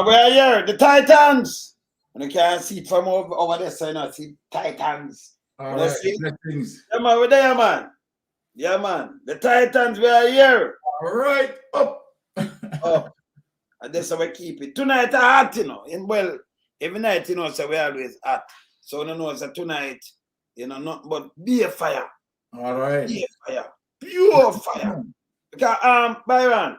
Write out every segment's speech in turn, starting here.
We are here, the Titans. And you can't see it from over there, so you know, see Titans. All right, see? blessings. Yeah, man, we're there, man. Yeah, man. The Titans, we are here. All right, up. Up. And that's how we keep it. Tonight, hot, you know. And well, every night, you know, so we always hot. So, you know, so tonight, you know, nothing but beer fire. All right. Beer fire. Pure fire. Because, Byron,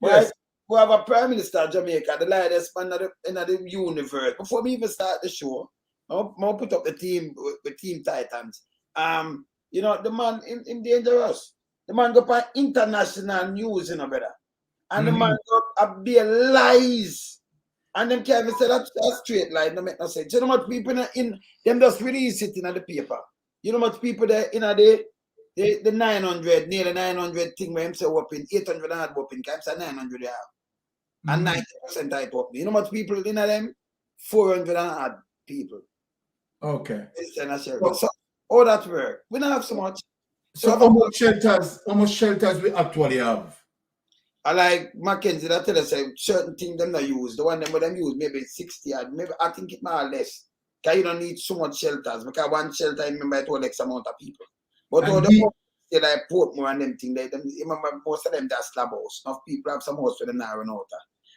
yes. We have a Prime Minister of Jamaica, the lightest man in the universe. Before we even start the show, I'll put up the team with Team Titans. You know, the man in dangerous. The man go by international news, you know, brother. And the man go up there lies. And them can't even say that straight lie, no make no sense. You know much people in them just release it in the paper. You know much people there in the 900, nearly 900 thing where him say whooping, 800 and whooping, can't say 900 they have. And 90% type whooping. You know much people in them? 400 and odd people. Okay. So all that work. We don't have so much. So how much shelters we actually have? I like McKenzie that tell us certain things them not use. The one them use maybe 60 odd, maybe I think it might less. Because you don't need so much shelters. Because one shelter remember it will X amount of people. But all the say like Portmore and them things, remember most of them that's slab house. Enough people have some house for the narrow out.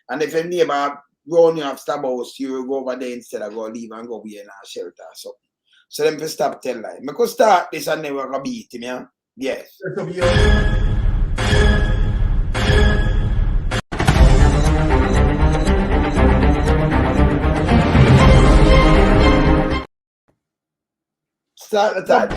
And if your neighbor grown you have slab house, you go over there instead of go leave and go be in a shelter or something. So them to stop tell lie. I could start this and never gonna beat him, yeah? Yes. Start the time.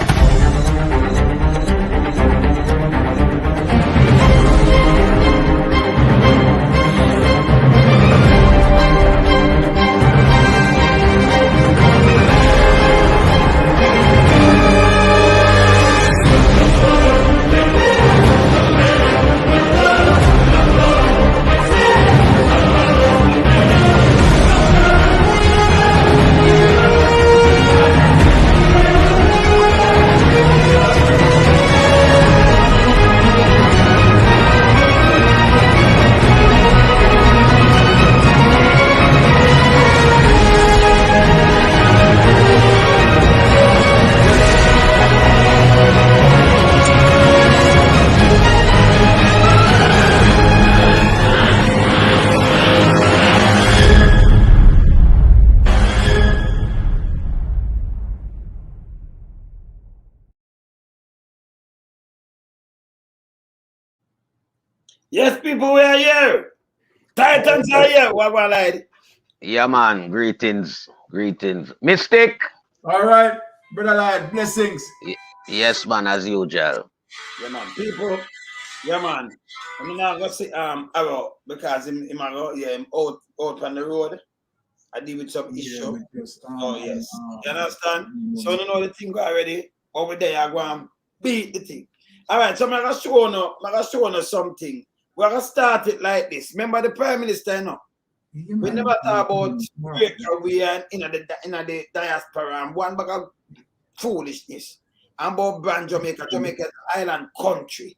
Yes, people, we are here. Titans are here. What lady? Yeah, man. Greetings. Mystic. All right, brother lad. Blessings. Yes, man, as usual. Yeah, man. People. Yeah, man. I'm not gonna say Arrow because him out on the road. I deal with some issue. Oh yes. You understand? So you know the thing already. Over there, I go and beat the thing. All right, so I'm gonna show you something. We're gonna start it like this. Remember the Prime Minister, you know? Yeah, we never talk about breakaway and in the diaspora and one bag of foolishness. And about brand Jamaica is an island country.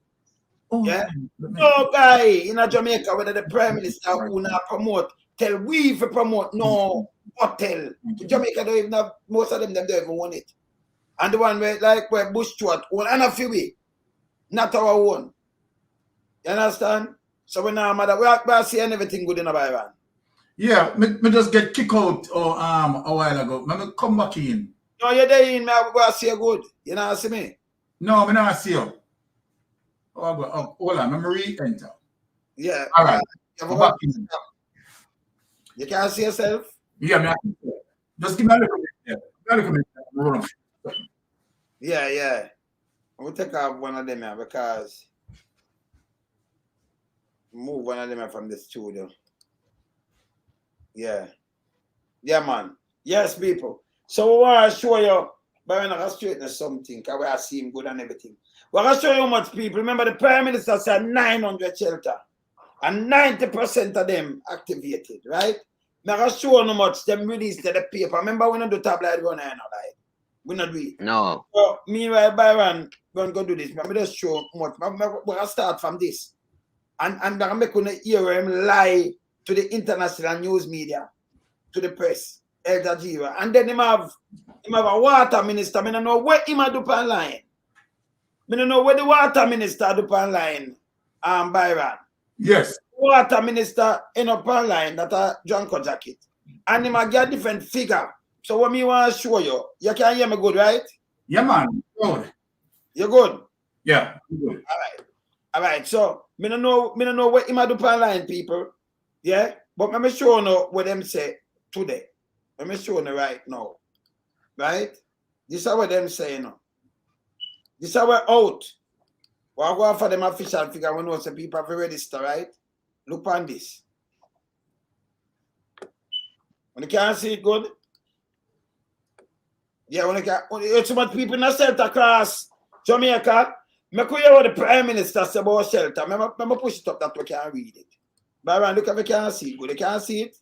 Oh, yeah? No guy in Jamaica, whether the Prime Minister who not promote, tell we if promote no hotel. Jamaica don't even have, most of them don't even want it. And the one where Bush Stewart own and a few way, not our own. You understand? So we now matter. We are seeing everything good in the Byron. Yeah, me just get kicked out a while ago. Me come back in. No, you're there in. Me go see you good. You know see me? No, me not see you. Oh, hold on, me re-enter. Yeah. All right. Back in. You can't see yourself? Yeah, me. Just give me a little bit. Yeah. We'll take off one of them here because move one of them from the studio. Yeah, man. Yes, people. So we want to show you, but we're not going to straighten something because we are seeing good and everything. We're going to show you how much people. Remember, the Prime Minister said 900 shelter and 90% of them activated, right? We're going to show you how much them released to the paper. Remember, we don't do tabloid run here, right? We not do it. No. So, meanwhile, Byron, we're going to do this. Let me just show much. We're going to start from this. And I'm going to hear him lie to the international news media, to the press, El Jazeera. And then him have a water minister. I don't know what him do on line. I don't know what the water minister do on line, Byron. Yes. Water minister in up on line that a Junko jacket. And him a get different figure. So what me want to show you, you can hear me good, right? Yeah, man. Good. You good? Yeah. Good. All right. So me don't know what him a do on line, people. Yeah? But let me show you what them say today. Let me show you right now. Right? This is what them say now. This is what out. We'll go for them official figure when we know some people have to register, right? Look on this. When you can't see it good. Yeah, when you can't, so much people in the shelter across Jamaica. I could hear what the Prime Minister said about shelter. I'm push it up that we can read it. Byron, look if you can't see it good. You can't see it?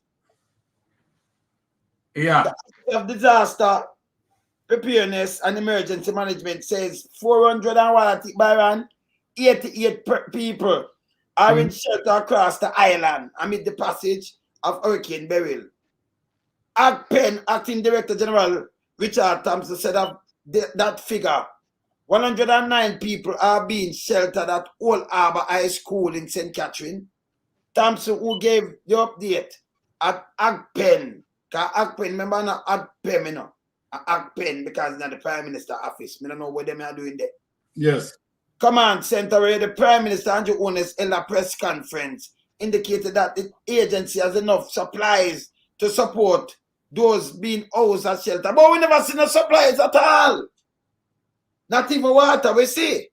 Yeah. The disaster preparedness and emergency management says 488 Byron, 88 people are in shelter across the island amid the passage of Hurricane Beryl. Acting Director General Richard Thompson said of that figure, 109 people are being sheltered at Old Harbour High School in St. Catherine. Thompson, who gave the update at Agpen, because Agpen, remember not Agpen, you know, Agpen, because it's not the Prime Minister office. I don't know what they are doing there. Yes. Command Center where the Prime Minister Andrew Holness held a press conference indicated that the agency has enough supplies to support those being housed at shelter. But we never see no supplies at all. Not even water, we see.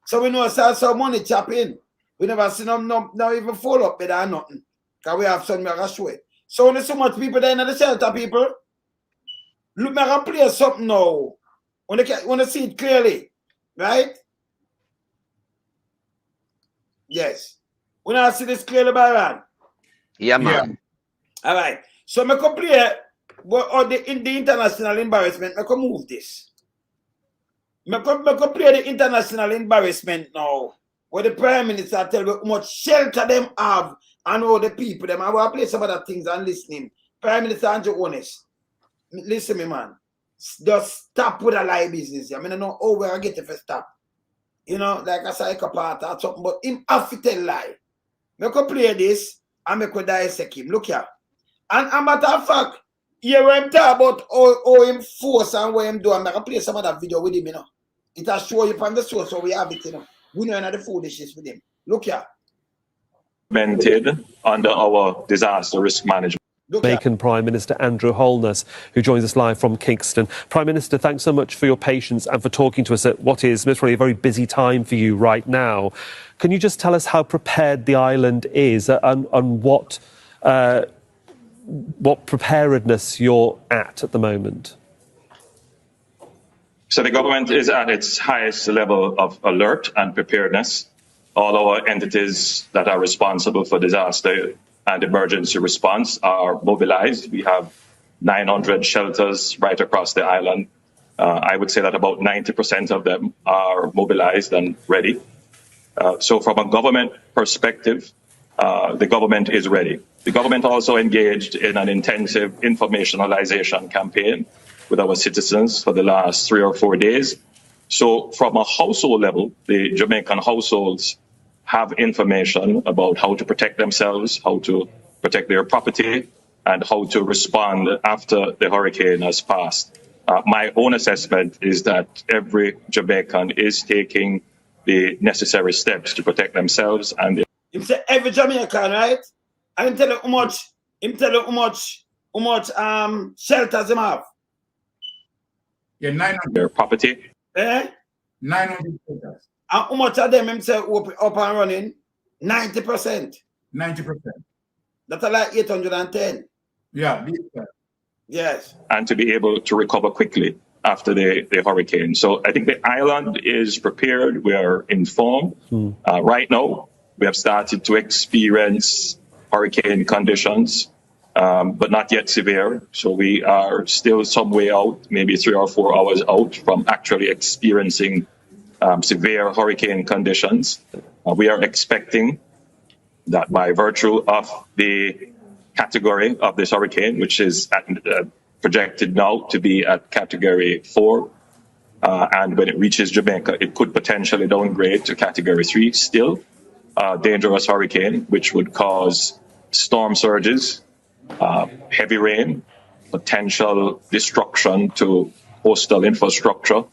So we know some money chopping. We never see no even follow up with that or nothing. Because we have something to show it. So when there's so much people there in the shelter, people, look, I can play something now. When they see it clearly. Right? Yes. When I see this clearly, Byron. Yeah, man. Yeah. All right. So I can play in the international embarrassment. I can move this. I can play the international embarrassment now. Where the Prime Minister tell you how much shelter them have and all the people them. I will play some other things and listening. Prime Minister Andrew Holness. Listen me, man. Just stop with a lie business. I don't know how we're get it for stop. You know, like a psychopath or something, but him have to tell lie. I can play this and I can dissect him. Look here. And a matter of fact, here when him talk about how him force and what him do, I can play some of that video with him, you know. It will show you from the source so we have it, you know. We know the foolishness with him. Look here. Under our disaster risk management. Jamaican Prime Minister Andrew Holness, who joins us live from Kingston. Prime Minister, thanks so much for your patience and for talking to us at what is most probably a very busy time for you right now. Can you just tell us how prepared the island is and what preparedness you're at the moment? So the government is at its highest level of alert and preparedness. All our entities that are responsible for disaster and emergency response are mobilized. We have 900 shelters right across the island. I would say that about 90% of them are mobilized and ready. So from a government perspective, the government is ready. The government also engaged in an intensive informationalization campaign with our citizens for the last 3 or 4 days. So from a household level, the Jamaican households have information about how to protect themselves, how to protect their property, and how to respond after the hurricane has passed. My own assessment is that every Jamaican is taking the necessary steps to protect themselves and him say every Jamaican, right? And him tell you how much shelters him have. Yeah, 900. their property. 900 shelters. And how much of them himself up and running? 90%. 90%. That's like 810. Yeah. Yes. And to be able to recover quickly after the hurricane. So I think the island is prepared. We are informed. Right now, we have started to experience hurricane conditions, but not yet severe. So we are still some way out, maybe 3 or 4 hours out from actually experiencing severe hurricane conditions. We are expecting that by virtue of the category of this hurricane, which is projected now to be at category 4, and when it reaches Jamaica, it could potentially downgrade to category 3, still a dangerous hurricane, which would cause storm surges, heavy rain, potential destruction to coastal infrastructure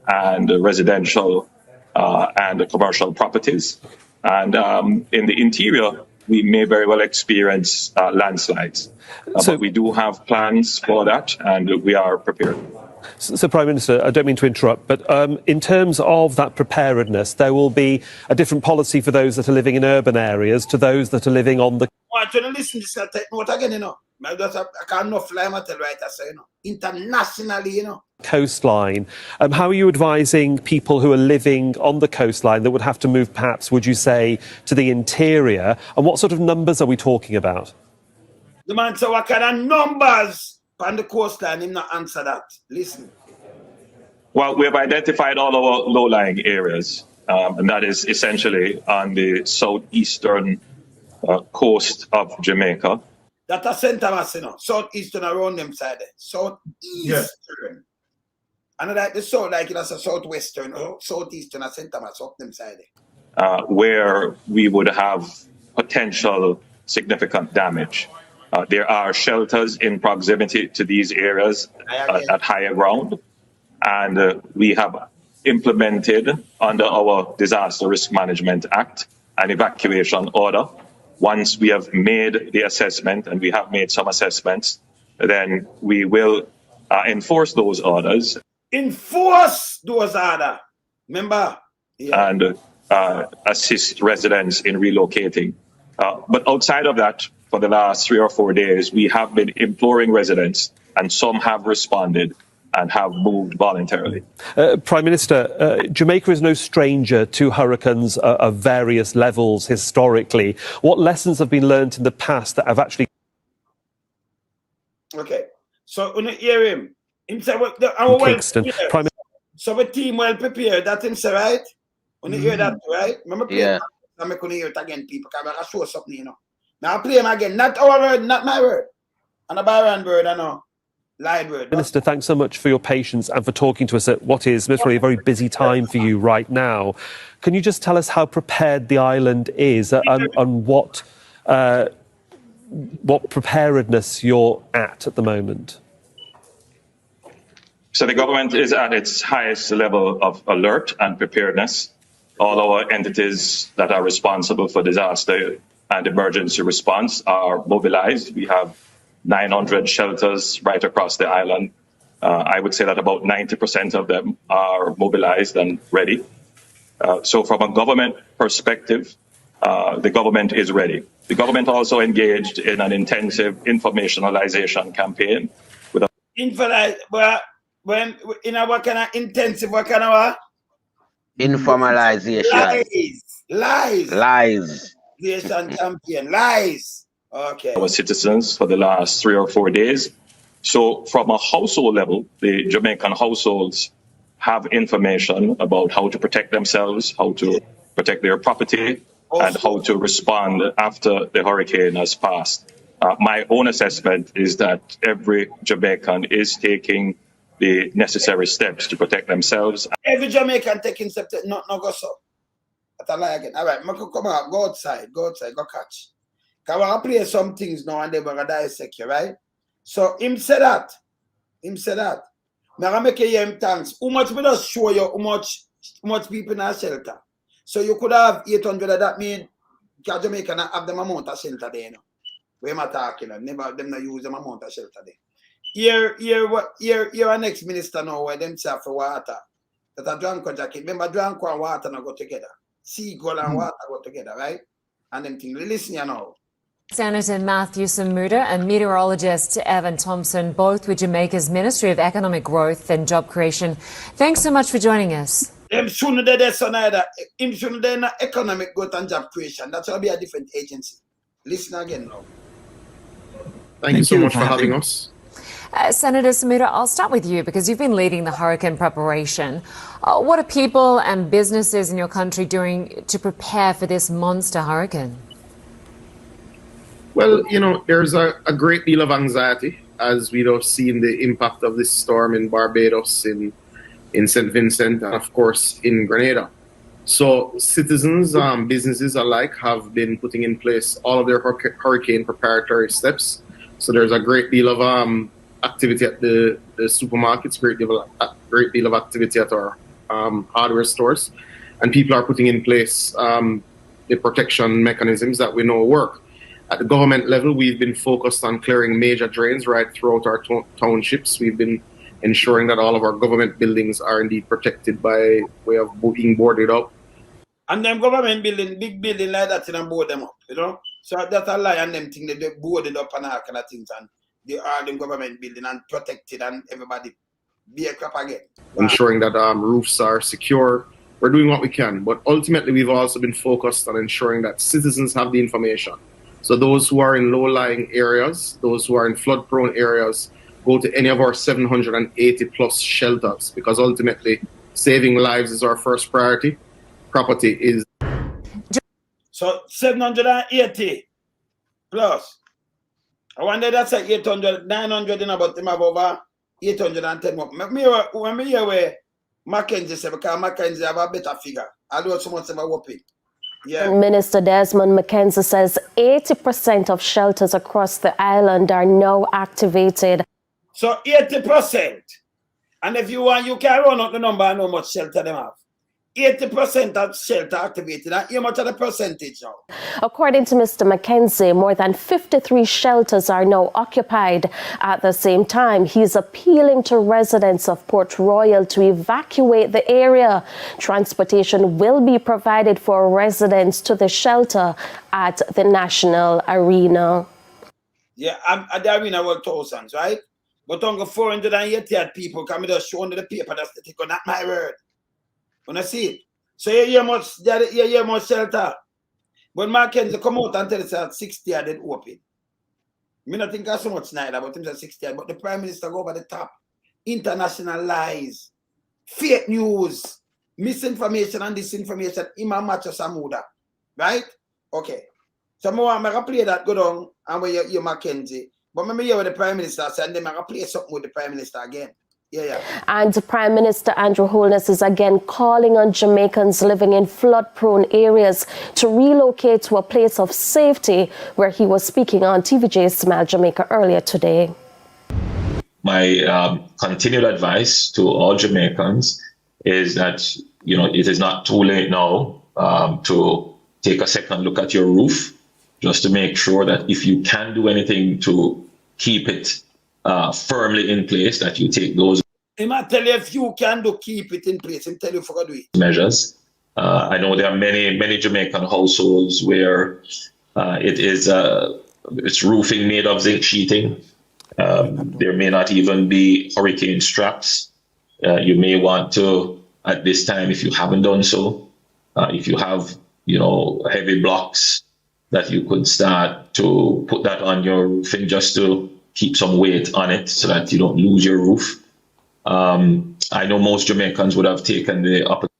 and residential and commercial properties. And in the interior, we may very well experience landslides. But we do have plans for that, and we are prepared. So, Prime Minister, I don't mean to interrupt, but in terms of that preparedness, there will be a different policy for those that are living in urban areas to those that are living on the... I want you to listen to this, take note again, you know. I can't not fly my tell right, I say, you know. Internationally, you know. Coastline. How are you advising people who are living on the coastline that would have to move, perhaps, would you say, to the interior? And what sort of numbers are we talking about? The man said, what kind of numbers on the coastline? Him not answer that. Listen. Well, we have identified all our low-lying areas, and that is essentially on the southeastern coast of Jamaica. That's a center mass, you know. Southeastern around them side. Southeastern. Yeah. And like the south, like it's a southwestern, southeastern, a center mass up them side. Where we would have potential significant damage. There are shelters in proximity to these areas at higher ground, and we have implemented under our Disaster Risk Management Act an evacuation order. Once we have made the assessment, and we have made some assessments, then we will enforce those orders. Enforce those orders, remember? Yeah. And assist residents in relocating. But outside of that, for the last 3 or 4 days, we have been imploring residents, and some have responded and have moved voluntarily. Prime Minister, Jamaica is no stranger to hurricanes of various levels historically. What lessons have been learned in the past that have actually... Okay, so when you hear him say, Kingston. So the team well prepared, that's him say, right? When you hear that, right? Remember, yeah. I'm going to hear it again, people, because I show something, you know. Now I play him again, not our word, not my word. And a Byron word, I know. Lied word. Minister, thanks so much for your patience and for talking to us at what is most probably a very busy time for you right now. Can you just tell us how prepared the island is and what preparedness you're at the moment? So the government is at its highest level of alert and preparedness. All our entities that are responsible for disaster and emergency response are mobilized. We have 900 shelters right across the island. I would say that about 90% of them are mobilized and ready. So from a government perspective, the government is ready. The government also engaged in an intensive informationalization campaign. What kind of intensive, what kind of what? Informalization. Lies. Campaign. Lies. Okay. Our citizens for the last 3 or 4 days. So from a household level, the Jamaican households have information about how to protect themselves, how to protect their property, and how to respond after the hurricane has passed. My own assessment is that every Jamaican is taking the necessary steps to protect themselves. Every Jamaican taking steps, not go so. That's a lie again. All right, come out, go outside, go catch. Because I want to play some things now and then we're going to dissect you, right? So him said that. I'm going to make you him thanks. How much we just show you how much people in our shelter. So you could have 800 of that mean because Jamaica have them amount of shelter there, you know. Where am I talking? Never them not use them amount of shelter there. Here our next minister now where them say for water. That a drunk jacket. Remember drunk and water not go together. Seagull and water go together, right? And them things. Listen you now. Senator Matthew Samuda and meteorologist Evan Thompson, both with Jamaica's Ministry of Economic Growth and Job Creation. Thanks so much for joining us. Him shouldn't do this on either. Him shouldn't do economic growth and job creation. That's going to be a different agency. Listen again now. Thank you so much for having us. Senator Samuda, I'll start with you because you've been leading the hurricane preparation. What are people and businesses in your country doing to prepare for this monster hurricane? Well, there's a great deal of anxiety as we've seen the impact of this storm in Barbados, in St. Vincent, and of course in Grenada. So citizens, businesses alike have been putting in place all of their hurricane preparatory steps. So there's a great deal of activity at the supermarkets, great deal of activity at our hardware stores, and people are putting in place the protection mechanisms that we know work. At the government level, we've been focused on clearing major drains right throughout our townships. We've been ensuring that all of our government buildings are indeed protected by way of being boarded up. And them government building, big building like that, and board them up, So that's a lie, and them thing they boarded up and all kind of things, and they are the government building and protected, and everybody be a crap again. Ensuring that roofs are secure. We're doing what we can, but ultimately we've also been focused on ensuring that citizens have the information. So those who are in low-lying areas, those who are in flood-prone areas, go to any of our 780 plus shelters, because ultimately saving lives is our first priority. Property is. So 780 plus. I wonder that's like 800, 900 in about them have over 810. When me hear where McKenzie said, because McKenzie have a better figure. I know so much about whooping. Yeah. Minister Desmond McKenzie says 80% of shelters across the island are now activated. So 80%. And if you want, you can run out the number and how much shelter they have. 80% of shelter activated. And how much of the percentage now? According to Mr. McKenzie, more than 53 shelters are now occupied. At the same time, he's appealing to residents of Port Royal to evacuate the area. Transportation will be provided for residents to the shelter at the National Arena. Yeah, at the arena were thousands, right? But on the 488 people come just show under the paper, that's the ticket, not my word. When I see it. So you hear much shelter. When McKenzie come out and tell us that 60 are dead open. I not think that's so much neither, but him say 60, but the Prime Minister go over the top. International lies, fake news, misinformation and disinformation, him and match Samuda. Right? Okay. So I'm going to play that go down and when you McKenzie. But maybe hear what the Prime Minister said, and then I'm going to play something with the Prime Minister again. Yeah. And Prime Minister Andrew Holness is again calling on Jamaicans living in flood-prone areas to relocate to a place of safety, where he was speaking on TVJ Smile Jamaica earlier today. My continued advice to all Jamaicans is that, it is not too late now to take a second look at your roof, just to make sure that if you can do anything to keep it firmly in place, that you take those. He might tell you if you can keep it in place. He tell you for do it. Measures. I know there are many Jamaican households where it's roofing made of zinc sheeting. There may not even be hurricane straps. You may want to, at this time, if you haven't done so, if you have heavy blocks, that you could start to put that on your roofing just to keep some weight on it so that you don't lose your roof. I know most Jamaicans would have taken the opportunity.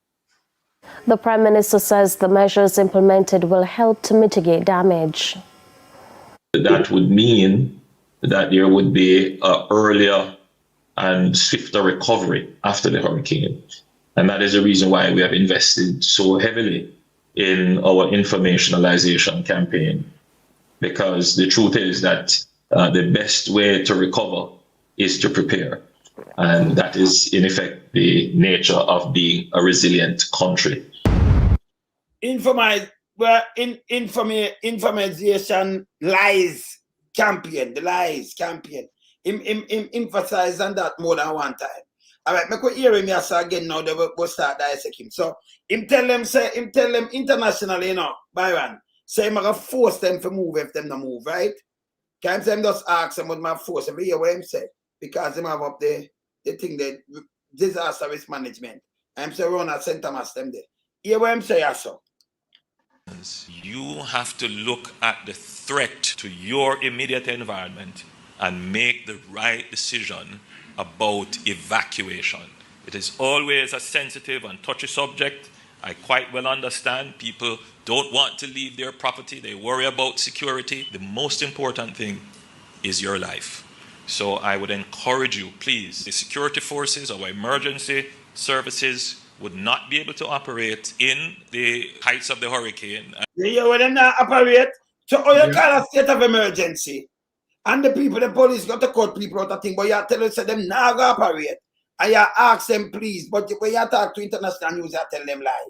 The Prime Minister says the measures implemented will help to mitigate damage. That would mean that there would be an earlier and swifter recovery after the hurricane. And that is the reason why we have invested so heavily in our informationalization campaign. Because the truth is that the best way to recover is to prepare. And that is, in effect, the nature of being a resilient country. Information lies campaign, the lies campaign. Him emphasize on that more than one time. All right, I could hear him again now, they will start dissecting. So him tell them internationally, Byron, say I'm gonna force them to move if them not move, right? Can't them just ask them what my force them hear what him say, because them have up the thing, the disaster risk management. I'm saying run at St. Thomas them there. Hear what him say also. You have to look at the threat to your immediate environment and make the right decision about evacuation. It is always a sensitive and touchy subject, I quite well understand people don't want to leave their property. They worry about security. The most important thing is your life. So I would encourage you, please, the security forces, our emergency services would not be able to operate in the heights of the hurricane. Yeah, well, them not operate. So you call a state of emergency. And the people, the police got to cut people out of thing, but you tell us them not going to operate. And you ask them, please, but when you talk to international news, you tell them lie.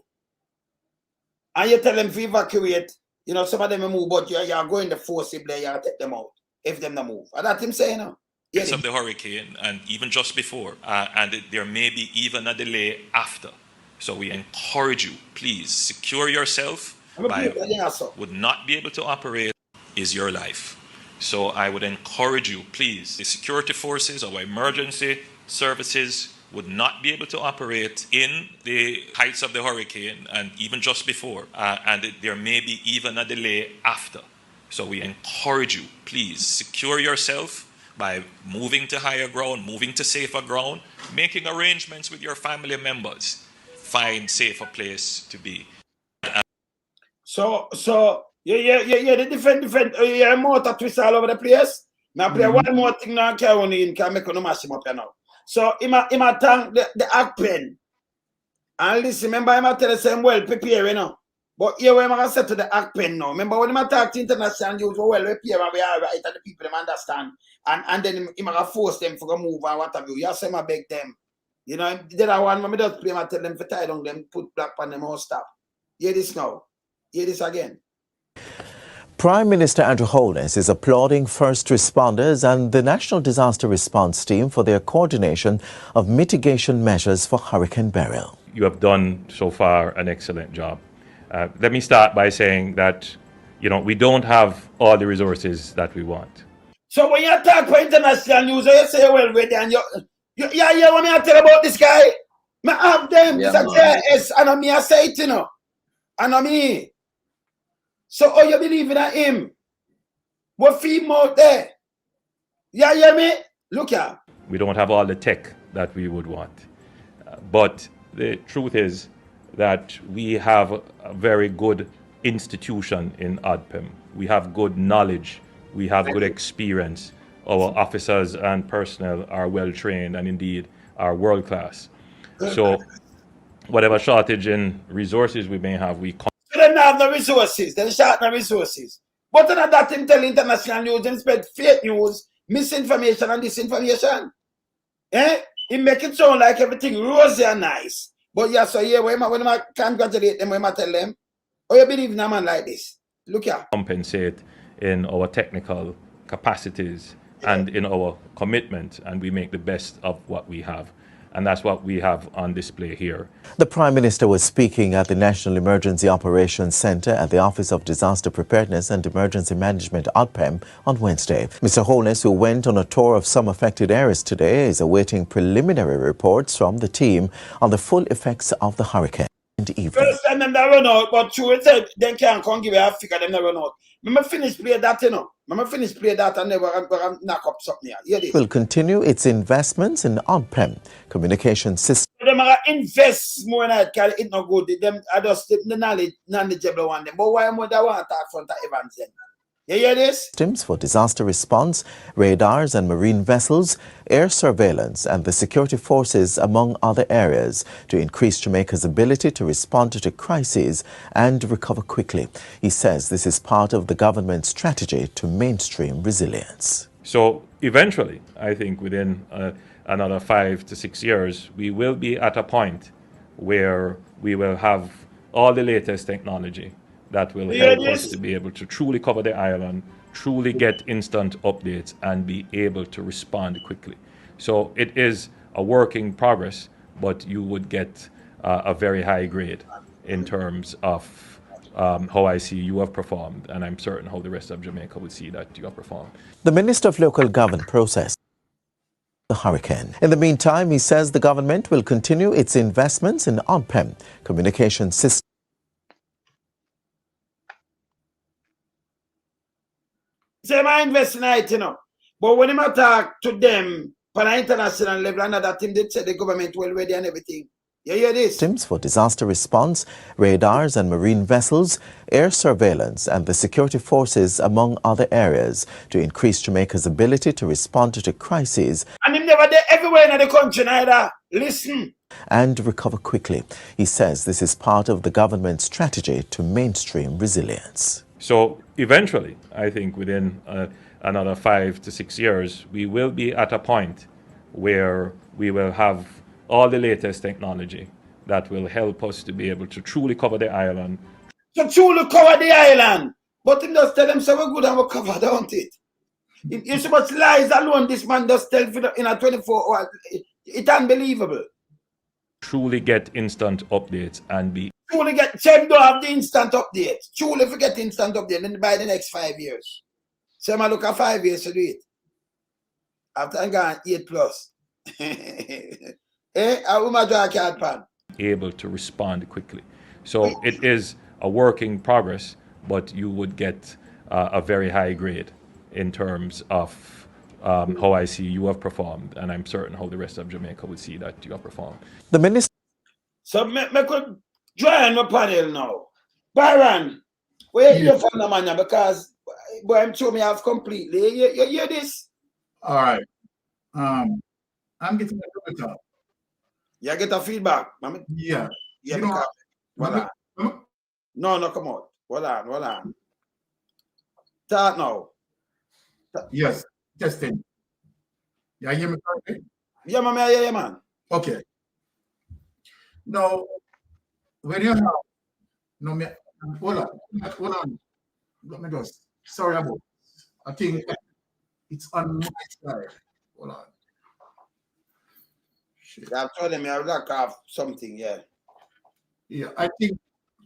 And you tell them to evacuate. You know, some of them move, but you're going to forcibly, you take them out if them not move. And that's him saying, no? Heights of the hurricane, and even just before, and there may be even a delay after. So we encourage you, please, secure yourself. Would not be able to operate is your life. So I would encourage you, please, the security forces, our emergency services would not be able to operate in the heights of the hurricane and even just before, and there may be even a delay after. So we encourage you, please, secure yourself by moving to higher ground, moving to safer ground, making arrangements with your family members. Find safer place to be. So the different motor twist all over the place. Now play one more thing now can make no mash him up now. So him a thank the act pen. And listen, remember him a tell the same well prepare, you know. But here when I say to the act pen now. Remember when I talk to international news, well prepare and we are right and the people them understand. And then him a force them for a move and what have you. You say I beg them. You know, the other one, I just play and tell them to tie down them, put black on them all stop. Hear this now. Hear this again. Prime Minister Andrew Holness is applauding first responders and the National Disaster Response Team for their coordination of mitigation measures for Hurricane Beryl. You have done so far an excellent job. Let me start by saying that, you know, we don't have all the resources that we want. So when you talk for international news, you say, well, ready, and you want me to tell about this guy? I have them. Yeah, yes, and I'm here say it, you know. And I'm me. So are you believing in him? What film out there? You hear me? Look here. We don't have all the tech that we would want. But the truth is that we have a very good institution in ADPEM. We have good knowledge. We have good experience. Our officers and personnel are well trained and indeed are world class. So whatever shortage in resources we may have, we can't. They don't have no resources. They short no resources. But then that him tell international news and spread fake news, misinformation and disinformation. He make it sound like everything rosy and nice. But yeah, so yeah, when I congratulate them, when I tell them, oh, you believe in a man like this? Look here. Compensate in our technical capacities and in our commitment, and we make the best of what we have. And that's what we have on display here. The Prime Minister was speaking at the National Emergency Operations Centre at the Office of Disaster Preparedness and Emergency Management (ODPEM) on Wednesday. Mr. Holness, who went on a tour of some affected areas today, is awaiting preliminary reports from the team on the full effects of the hurricane. First time them that run out, but true it said they can't come give you a figure, them that run out. Remember finish play that, you know. Remember finish play that and never knock up something here. Will continue its investments in on-prem communication systems. Them are invest more in it because it's not good. Them are just the knowledgeable one. But why would I want to talk front of Evans then? You hear this? Systems for disaster response, radars and marine vessels, air surveillance and the security forces, among other areas, to increase Jamaica's ability to respond to crises and recover quickly. He says this is part of the government's strategy to mainstream resilience. So eventually, I think within another 5 to 6 years, we will be at a point where we will have all the latest technology that will help us to be able to truly cover the island, truly get instant updates, and be able to respond quickly. So it is a work in progress, but you would get a very high grade in terms of how I see you have performed, and I'm certain how the rest of Jamaica would see that you have performed. The Minister of Local Government processed the hurricane. In the meantime, he says the government will continue its investments in on-prem communication systems. Say I invest in it, you know. But when I talk to them on an international level and that thing, they say the government well ready and everything. You hear this? Systems for disaster response, radars and marine vessels, air surveillance and the security forces, among other areas, to increase Jamaica's ability to respond to crises. And him never there everywhere in the country neither. Listen. And recover quickly. He says this is part of the government's strategy to mainstream resilience. So eventually, I think within another 5 to 6 years, we will be at a point where we will have all the latest technology that will help us to be able to truly cover the island. To truly cover the island. But him just tell them so we're good and we're covered, don't it? If so much lies alone, this man just tell in a 24 hours. It's unbelievable. Truly get instant updates and be... Truly get, Shem don't have the instant update. Truly forget instant update then by the next 5 years. Shem I look at 5 years to do it. After I'm gone 8 plus. I will draw a card pan. Able to respond quickly. So it is a work in progress, but you would get a very high grade in terms of how I see you have performed, and I'm certain how the rest of Jamaica would see that you have performed. The minister. So me could join my panel now. Byron, where you from the man because boy, I'm sure me have completely. You hear this? All right. I'm getting a bit up. You get a feedback. Yeah. Yeah, because, no, come on. Hold on. Start now. Yes, testing. You hear me correctly? Yeah, man, I hear you, man. Okay. Now, when you have, no, me, hold on. Let me just, sorry about, I think it's on my side. Hold on. Shit. I've told them I would like to have something, yeah. Yeah, I think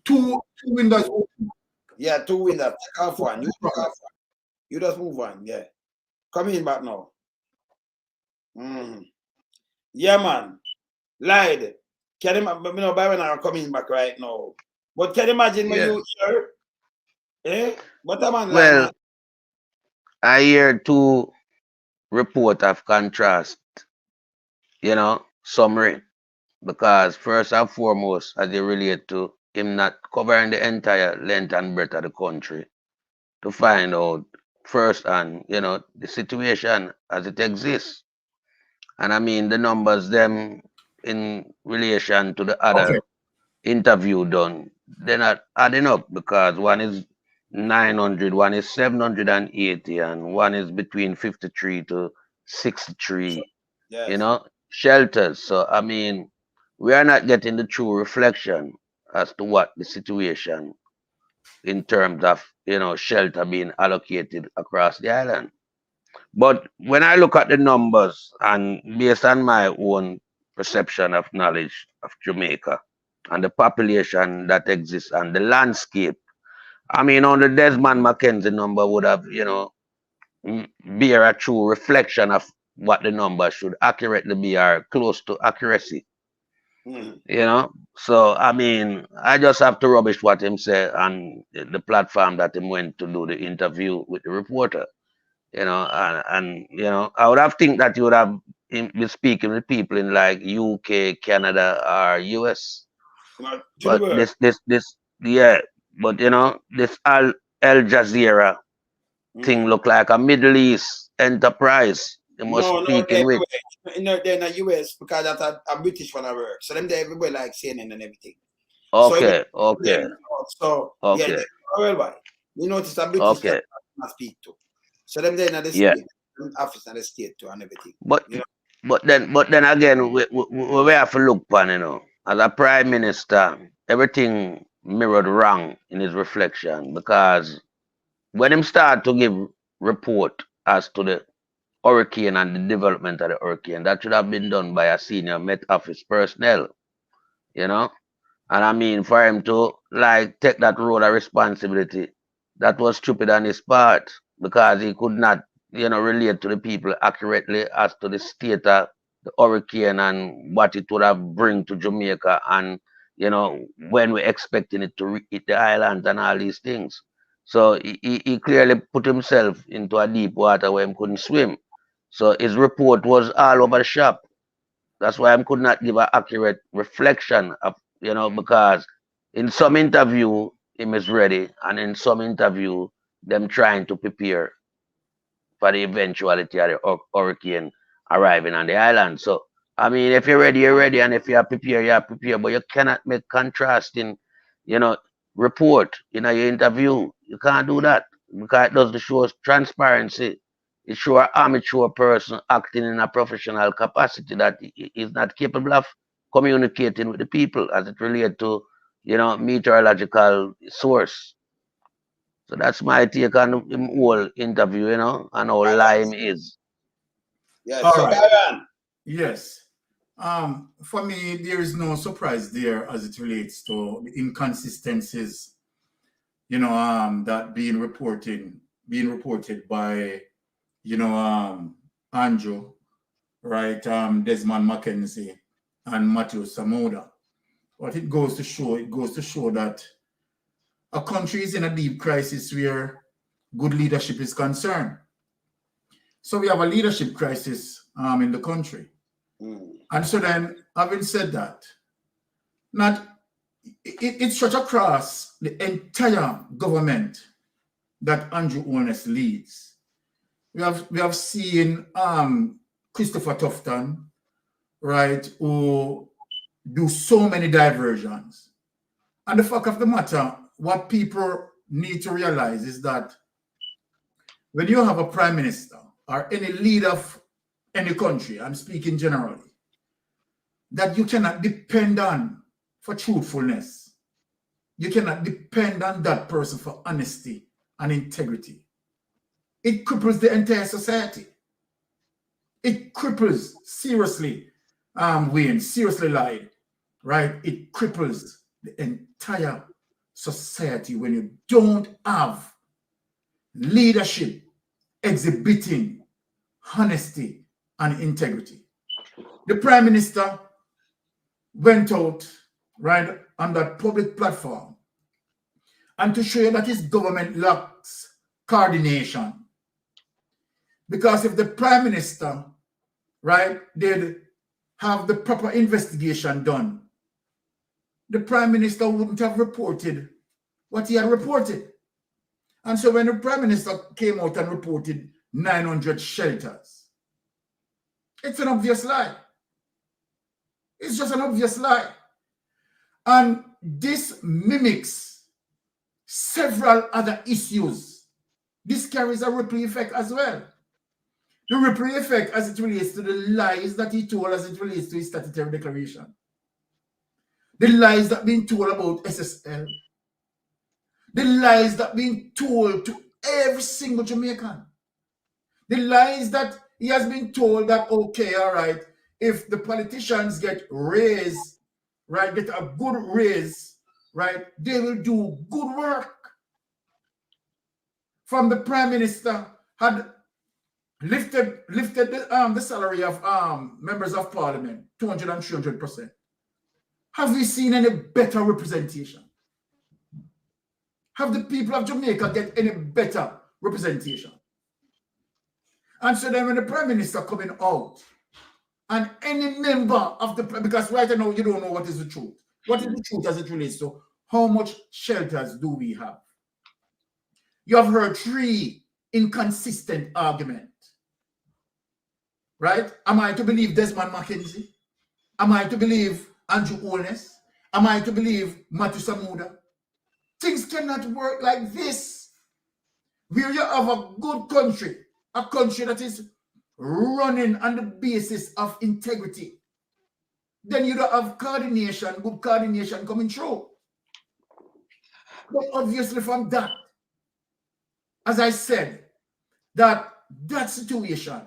two windows open. Yeah, 2 windows. Take off one. You take off one. You just move on, yeah. Come in back now. Yeah, man. Lied. Can you imagine, Byron are coming back right now. But can you imagine when you hear? Eh? What a man Well, like I hear 2 report of contrast, summary. Because first and foremost, as they relate to him not covering the entire length and breadth of the country to find out first and the situation as it exists. And I mean the numbers them in relation to the other interview done, they're not adding up because one is 900, one is 780, and one is between 53 to 63, shelters. So I mean, we are not getting the true reflection as to what the situation in terms of shelter being allocated across the island. But when I look at the numbers and based on my own perception of knowledge of Jamaica and the population that exists and the landscape, I mean, on the Desmond McKenzie number would have, bear a true reflection of what the number should accurately be or close to accuracy. So I mean, I just have to rubbish what him said on the platform that him went to do the interview with the reporter. And I would have think that you would have been speaking with people in like UK, Canada, or US. But this, but this Al Jazeera thing look like a Middle East enterprise. They must speaking with. They're in the US because that's a British one I work. So them there everybody like CNN and everything. Okay. So yeah, they're worldwide. You notice a British that I speak to. So them there in the state, office in the state too and everything. But then again, we have to look upon, as a prime minister, everything mirrored wrong in his reflection because when him start to give report as to the hurricane and the development of the hurricane, that should have been done by a senior Met Office personnel, And I mean, for him to take that role of responsibility, that was stupid on his part because he could not, relate to the people accurately as to the state of the hurricane and what it would have bring to Jamaica and, when we're expecting it to hit the islands and all these things. So he clearly put himself into a deep water where he couldn't swim. So his report was all over the shop. That's why I could not give an accurate reflection of, because in some interview him is ready, and in some interview them trying to prepare for the eventuality of the hurricane arriving on the island. So I mean, if you're ready, you're ready, and if you're prepared. But you cannot make contrasting, report in your interview. You can't do that because it doesn't show transparency. It shows an amateur person acting in a professional capacity that is not capable of communicating with the people as it relates to, meteorological source. So that's my take on the whole interview, and how lime is. Yes, All so right. Byron. Yes. For me, there is no surprise there as it relates to the inconsistencies, that being reported by, Andrew, right, Desmond McKenzie and Matthew Samuda. What it goes to show that a country is in a deep crisis where good leadership is concerned. So we have a leadership crisis in the country. And so then, having said that, it's shot across the entire government that Andrew Holness leads. We have seen Christopher Tufton, right, who do so many diversions. And the fact of the matter, what people need to realize is that when you have a prime minister or any leader of any country, I'm speaking generally, that you cannot depend on for truthfulness. You cannot depend on that person for honesty and integrity. It cripples the entire society. It cripples, seriously, Wayne, seriously lied, right? It cripples the entire society when you don't have leadership exhibiting honesty and integrity. The prime minister went out, right, on that public platform and to show you that his government lacks coordination. Because if the prime minister, right, did have the proper investigation done, the prime minister wouldn't have reported what he had reported. And so when the prime minister came out and reported 900 shelters, it's an obvious lie. It's just an obvious lie. And this mimics several other issues. This carries a ripple effect as well. The ripple effect as it relates to the lies that he told as it relates to his statutory declaration. The lies that being told about SSL. The lies that being told to every single Jamaican. The lies that he has been told that, okay, all right, if the politicians get raised, right, get a good raise, right, they will do good work. From the prime minister had lifted the salary of members of parliament 200 and 300%. Have we seen any better representation? Have the people of Jamaica get any better representation? And so then when the prime minister coming out and any member of the, because right now you don't know what is the truth. What is the truth as it relates to how much shelters do we have? You have heard 3 inconsistent arguments, right? Am I to believe Desmond McKenzie? Am I to believe Andrew Holness? Am I to believe Matthew Samuda? Things cannot work like this. Where you have a good country, a country that is running on the basis of integrity, then you don't have coordination, good coordination coming through. But obviously from that, as I said, that situation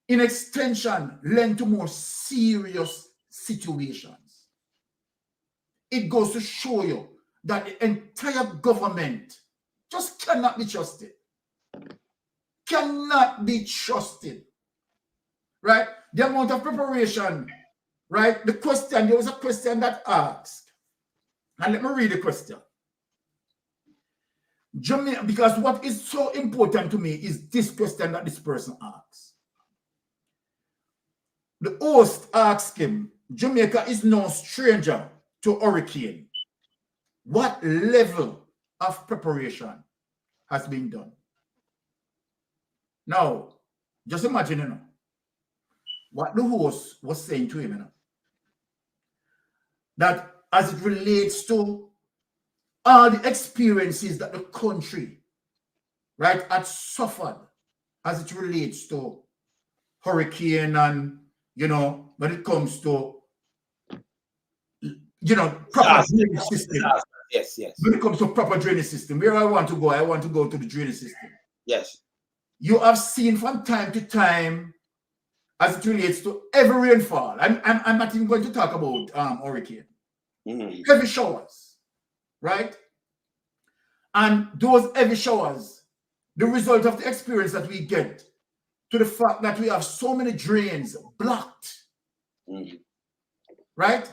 in extension led to more serious situations. It goes to show you that the entire government just cannot be trusted. Cannot be trusted. Right? The amount of preparation, right? The question, there was a question that asked. And let me read the question. Jamaica, because what is so important to me is this question that this person asks. The host asked him, Jamaica is no stranger to hurricane. What level of preparation has been done? Now, just imagine, what the host was saying to him, that as it relates to all the experiences that the country, right, had suffered as it relates to hurricane and, when it comes to, proper drainage system. Yes. When it comes to proper drainage system, where I want to go to the drainage system. Yes. You have seen from time to time, as it relates to every rainfall. I'm not even going to talk about hurricane. Heavy showers, right? And those heavy showers, the result of the experience that we get to the fact that we have so many drains blocked, right?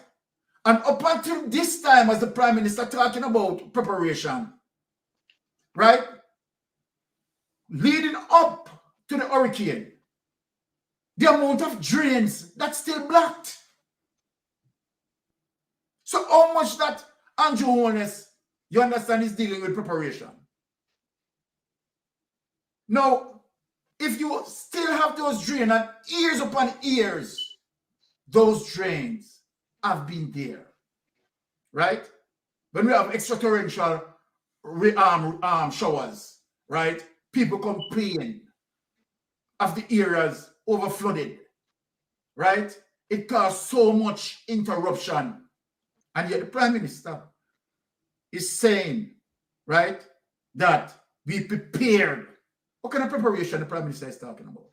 And up until this time, as the Prime Minister talking about preparation, right? Leading up to the hurricane, the amount of drains that's still blocked. So how much that Andrew Holness, you understand, is dealing with preparation. Now, if you still have those drains, and years upon years, those drains have been there, right? When we have extra torrential showers, right? People complain of the areas over flooded, right? It caused so much interruption. And yet the Prime Minister is saying, right, that we prepared. What kind of preparation the Prime Minister is talking about?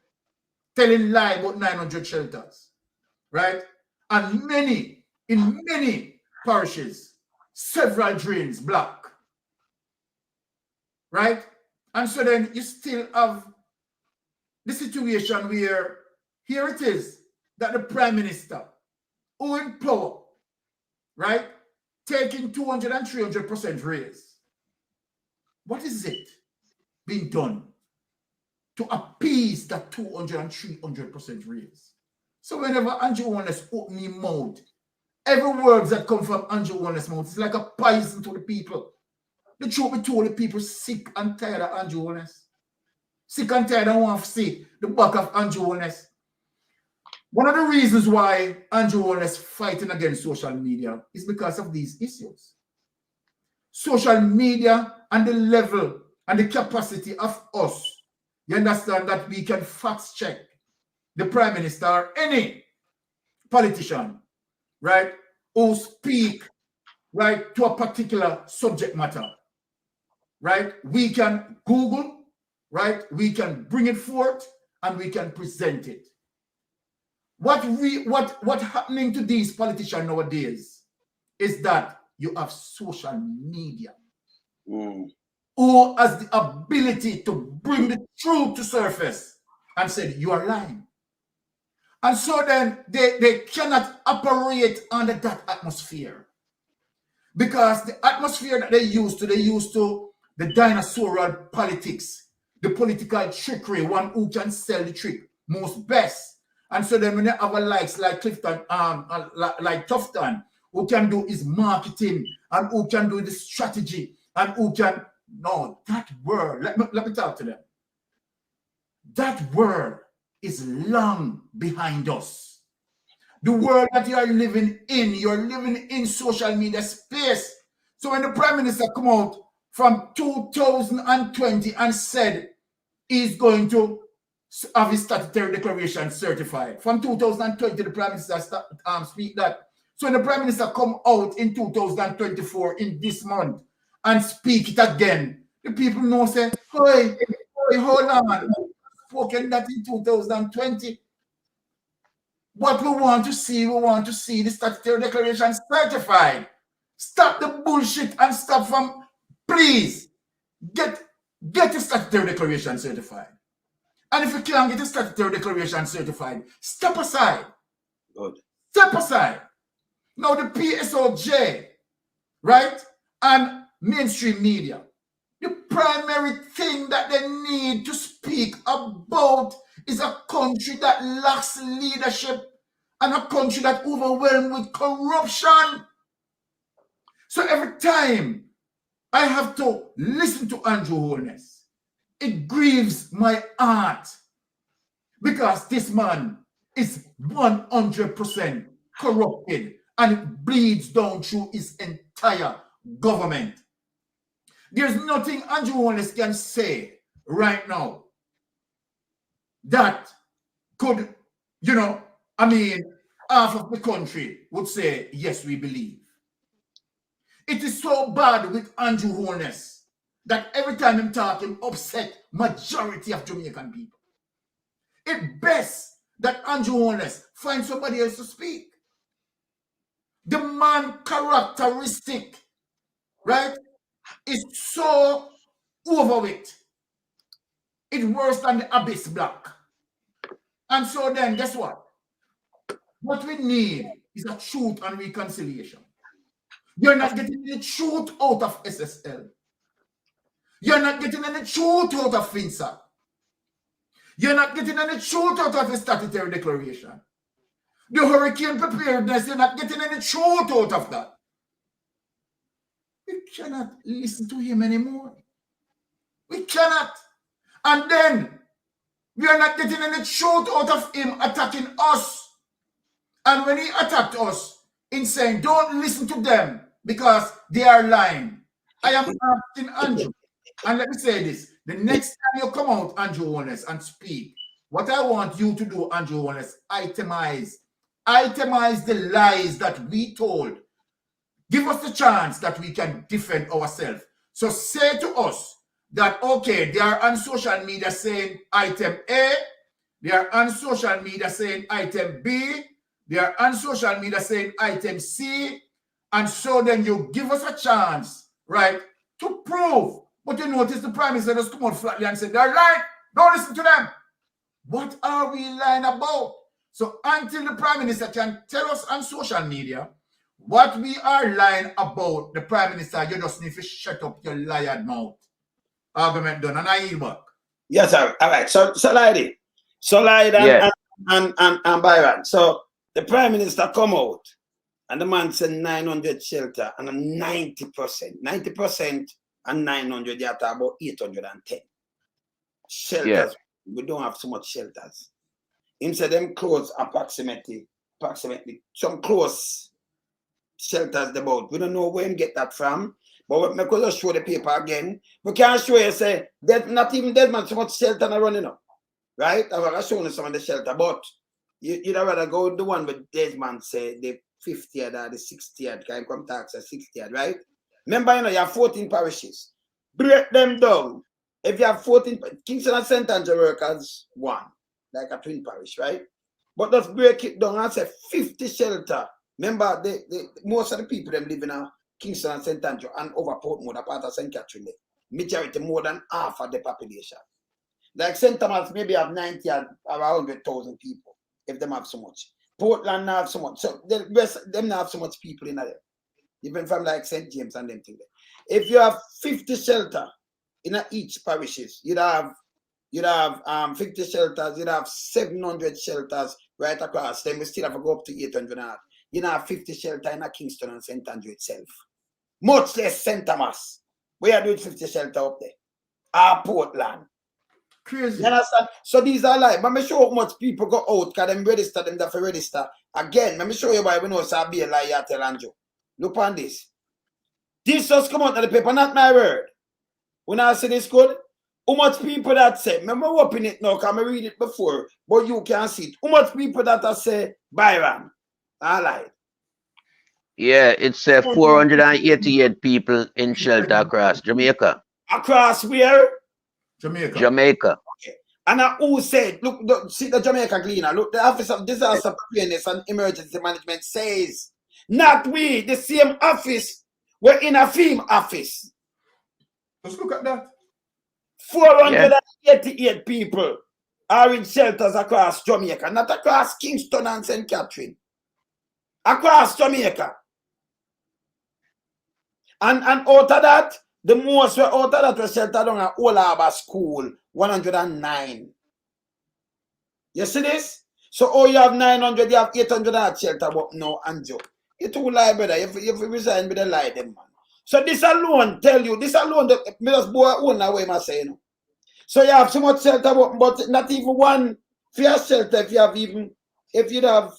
Telling lie about 900 shelters, right? And in many parishes, several drains block, right? And so then you still have the situation where here it is that the Prime Minister, who in power, right, taking 200 and 300% raise. What is it being done to appease that 200 and 300% raise? So whenever Andrew Holness open his mouth, every word that come from Andrew Holness' mouth is like a poison to the people. The truth be told, the people sick and tired of Andrew Holness. Sick and tired and want to see the back of Andrew Holness. One of the reasons why Andrew Holness fighting against social media is because of these issues. Social media and the level and the capacity of us, you understand, that we can fact check the Prime Minister or any politician, right, who speak, right, to a particular subject matter, right? We can Google, right? We can bring it forth and we can present it. What happening to these politicians nowadays is that you have social media who has the ability to bring the truth to surface and say you are lying. And so then they cannot operate under that atmosphere. Because the atmosphere that they used to the dinosaurial politics, the political trickery, one who can sell the trick most best. And so then when you have a likes like Clifton, like Tufton, who can do his marketing and who can do the strategy and who can, no, that word, let me talk to them. That word is long behind us. The world that you are living in, you're living in social media space. So when the Prime Minister come out from 2020 and said he's going to have his statutory declaration certified. From 2020, the Prime Minister speak that. So when the Prime Minister come out in 2024, in this month, and speak it again, the people know, say, hey, hold on. Spoken that in 2020. What we want to see the statutory declaration certified. Stop the bullshit and stop from, please, get the statutory declaration certified. And if you can't get the statutory declaration certified, step aside. Good. Step aside. Now the PSOJ, right, and mainstream media, the primary thing that they need to speak about is a country that lacks leadership and a country that overwhelmed with corruption. So every time I have to listen to Andrew Holness, it grieves my heart because this man is 100% corrupted and it bleeds down through his entire government. There's nothing Andrew Holness can say right now that could, half of the country would say, yes, we believe. It is so bad with Andrew Holness that every time I'm talking, upset majority of Jamaican people. It's best that Andrew Holness find somebody else to speak. The man characteristic, right, is so over it. It's worse than the abyss black. And so then, guess what? What we need is a truth and reconciliation. You're not getting any truth out of SSL. You're not getting any truth out of FINSA. You're not getting any truth out of the statutory declaration. The hurricane preparedness, you're not getting any truth out of that. We cannot listen to him anymore. We cannot. And then we are not getting any truth out of him attacking us. And when he attacked us in saying, don't listen to them because they are lying. I am asking Andrew, and let me say this. The next time you come out, Andrew Holness, and speak, what I want you to do, Andrew Holness, itemize the lies that we told. Give us the chance that we can defend ourselves. So say to us that, okay, they are on social media saying item A, they are on social media saying item B, they are on social media saying item C, and so then you give us a chance, right, to prove. But you notice the Prime Minister just come out flatly and say, they're lying, don't listen to them. What are we lying about? So until the Prime Minister can tell us on social media what we are lying about, the Prime Minister, you just need to shut up your liar mouth. Argument done, and I yield back. Yes, sir. All right. So Lady. So Lady and Byron. So the Prime Minister come out and the man said 900 shelter and 90% and 900, you have to about 810 shelters. Yeah. We don't have so much shelters. Him said them close approximately some close shelters about. We don't know where him get that from. But we could just show the paper again. We can't show you say there's not even that much so much shelter not running up. Right? I was showing you some of the shelter, but you'd rather go with the one with Desmond say the 50th or the 60th can come tax at 60th, right? Remember, you have 14 parishes. Break them down. If you have 14, Kingston and St. Andrew work as one, like a twin parish, right? But just break it down and say 50 shelter. Remember, most of the people them live in Kingston and St. Andrew and over Portmore, a part of St. Catherine. Majority, more than half of the population. Like St. Thomas maybe have 90 or 100,000 people, if them have so much. Portland have so much. So the rest them not have so much people in there. Even from like St. James and them things. If you have 50 shelter in each parishes, you'd have 50 shelters, you'd have 700 shelters right across. Then we still have to go up to 800. You have 50 shelter in Kingston and St. Andrew itself. Much less St. Thomas. We are doing 50 shelter up there. Portland. Crazy. You understand? So these are like, let me show how much people go out, because them register, them that for register. Again, let me show you why we know it's a be a lie, I tell Andrew. Look on this. This just come out of the paper, not my word. When I say this good, how much people that say, remember open it now, because I read it before, but you can see it. How much people that say, Byron, I lied. Yeah, it's 488 people in shelter across Jamaica. Across where? Jamaica. Okay. And who said, look, see the Jamaica cleaner, look, the Office of Disaster Preparedness and Emergency Management says, not we, the same office, we're in a FEMA office. Let's look at that. 488 people are in shelters across Jamaica, not across Kingston and St. Catherine. Across Jamaica. And out of that, the most were out of that was sheltered on Old Harbour School, 109. You see this? So, oh, you have 900, you have 800 at shelter, but no, Anjo. You too lie, brother. If you resign with the lie, them, man. So, this alone tell you, this alone, me just boy own away, my say, you know. So, you have so much shelter, but not even one fair shelter if you have if you have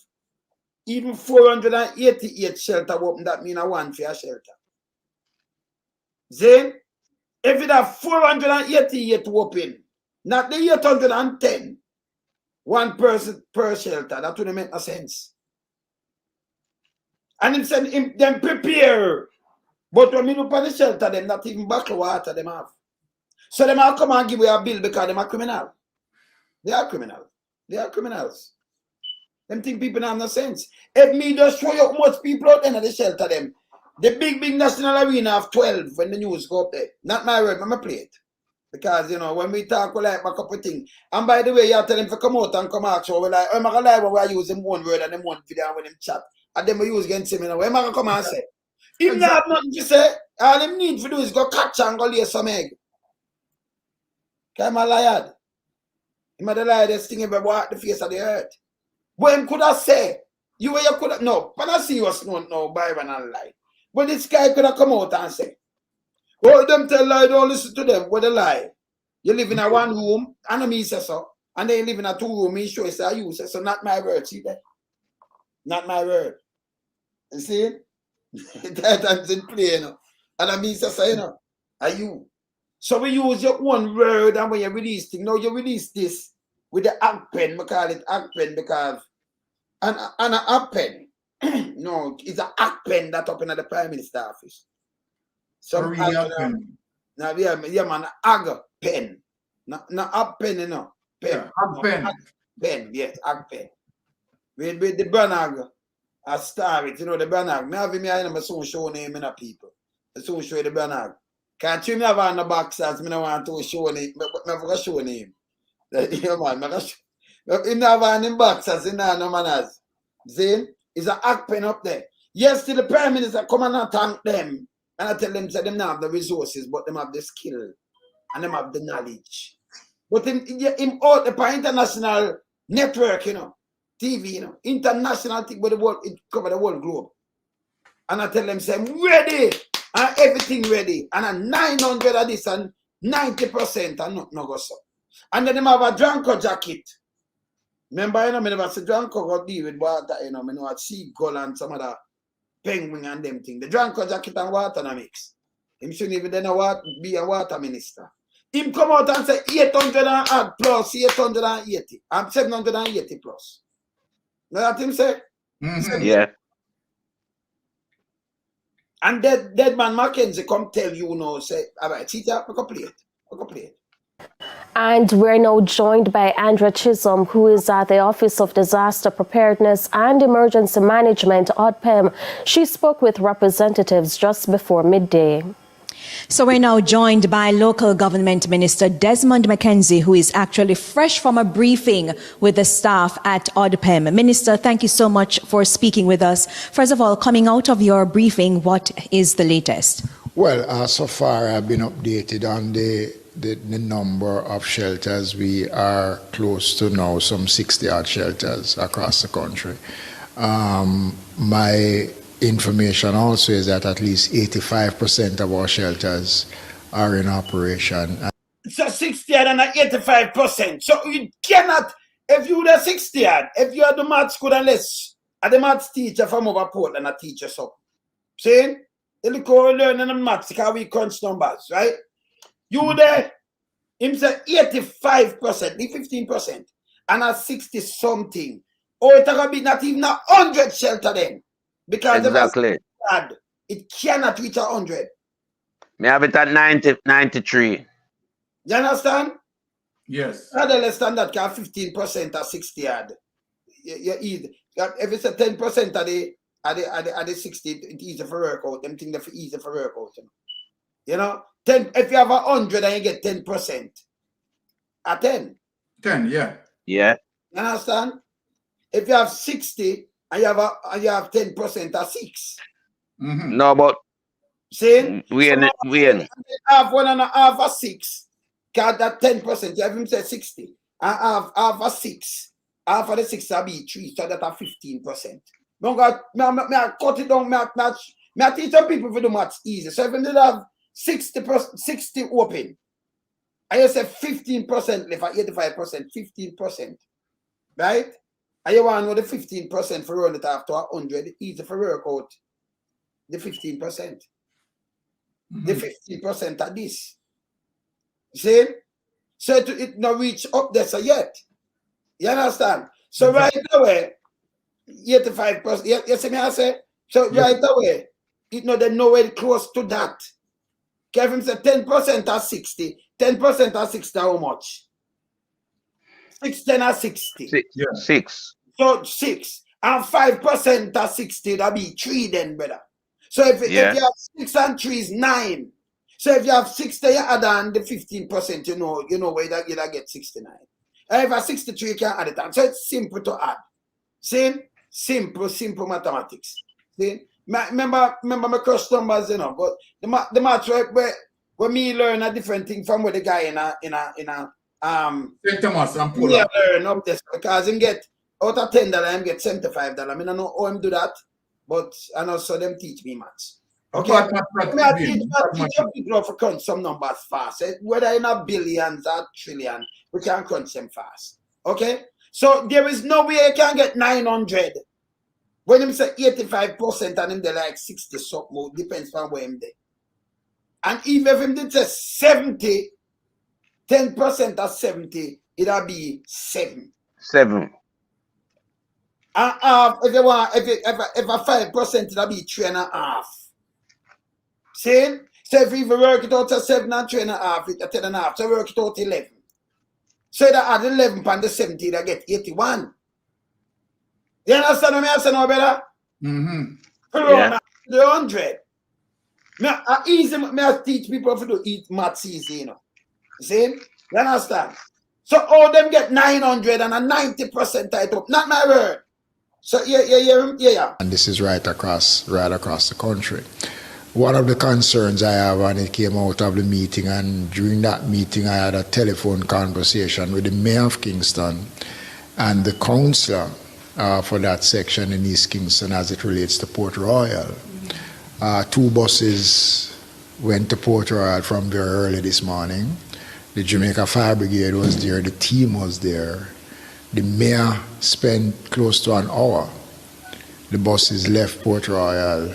even 488 shelter open, that means a one fair shelter. Then, if you have 488 open, not the 810, one person per shelter, that wouldn't make no sense. And him said, them prepare. But when we look at the shelter, them not even bottle water them have. So them all come and give you a bill because them are criminal. They are criminal. They are criminals. Them think people have no sense. If me just show you how much people out there in the shelter them, the big national arena have 12 when the news go up there. Not my word, I'm going to play it. Because, you know, when we talk, we like back up a thing. And by the way, you tell them to come out and come out. So we're like, I'm going to lie when we use them one word and them one video and when them chat. And then we use against him, you know, I'm going to come and say. If not have nothing to say, all them need to do is go catch and go lay some egg. Okay, I'm a liar. I'm a liar, this thing ever walk the face of the earth. But him could have said, you could have, no, but I see us no Byron and lie. But this guy could have come out and say, oh, them tell lie, don't listen to them, what they lie. You live in a one room, and me say so, and they live in a two room, me sure say you say so, not my word, see that? Not my word. You see? That's in play, you know. And I mean, say, you know, are you? So we use your one word, and when you release things, now you release this with the act pen, we call it act pen because an act pen, no, it's an act pen that up in the Prime Minister office. So now yeah, man, ag pen. No act pen, you know. Pen. Yeah, act pen. Pen, yes, act pen. With the Branag, I star it, you know, the Branag. Me have me I know soon show name in a people. I soon show the Branag. Can't you me have on the boxers, me no want to show name, me forgot show name. Yeah, man, in the boxers, in no manners. Zane is an act pen up there. Yes, to the Prime Minister come and thank them. And I tell them that them not have the resources, but them have the skill and them have the knowledge. But him out the international network, you know, TV, you know, international thing, but the world, it cover the whole globe. And I tell them, say, I'm ready, and everything ready, and a 900 of this and 90% and not no go so. And then them have a Dranko jacket. Remember, you know, I never say Dranko got deal with water, you know, I know a seagull and some other penguin and them thing. The Dranko jacket and water na mix. Him shouldn't even then be a water minister. Him come out and say 800 and add plus 880. I'm 780 plus. Know that him say? Mm-hmm. Yeah. And dead man McKenzie come tell you now, say, all right, see that, we can play it. We can play it. And we're now joined by Andrea Chisholm, who is at the Office of Disaster Preparedness and Emergency Management, ODPEM. She spoke with representatives just before midday. So we're now joined by Local Government Minister Desmond McKenzie, who is actually fresh from a briefing with the staff at ODPEM. Minister, thank you so much for speaking with us. First of all, coming out of your briefing, what is the latest? Well, so far I've been updated on the number of shelters. We are close to now some 60-odd shelters across the country. My information also is that at least 85% of our shelters are in operation. So 60 and 85%. So you cannot, if you are 60, if you are the maths good and less, and the maths teacher from over Portland, a teacher so. See? They look how learning the maths because we crunch numbers, right? You there, him say 85%, the 15%, and a 60 something. Or it's gonna be not even 100 shelter then. Because exactly. It cannot reach 100. Me have it at 90, 93. You understand? Yes. Rather less than that, 15% or 60 odd. If it's a 10% of the 60, it's easy for work out. Them things that easy for work out. You know? 10, if you have 100 and you get 10%. At 10. 10, yeah. Yeah. You understand? If you have 60 and you have 10% at 6. Mm-hmm. No, but see? We have 1.5 or 6. Got that 10%. You have him say 60. I have a 6. half of the 60 be 3, so that are 15%. Don't got me cut it down, me teach some people for the maths easy. So if you did have 60 open, I say 15% left at 85%, 15%. Right? And you want to know the 15% for run it after 100, easy for work out the 15%. The 15% of this. See? So it not reach up there so yet. You understand? So right away, 85%. You see me I say? So right away, it not nowhere close to that. Kevin said 10% are 60. 10% are 60 how much? 6, 10 are 60. 6. Yeah. 6. So 6. And 5% are 60, that'll be 3 then, brother. So if you have 6 and 3 is 9. So if you have 60, you add on the 15%, you know where you get 69. And if you have 63, you can add it on. So it's simple to add. See? Simple mathematics. See? Remember my crush numbers, you know, but the math where me learn a different thing from what the guy in a St. Thomas and pull up. Learn up this because him get out of $10, him get $75. I mean, I know how him do that, but I know so them teach me maths. Okay, I teach people to crunch some numbers fast. Whether in a billions or trillion, we can crunch them fast. Okay, so there is no way you can get 900. When him say 85% and him they like 60 something, depends on where him there. And even if him did say 70, 10% of 70, it'll be 7. 7. And half, if you want, if a 5%, it'll be 3.5. See? So if you work it out to 7 and 3.5, it's 10.5. So work it out 11. So that add 11 and the 70, they get 81. You understand what I'm saying now, brother? Yeah. The 100. I teach people to eat maths easy, you know. See? You understand? So all them get 900 and a 90% tight up. Not my word. So yeah. And this is right across the country. One of the concerns I have, and it came out of the meeting, and during that meeting I had a telephone conversation with the mayor of Kingston and the councillor for that section in East Kingston as it relates to Port Royal. 2 buses went to Port Royal from very early this morning. The Jamaica Fire Brigade was there, the team was there. The mayor spent close to an hour. The buses left Port Royal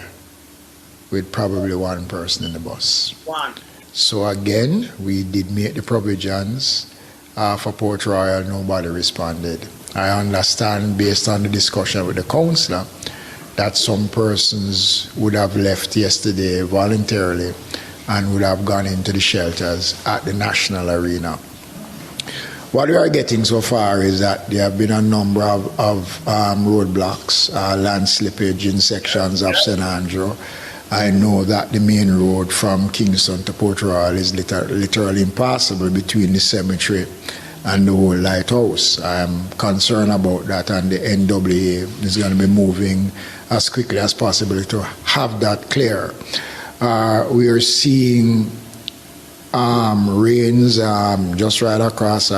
with probably 1 person in the bus. 1. So again, we did make the provisions for Port Royal, nobody responded. I understand, based on the discussion with the councillor, that some persons would have left yesterday voluntarily and would have gone into the shelters at the National Arena. What we are getting so far is that there have been a number of roadblocks, land slippage in sections of St. Andrew. I know that the main road from Kingston to Port Royal is literally impassable between the cemetery and the whole lighthouse. I am concerned about that, and the NWA is going to be moving as quickly as possible to have that clear. We are seeing rains just right across,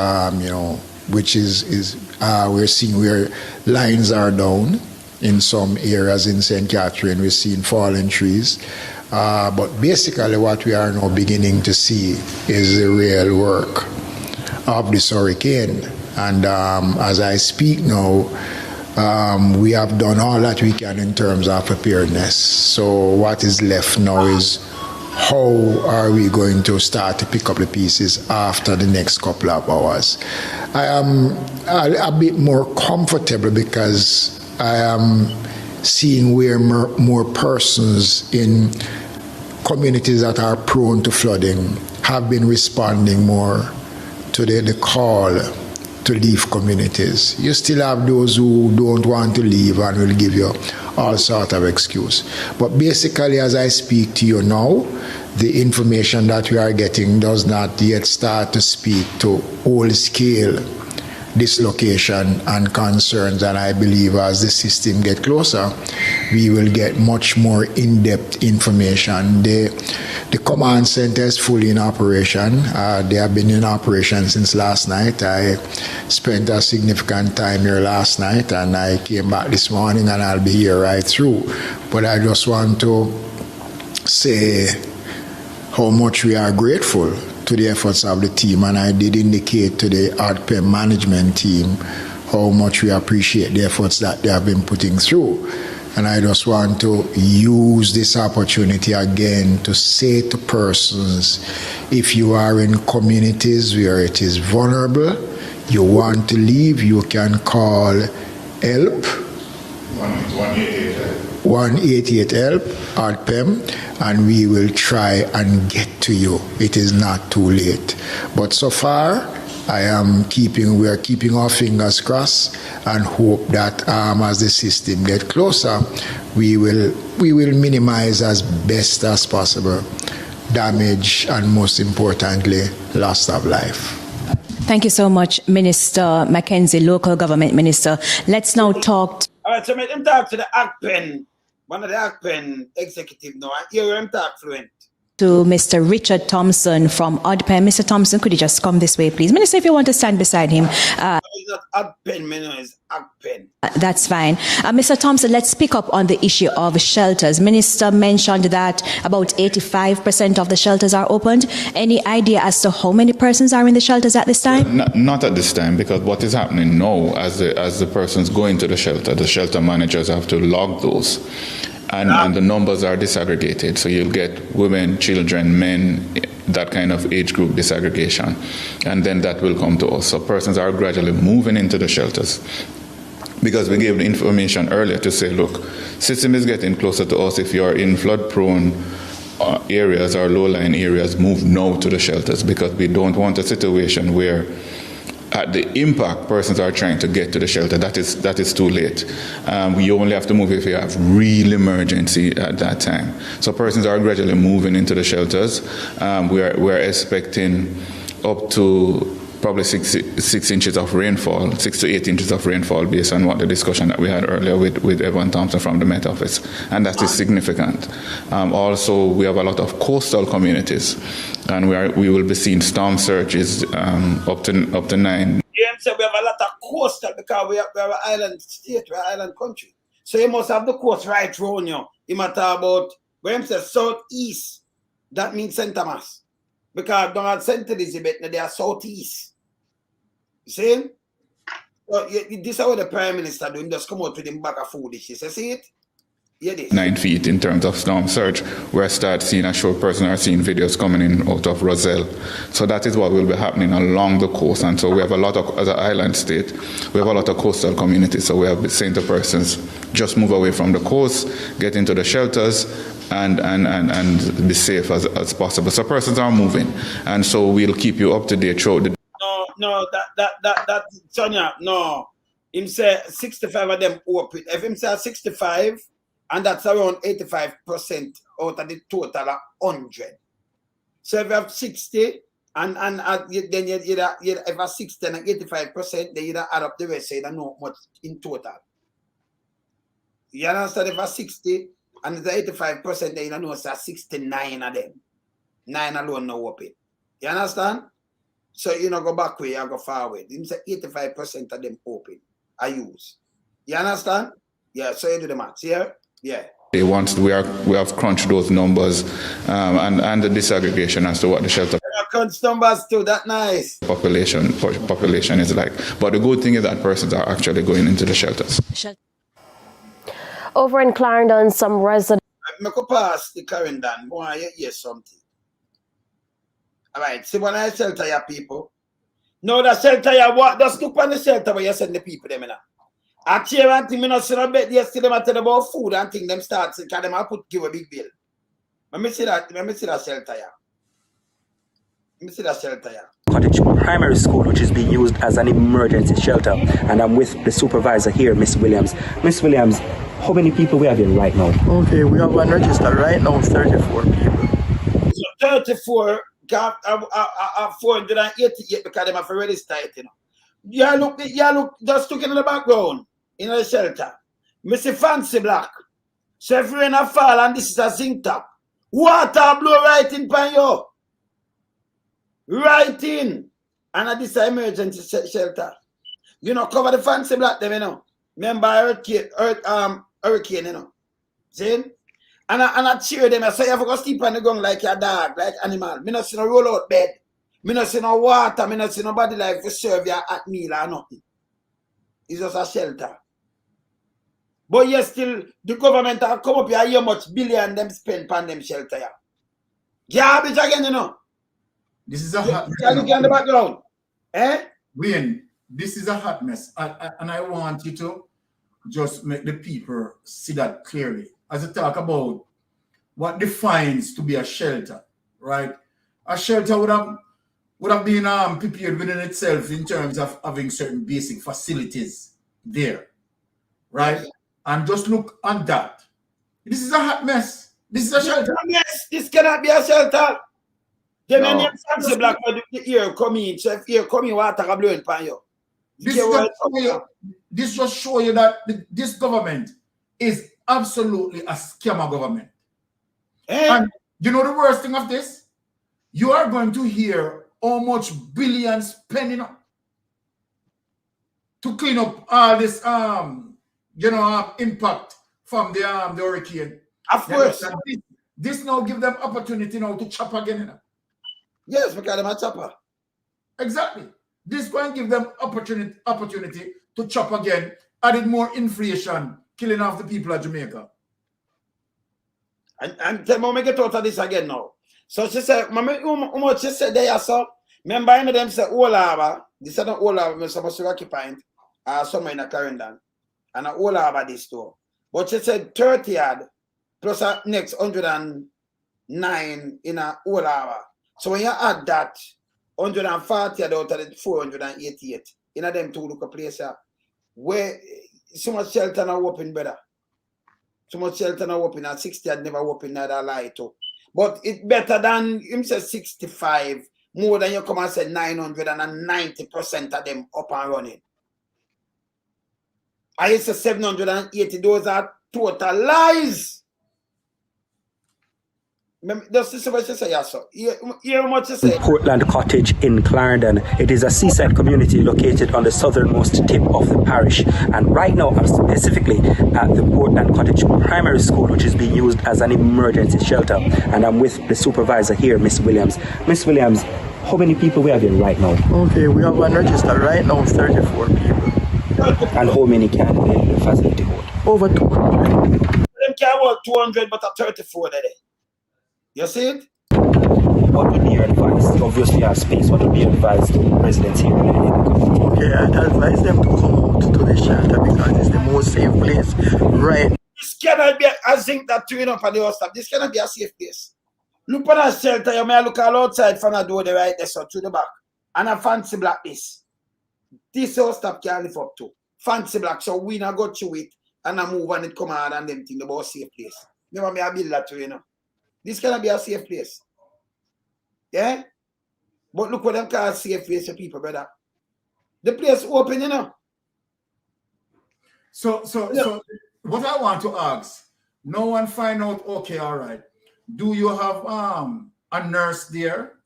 which is we're seeing where lines are down in some areas in St. Catherine. We're seeing fallen trees. But basically what we are now beginning to see is the real work of this hurricane. And as I speak now, we have done all that we can in terms of preparedness. So what is left now is how are we going to start to pick up the pieces after the next couple of hours. I am a bit more comfortable because I am seeing where more persons in communities that are prone to flooding have been responding more to the call to leave communities. You still have those who don't want to leave and will give you all sort of excuse. But basically, as I speak to you now, the information that we are getting does not yet start to speak to whole-scale dislocation and concerns, and I believe as the system get closer, we will get much more in-depth information. The command center is fully in operation. They have been in operation since last night. I spent a significant time here last night, and I came back this morning, and I'll be here right through. But I just want to say how much we are grateful to the efforts of the team, and I did indicate to the ADPEM management team how much we appreciate the efforts that they have been putting through. And I just want to use this opportunity again to say to persons, if you are in communities where it is vulnerable, you want to leave, you can call HELP, 188-HELP, ADPEM, and we will try and get to you. It is not too late. But so far, we are keeping our fingers crossed and hope that as the system gets closer, we will minimize as best as possible damage and, most importantly, loss of life. Thank you so much, Minister McKenzie, Local Government Minister. Let's now talk. All right, so let him talk to the ACPEN, one of the ACPEN executive now. I hear him talk fluent. To Mr. Richard Thompson from ADPEM. Mr. Thompson, could you just come this way, please? Minister, if you want to stand beside him. It's not ADPEN, it's ACPEN. That's fine. Mr. Thompson, let's pick up on the issue of shelters. Minister mentioned that about 85% of the shelters are opened. Any idea as to how many persons are in the shelters at this time? Not at this time, because what is happening now, as the persons go into the shelter managers have to log those. And the numbers are disaggregated. So you'll get women, children, men, that kind of age group disaggregation. And then that will come to us. So persons are gradually moving into the shelters. Because we gave the information earlier to say, look, system is getting closer to us. If you're in flood-prone areas or low-lying areas, move now to the shelters, because we don't want a situation where at the impact, persons are trying to get to the shelter. That is too late. You only have to move if you have real emergency at that time. So persons are gradually moving into the shelters. We're expecting up to probably 6 inches of rainfall, 6 to 8 inches of rainfall, based on what the discussion that we had earlier with Evan Thompson from the Met Office, and that is significant. Also, we have a lot of coastal communities, and we will be seeing storm surges up to 9. Yeah, so we have a lot of coastal because we are an island state, we are an island country. So you must have the coast right around you. You might talk about when say southeast, that means St. Thomas, because Donald St. Elizabeth, they are southeast. You see? So this is what the Prime Minister doing, just come out with him back of foolish. You see it? Yeah, 9 feet in terms of storm surge, where I start seeing a short person are seeing videos coming in out of Roselle. So that is what will be happening along the coast. And so we have a lot of, as an island state, we have a lot of coastal communities. So we have been saying to persons, just move away from the coast, get into the shelters, and be safe as possible. So persons are moving. And so we'll keep you up to date throughout the. No, that Sonia, no. Him say 65 of them open. If him say 65, and that's around 85% out of the total of 100. So if you have 60, and then you have 60 and 85%, then you add up the rest, so you don't know much in total. You understand? If you have 60 and the 85%, then you don't know it's 69 of them. 9 alone no open. You understand? So you know go back way, you go forward. You say 85% of them open, I use. You understand? Yeah, so you do the maths, yeah? Yeah. Once we have crunched those numbers and the disaggregation as to what the shelter crunch numbers too, that nice. Population is like. But the good thing is that persons are actually going into the shelters. Over in Clarendon, some residents. I could pass the Clarendon. Boy, you hear something. All right, see when I shelter your people. No, the shelter you what? Just look on the shelter where you send the people them in. I cheer and think me not see no bet yesterday I tell about food and think them start because them I give a big bill. Let me see that shelter here. Let me see that shelter here. Cottage Primary School, which is being used as an emergency shelter, and I'm with the supervisor here, Miss Williams. Miss Williams, how many people we have here right now? Okay, we have one registered right now, 34 people. So 34, I have 488 because them have to register it, you know. Yeah, look, just looking in the background, in the shelter. Mr. Fancy Black. So if rain a fall and this is a zinc top, water blow right in pan you. Right in. And this is an emergency shelter. You know, cover the Fancy Black them, you know. Remember hurricane, you know. See? And I cheer them. I say, you have to go sleep on the ground like a dog, like animal. Me not see no roll out bed. Me not see no water. Me not see nobody like to serve you at meal or nothing. It's just a shelter. But yes, still, the government have come up here, how much billion them spend on them shelter here. Garbage again, you know. This is a hot mess. Look in the background. Eh? Wayne, this is a hot mess. And I want you to just make the people see that clearly. As I talk about what defines to be a shelter, right? A shelter would have been prepared within itself in terms of having certain basic facilities there, right? And just look at that. This is a hot mess. This is a shelter. Yes, this cannot be a shelter. Then any fancy black the air come in, so if air come in, water can blow in pan you. This just show you that this government is absolutely a scammer government. And you know the worst thing of this? You are going to hear how much billions spending to clean up all this impact from the hurricane. Of course. This now give them opportunity now to chop again. You know? Yes, because they're a chopper. Exactly. This going to give them opportunity to chop again, added more inflation, killing off the people of Jamaica. And tell Mama get out of this again now. So she said, Mama, how much she said there, so remember any of them say all harbor, this is not all harbor, we're supposed to occupy somewhere in a Clarendon. And all harbor this store. But she said 30 yard plus a next 109 in a all harbor. So when you add that 140 out of the 488, in a them two look a place where so much shelter now open better. So much shelter now open at 60 had never open that lie too. But it's better than him say 65, more than you come and say 990% of them up and running. I say 780, those are total lies. This is what you say, yes, sir. Hear what you say. Portland Cottage in Clarendon. It is a seaside community located on the southernmost tip of the parish. And right now, I'm specifically at the Portland Cottage Primary School, which is being used as an emergency shelter. And I'm with the supervisor here, Miss Williams. Miss Williams, how many people we have here right now? Okay, we have one register right now, 34 people. And how many can the facility hold? Over 200. Them can hold 200, but a 34 today. You see it? What would be your advice? Obviously, our space. What would be your advice to residents here? Okay, I'd advise them to come out to the shelter because it's the most safe place, right? This cannot be, I think that turn up on the house stop. This cannot be a safe place. Look at that shelter, you may look all outside from the door, the right there, so to the back. And a fancy black this. This house stop can live up to. Fancy black, so we not go through it and I move and it come out and them think about safe place. Never me I build that to you know. This cannot be a safe place. Yeah? But look what them call a safe place for people, brother. The place open, you know. So what I want to ask, no one find out, okay, all right. Do you have a nurse there,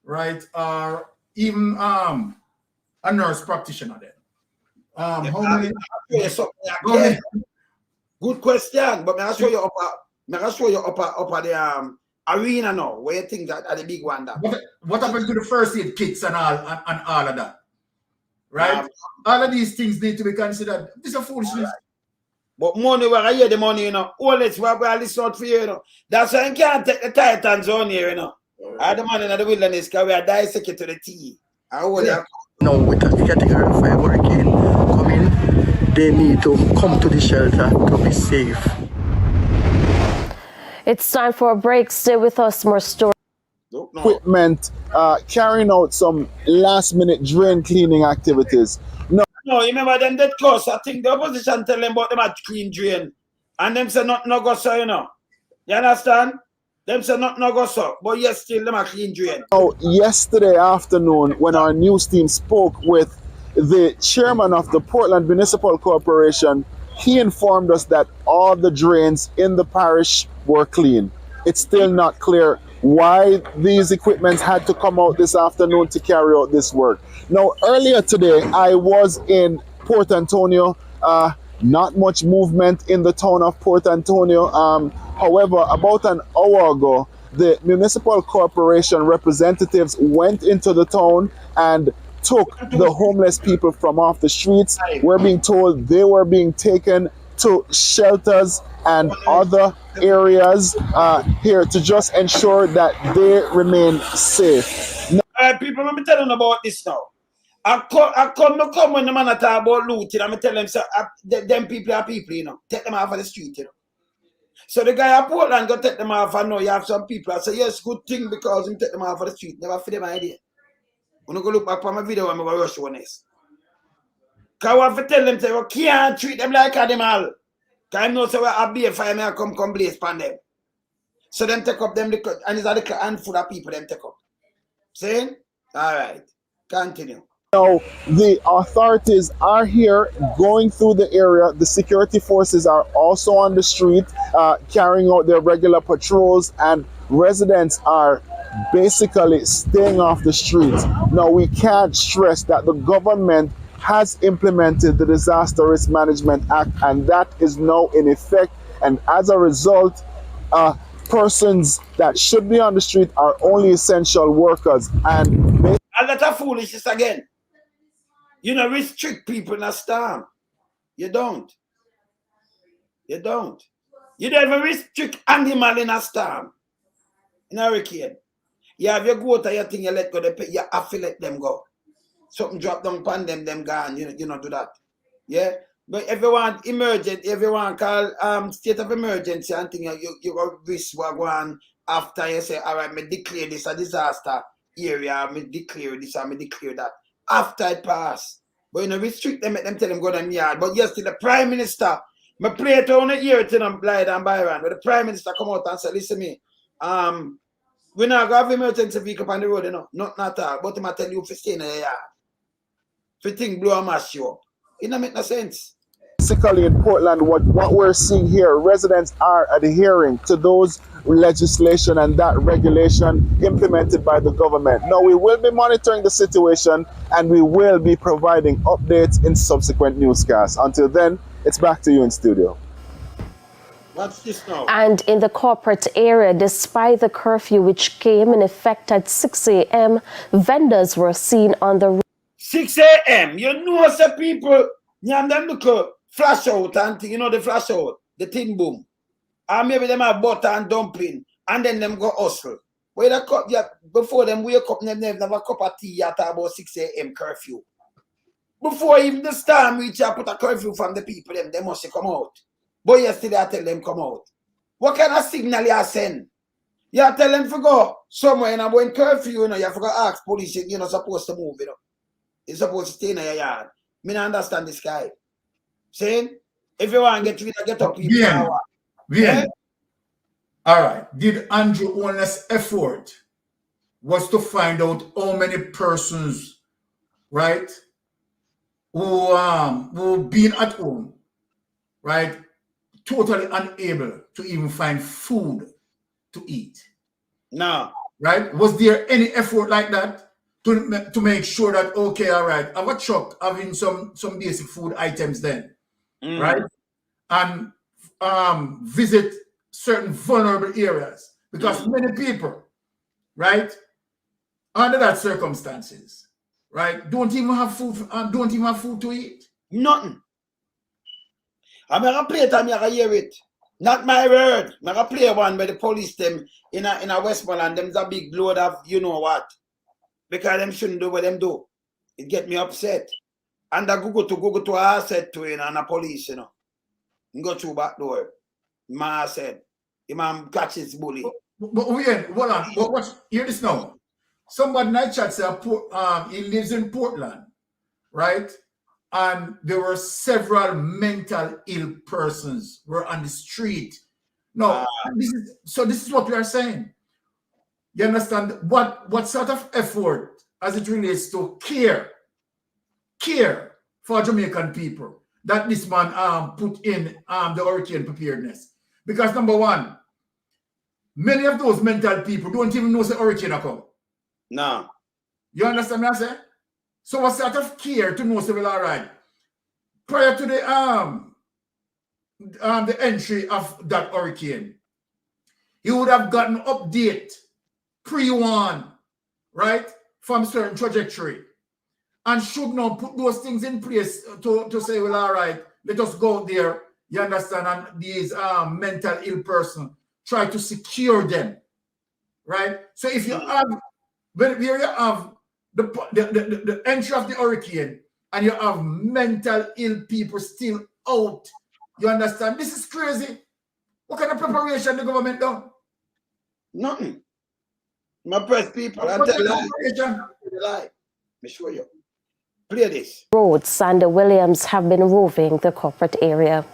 right? Or even a nurse practitioner there? How many? Good question, but may I show you up at the arena now, where you think that are the big one. What happened to the first aid kits and all of that? Right? All of these things need to be considered. This is a foolishness. But money, where I hear the money, you know, all this we're going to listen out for you know. That's why you can't take the Titans on here, you know. All the money in the wilderness, because we are dissected to the T. No, with a category 5 hurricane coming, they need to come to the shelter to be safe. It's time for a break. Stay with us. More stories. Equipment carrying out some last-minute drain cleaning activities. No, you remember them that close. I think the opposition tell them about them at clean drain. And them say not no go so, you know. You understand? Them say not no go so. But yes, still them at clean drain. Oh, yesterday afternoon when our news team spoke with the chairman of the Portland Municipal Corporation, he informed us that all the drains in the parish were clean. It's still not clear why these equipments had to come out this afternoon to carry out this work. Now, earlier today, I was in Port Antonio. Not much movement in the town of Port Antonio. However, about an hour ago, the municipal corporation representatives went into the town and took the homeless people from off the streets. We're being told they were being taken to shelters and other areas here to just ensure that they remain safe. People, let me tell them about this now. I come when the man talk about looting, and I tell them, so, them people are people, you know. Take them off of the street, you know. So the guy at Portland go take them off. I know you have some people. I say, yes, good thing because him take them off of the street. Never for them idea. When I go look back on my video, I'm going to rush one this. Because I want to tell them, say, well, can't treat them like animal. Because I know, so I be a fire, I come blaze upon them. So them take up them, and it's a handful of people them take up. See? All right. Continue. Now, the authorities are here going through the area. The security forces are also on the street carrying out their regular patrols, and residents are basically staying off the streets. Now, we can't stress that the government has implemented the Disaster Risk Management Act, and that is now in effect. And as a result, persons that should be on the street are only essential workers. And that's foolishness again. You know, restrict people in a storm. You don't. You don't. You don't even restrict animal in a storm. In a hurricane. You have your goat or your thing, you let go, you have to let them go. Something drop down upon them gone, you know, do that. Yeah? But everyone emergent, everyone call state of emergency and thing, you go risk what go on after you say, all right, me declare this a disaster area, me declare this or me declare that. After it pass. But you know, restrict them, make them tell them go down the yard. But yesterday, the Prime Minister, me play it on the ear to them, Blythe and Byron, but the Prime Minister come out and say, listen me, we not have emergency vehicle on the road, you know, not at all. But I tell you if you stay in the yard. If you think blow a mash you up. It don't make no sense. Basically in Portland, what we're seeing here, residents are adhering to those legislation and that regulation implemented by the government. Now, we will be monitoring the situation and we will be providing updates in subsequent newscasts. Until then, it's back to you in studio. What's this now? And in the corporate area, despite the curfew which came in effect at 6 a.m., vendors were seen on the 6 a.m. You know, some people, them look flash out and you know the flash out, the tin boom. And maybe them have butter and dumpling, and then them go hustle. Where the cup, yeah, before them wake up, them never have a cup of tea at about 6 a.m. curfew. Before even the storm reach, I put a curfew from the people, they must come out. But yesterday I tell them come out. What kind of signal you send? You tell them to go somewhere and I'm going curfew, you know, you have to go ask police, you're not supposed to move, you know. You're supposed to stay in your yard. Me not understand this guy. Saying, if you want to get rid of get up people power. Yeah. All right. Did Andrew Holness' effort was to find out how many persons, right, who been at home, right, totally unable to even find food to eat? No. Right? Was there any effort like that to make sure that, okay, all right, I've got truck having some basic food items then, right? And visit certain vulnerable areas, because many people, right, under that circumstances, right, don't even have food to eat. Nothing. I'm gonna play it and I'm gonna hear it. Not my word. I'm gonna play one by the police them in a Westmoreland. Them's a big load of you know what. Because them shouldn't do what them do. It get me upset. And I go to I said to him and a police, you know. Go through back door. Ma said, Imam catches bully. But hold on. But hear this now. Somebody in that chat said he lives in Portland, right? And there were several mental ill persons were on the street. No, this is what we are saying. You understand what sort of effort as it relates to care care for Jamaican people that this man put in the hurricane preparedness. Because number one, many of those mental people don't even know the hurricane come. No. You understand what I say? So what sort of care to know, say, well, all right. Prior to the entry of that hurricane, he would have gotten update, pre-warn, right, from certain trajectory, and should now put those things in place to say, well, all right, let us go out there, you understand, and these mental ill person, try to secure them, right? So if you have, where you have the entry of the hurricane, and you have mental ill people still out, you understand? This is crazy. What kind of preparation the government done? Nothing. My press people, I tell you. Let me show you. Play this. Roads and the Williams have been roving the corporate area.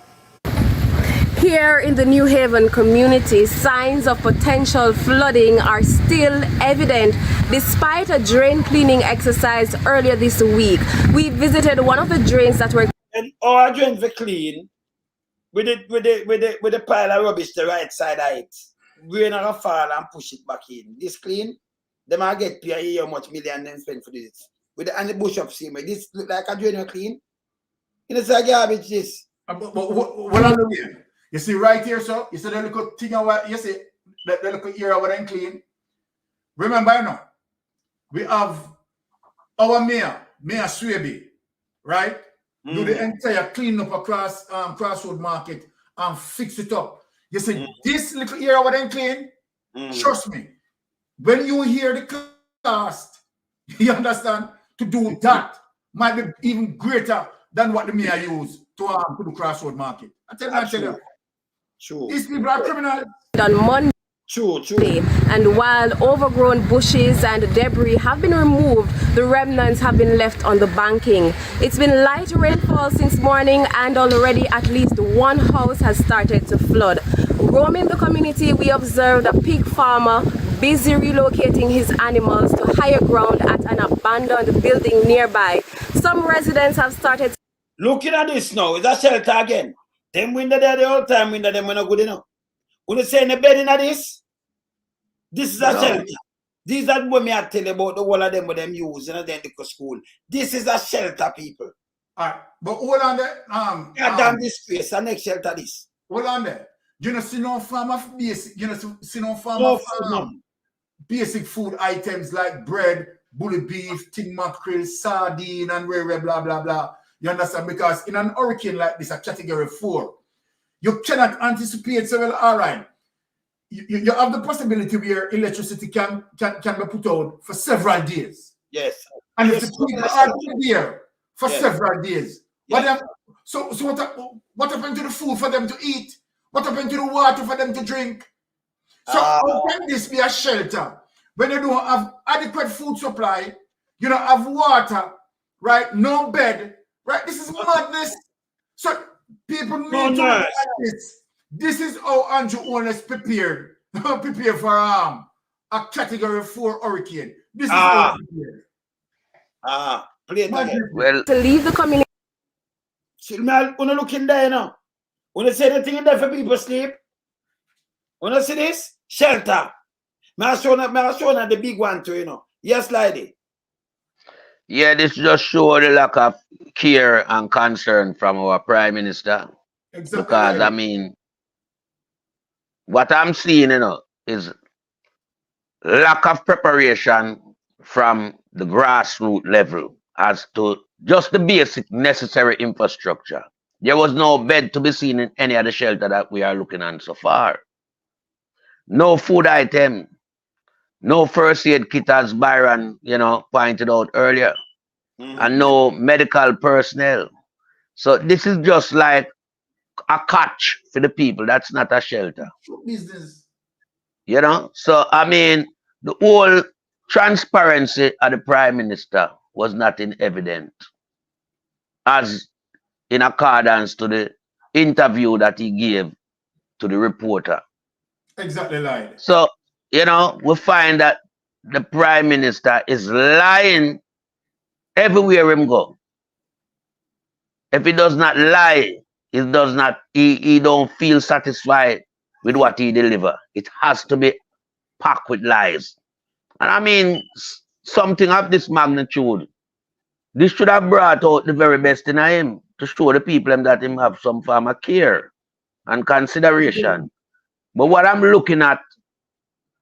Here in the New Haven community, signs of potential flooding are still evident despite a drain cleaning exercise earlier this week. We visited one of the drains that were... And our drains were clean with the pile of rubbish the right side of it. Rain are gonna fall and push it back in. This clean, they might get paid how much million them spend for this. With the, and the bush up same way. This look like a drain clean. You know, it's a garbage this. What I'm doing? You see right here, so you see the little thing over, you see the little area over there clean. Remember, you know, we have our Mayor Swaby, right? Do the entire clean up across Crossroad Market and fix it up. You see this little area over there clean. Trust me, when you hear the cost, you understand, to do that might be even greater than what the mayor used to the Crossroad Market. I tell you. True. These people are criminals. On Monday. True. And while overgrown bushes and debris have been removed, the remnants have been left on the banking. It's been light rainfall since morning, and already at least one house has started to flood. Roaming the community, we observed a pig farmer busy relocating his animals to higher ground at an abandoned building nearby. Some residents have started... Looking at this now, is that shelter again? Them window there the whole time, window them are not good enough. When you say in the bed in this is a shelter. These are what me I tell you about the whole of them with them use in the school. This is a shelter, people. Alright, but hold on there. Damn this place, the next shelter this. Hold on there. You know, see no farm of basic, basic food items like bread, bully beef, tin mackerel, sardine, and blah blah blah. You understand? Because in an hurricane like this, a category 4, you cannot anticipate. So, well, all right, you have the possibility where electricity can be put out for several days. Yes. And if the people are there for several days, so what happened to the food for them to eat? What happened to the water for them to drink? So how can this be a shelter when you don't have adequate food supply, you don't have water, right? No bed. Right, this is madness. So people need to look at this. This is how Andrew Holness prepared for a category 4 hurricane. This is how play it again. Well, to leave the community. When you look in there now, when you say the thing in there for people sleep, when you see this shelter, may I show the big one too, you know. Yes, lady. Yeah, this just shows the lack of care and concern from our Prime Minister. Exactly. Because, I mean, what I'm seeing, you know, is lack of preparation from the grassroots level as to just the basic necessary infrastructure. There was no bed to be seen in any of the shelter that we are looking at so far. No food item. No first aid kit, as Byron, you know, pointed out earlier, and no medical personnel. So this is just like a catch for the people. That's not a shelter. Business. You know? So, I mean, the whole transparency of the Prime Minister was not in evidence, as in accordance to the interview that he gave to the reporter. Exactly like. So, you know, we find that the Prime Minister is lying everywhere him go. if he does not lie, he don't feel satisfied with what he deliver. It has to be packed with lies. And I mean, something of this magnitude, this should have brought out the very best in him to show the people that him have some form of care and consideration. But what I'm looking at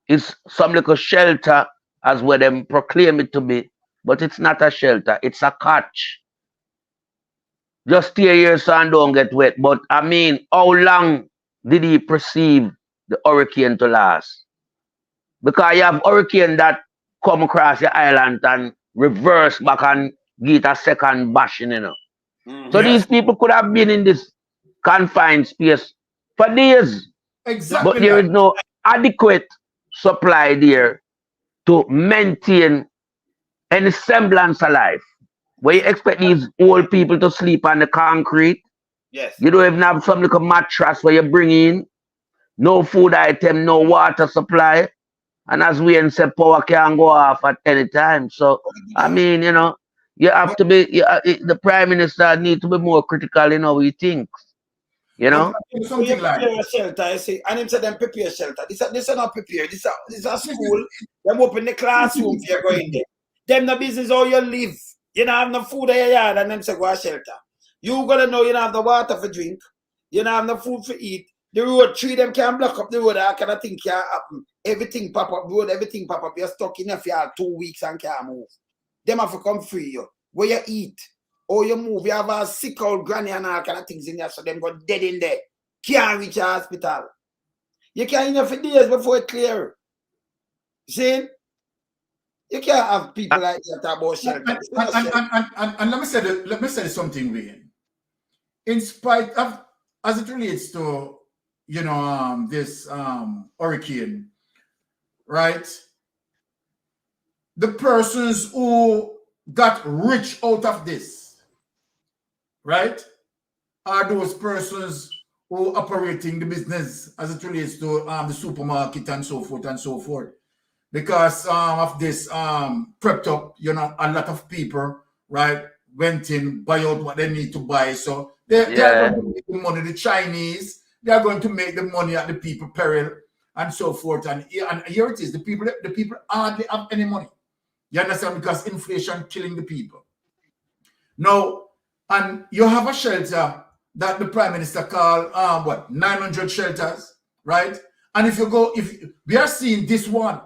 is some little shelter as where them proclaim it to be, but it's not a shelter, it's a catch. Just stay here so and don't get wet. But I mean, how long did he perceive the hurricane to last? Because you have hurricane that come across the island and reverse back and get a second bashing, you know. So these people could have been in this confined space for days. Exactly. But there is no adequate supply there to maintain any semblance of life. Where you expect these old people to sleep on the concrete. Yes. You don't even have some little mattress where you bring in. No food item, no water supply. And as we said, power can go off at any time. So, I mean, you know, you have to be, the Prime Minister needs to be more critical in how he thinks. You know? Something like a shelter, you see, and him said them prepare shelter. This is not prepare. This is a school. Them open the classroom if you're going there. Them no business how you live. You don't have no food in your yard and them say go a shelter. You gotta know you don't have the water for drink. You don't have no food for eat. The road tree them can block up the road. That kind of thing can happen. Everything pop up road, everything pop up. You're stuck in your yard 2 weeks and can't move. Them have to come free you. Where you eat or you move, you have a sick old granny and all kind of things in there, so them go dead in there. Can't reach a hospital. You can't in there for days before it clear. See? You can't have people like that about shelter. And let me say something, Wayne. In spite of, as it relates to, you know, this hurricane, right? The persons who got rich out of this, right, are those persons who are operating the business as it relates to the supermarket and so forth and so forth. Because of this prepped up, you know, a lot of people, right, went in, buy out what they need to buy. So they are going to make the money. The Chinese, they are going to make the money at the people peril and so forth. And here it is, the people hardly have any money. You understand? Because inflation killing the people. Now, and you have a shelter that the Prime Minister called, 900 shelters, right? And if we are seeing this one,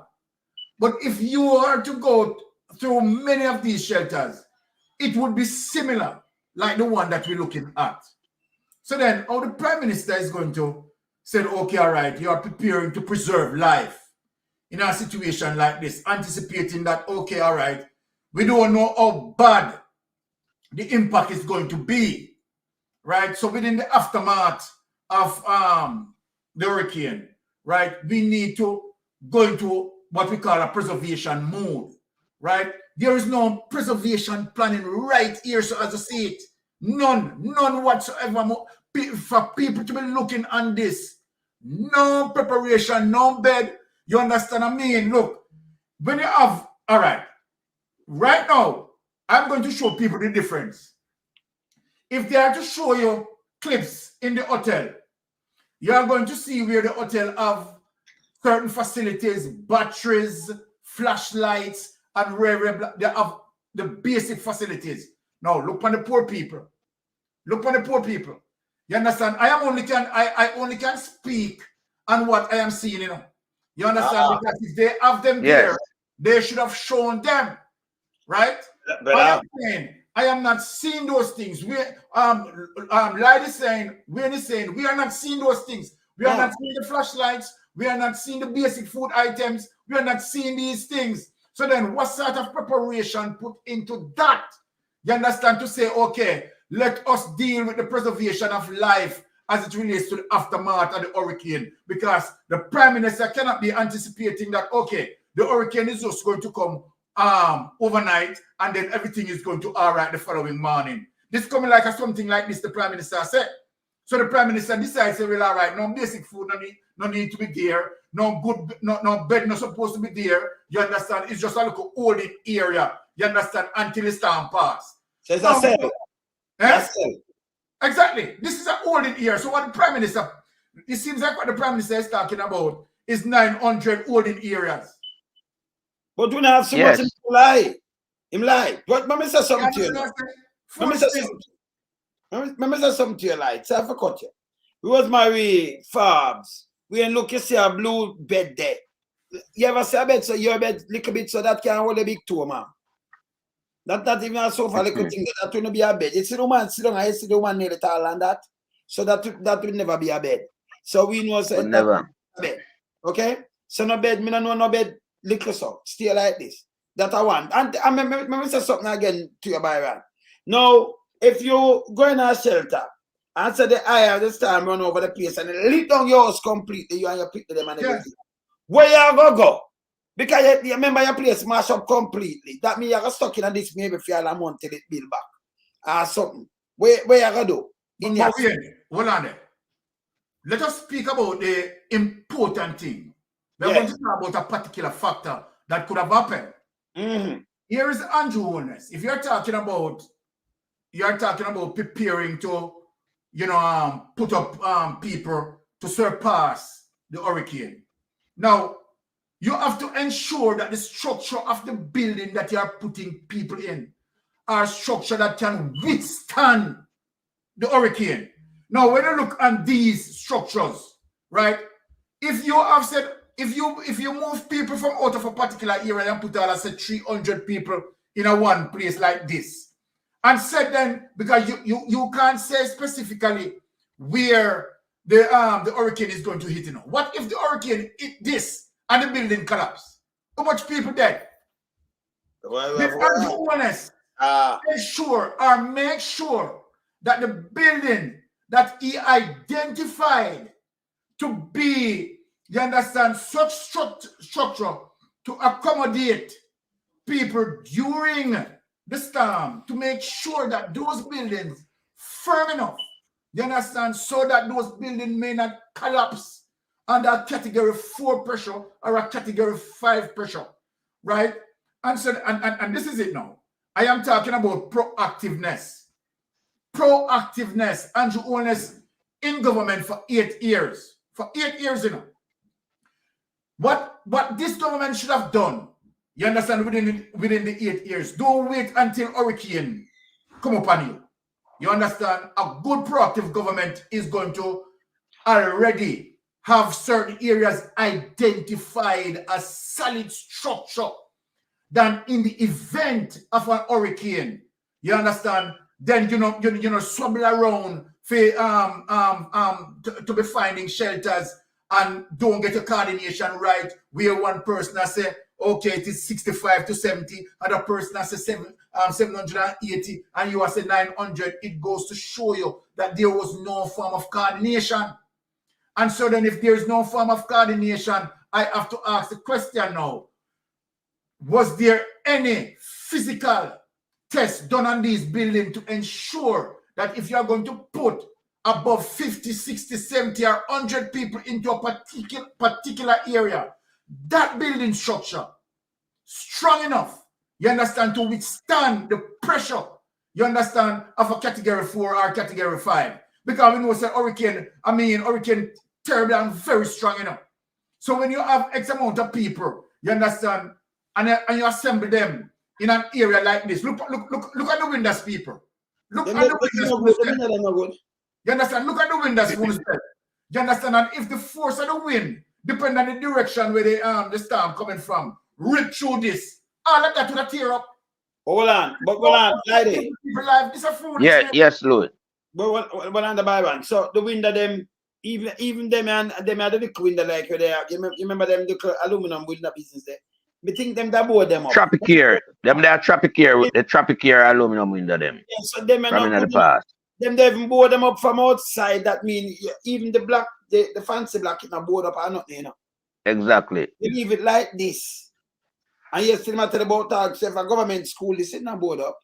but if you are to go through many of these shelters, it would be similar, like the one that we're looking at. So then, how the Prime Minister is going to say, okay, all right, you are preparing to preserve life in a situation like this, anticipating that, okay, all right, we don't know how bad the impact is going to be, right? So within the aftermath of the hurricane, right, we need to go into what we call a preservation mode, right? There is no preservation planning right here, so as I see it, none whatsoever. For people to be looking on this, no preparation, no bed. You understand what I mean? Look, when you have, all right now, I'm going to show people the difference. If they are to show you clips in the hotel, you are going to see where the hotel have certain facilities, batteries, flashlights, and they have the basic facilities. Now look on the poor people. Look on the poor people. You understand? I only can speak on what I am seeing, you know. You understand? Because if they have them there, they should have shown them, right? But I am not seeing those things. Lyde is saying, Wayne is saying, we are not seeing those things. We are not seeing the flashlights. We are not seeing the basic food items. We are not seeing these things. So then what sort of preparation put into that? You understand? To say, okay, let us deal with the preservation of life as it relates to the aftermath of the hurricane. Because the Prime Minister cannot be anticipating that, okay, the hurricane is just going to come overnight and then everything is going to all right the following morning. This coming like something like this, the Prime Minister said. So the Prime Minister decides, well, all right, no basic food, no need to be there, no bed not supposed to be there. You understand? It's just a little holding area. You understand? Until the storm pass. So it's a cell. Yes? Exactly. This is an olden era. So what the Prime Minister, it seems like what the Prime Minister is talking about is 900 olden areas. But we don't have so much lie. Him lie. But let me say something to you. Let me say something to you, like. So I forgot you. Rosemary Farbs. We ain't look, you see a blue bed there. You ever see a bed, so your bed little bit so that can hold a big toe, man. That not even a sofa little thing, that will not be a bed. You see the woman sit down, I see the woman nearly tall and that. So that will never be a bed. So we know so never. A bed. Okay? So no bed, me no know no bed little so. Stay like this. That I want. And I remember say something again to you, Byron. Now, if you go in a shelter and say the eye of the storm run over the place and lit down your house completely, you and you pick them and everything. Where you go? Because you remember your place mash up completely. That means you're stuck in this maybe for a month till it build back. Or something. Where you go do? Hold on there. Let us speak about the important thing. We're going to talk about a particular factor that could have happened. Here is Andrew Holness. If you're talking about preparing to, put up people to surpass the hurricane. Now, you have to ensure that the structure of the building that you are putting people in are structure that can withstand the hurricane. Now, when you look at these structures, right? If you have said, if you move people from out of a particular area and put all, say, 300 people in a one place like this, and said then, because you can't say specifically where the hurricane is going to hit, What if the hurricane hit this and the building collapse? How much people dead? Make sure that the building that he identified to be, you understand, such structure to accommodate people during the storm, to make sure that those buildings firm enough, you understand, so that those buildings may not collapse under a category 4 pressure or a category 5 pressure, right? And so, and this is it now. I am talking about proactiveness. Proactiveness. Andrew Holness in government for 8 years. For 8 years, What this government should have done, you understand, within the 8 years, don't wait until hurricane come upon you. You understand? A good proactive government is going to already have certain areas identified as solid structure. Then in the event of an hurricane, you understand, then you know swabble around for to be finding shelters and don't get your coordination right, where one person has say, okay, it is 65 to 70, other person has say 780, and you have say 900. It goes to show you that there was no form of coordination. And so then if there is no form of coordination, I have to ask the question now, was there any physical test done on these buildings to ensure that if you are going to put above 50, 60, 70, or 100 people into a particular area, that building structure strong enough, you understand, to withstand the pressure, you understand, of a category 4 or category 5? Because we know it's a hurricane terrible and very strong enough. So when you have X amount of people, you understand, and you assemble them in an area like this, look at the windows, people. Look at the windows. You understand? Look at the wind that's going. You understand? And if the force of the wind, depending on the direction where the storm coming from, rip through this, all of that will tear up. Hold on, Lady. Yes, Louis. But on the Byron, so the window them, even them and them are the little window like where they are. You remember them the aluminum window business there? We think them that board them up. Tropicare. Them they are Tropicare with the Tropicare aluminum window them. Yeah, so them from in the past. Them they even board them up from outside. That means even the black, the fancy black, it not board up or nothing, Exactly. They leave it like this. And you still matter about talk, so if a government school is sitting on board up.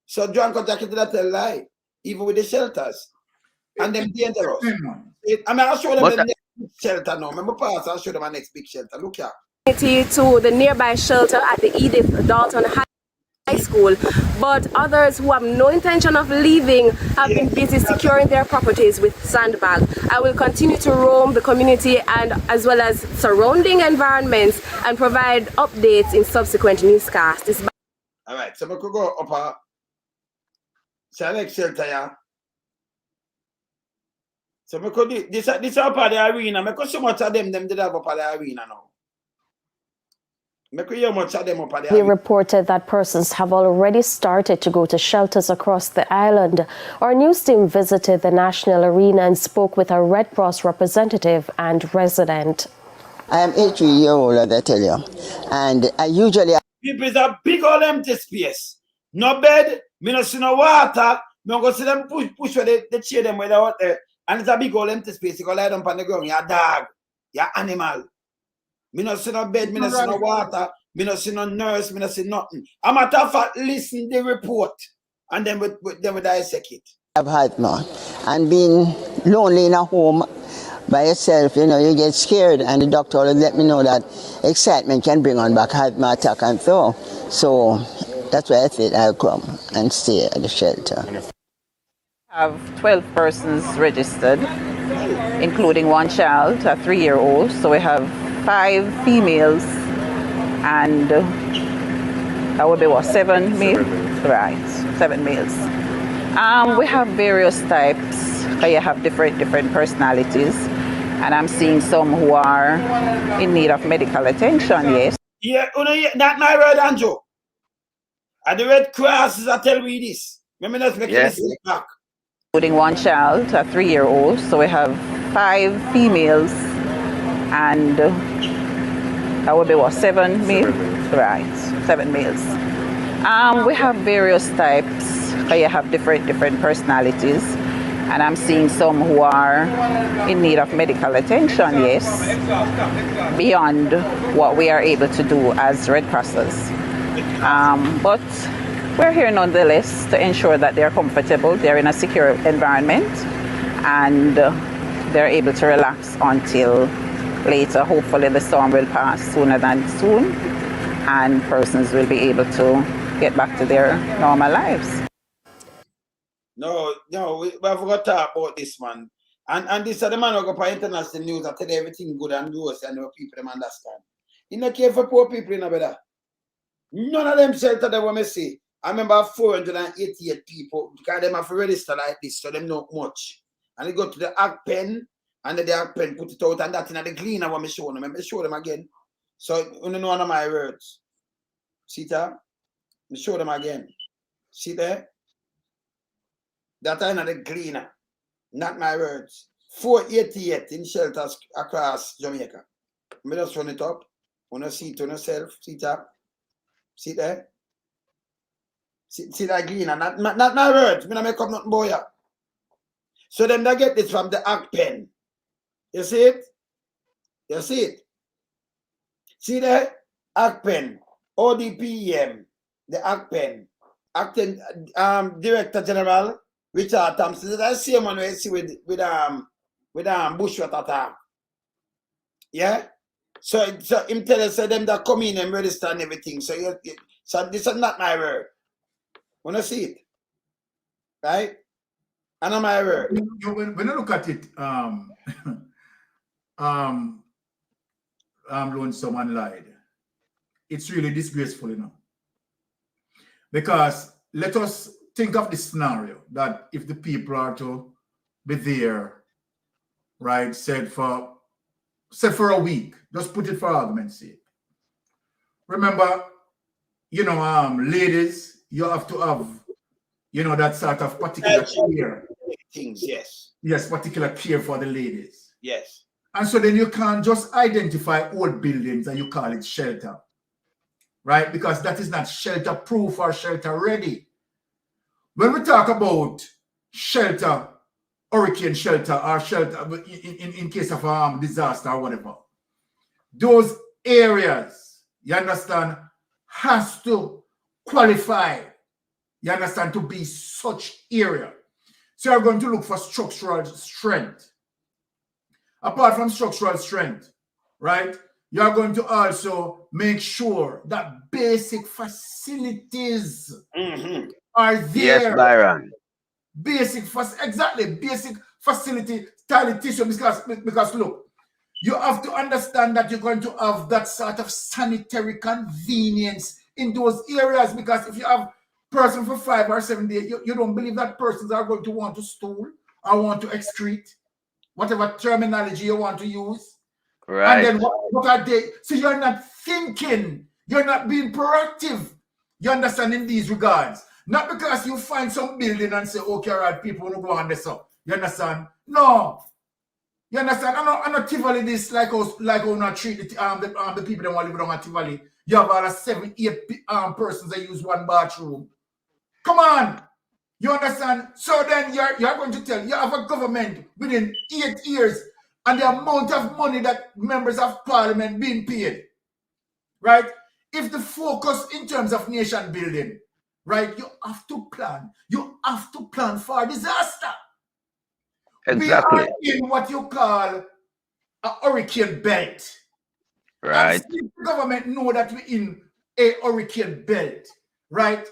So John contact to that lie, even with the shelters. And them dangerous. I'll show them the next big shelter now. Remember pass, I'll show them my next big shelter. Look here. To the nearby shelter at the Edith Dalton High. high school, but others who have no intention of leaving have been busy securing their properties with sandbags. I will continue to roam the community and as well as surrounding environments and provide updates in subsequent newscasts. All right, so we could go up a select shelter, yeah. So we could this up at the arena. I could so much of them did have up at the arena now. He reported that persons have already started to go to shelters across the island. Our news team visited the National Arena and spoke with a Red Cross representative and resident. I am 83-year-old, as I tell you, and I usually... People is a big old empty space. No bed, me no see no water, me go see them push where they chair them where they out there. And it's a big old empty space. You go lie down on the ground, you're a dog, you're animal. Me no see no bed, me no see no water, me no see no nurse, me no see nothing. I'm a matter of fact, listen the report and then we dissect it. I've had man, and being lonely in a home by yourself, you know, you get scared, and the doctor will let me know that excitement can bring on back asthma attack and so. So that's why I said I'll come and stay at the shelter. I have 12 persons registered, including one child, a 3-year-old. So we have 5 females and that would be what, 7 males? Right, 7 males. We have various types. You have different personalities, and I'm seeing some who are in need of medical attention, yes. Yeah, not my word, Andrew. And the Red Cross is tell me this. Let me not make this back. Including one child, a 3-year-old. So we have 5 females and that would be what, 7 males? Right, 7 males. We have various types. You have different personalities, and I'm seeing some who are in need of medical attention, yes, beyond what we are able to do as Red Crossers. But we're here nonetheless to ensure that they're comfortable, they're in a secure environment, and they're able to relax until later. Hopefully the storm will pass sooner than soon, and persons will be able to get back to their normal lives. No, we have got to talk about this, man. And this is the man who go for international news and tell everything good and gross and people them understand. You don't care for poor people in a better. None of them shelter they want me say. I remember 488 people because them have to register like this, so them not much. And they go to the act pen, and the act pen put it out, and that in the cleaner when me show them. I show them again. So you know one of my words. See that? Me show them again. See there? That in the cleaner. Not my words. 488 in shelters across Jamaica. Me just run it up. Wanna see it on yourself. See that? See there? See that cleaner. Not my words. Me not make up nothing boy. So then they get this from the act pen. You see it? You see it? See there? Act pen. ODPEM. The act pen. Acting Director General Richard Thompson. That's the same one we see with Bushwater attack. Yeah? So him tell us them that come in and register and everything. So this is not my word. Wanna see it? Right? And not my word. When I look at it, Lone someone lied. It's really disgraceful, you know. Because let us think of the scenario that if the people are to be there, right, said for a week, just put it for argument's sake. Remember, you know, ladies, you have to have, you know, that sort of particular care. Things, yes. Yes, particular care for the ladies. Yes. And so then you can't just identify old buildings and you call it shelter, right? Because that is not shelter proof or shelter ready. When we talk about shelter, hurricane shelter or shelter in case of disaster or whatever, those areas, you understand, has to qualify, you understand, to be such area. So you're going to look for structural strength. Apart from structural strength, right? you're going to also make sure that basic facilities are there. Yes, Byron. Basic facility, toilet tissue, because look, you have to understand that you're going to have that sort of sanitary convenience in those areas, because if you have person for 5 or 7 days, you don't believe that persons are going to want to stool or want to excrete, whatever terminology you want to use. Right. And then what are they? So you're not thinking, you're not being proactive. You understand in these regards. Not because you find some building and say, okay, all right, people will go on this up. You understand? No. You understand? I'm not Tivoli this like how not treat the people that want to live on Tivoli. You have all 7, 8 persons that use one bathroom. Come on. You understand? So then you're going to tell, you have a government within 8 years and the amount of money that members of parliament being paid, right? If the focus in terms of nation building, right, you have to plan. You have to plan for disaster. Exactly. We are in what you call a hurricane belt. Right. And the government know that we're in a hurricane belt, right?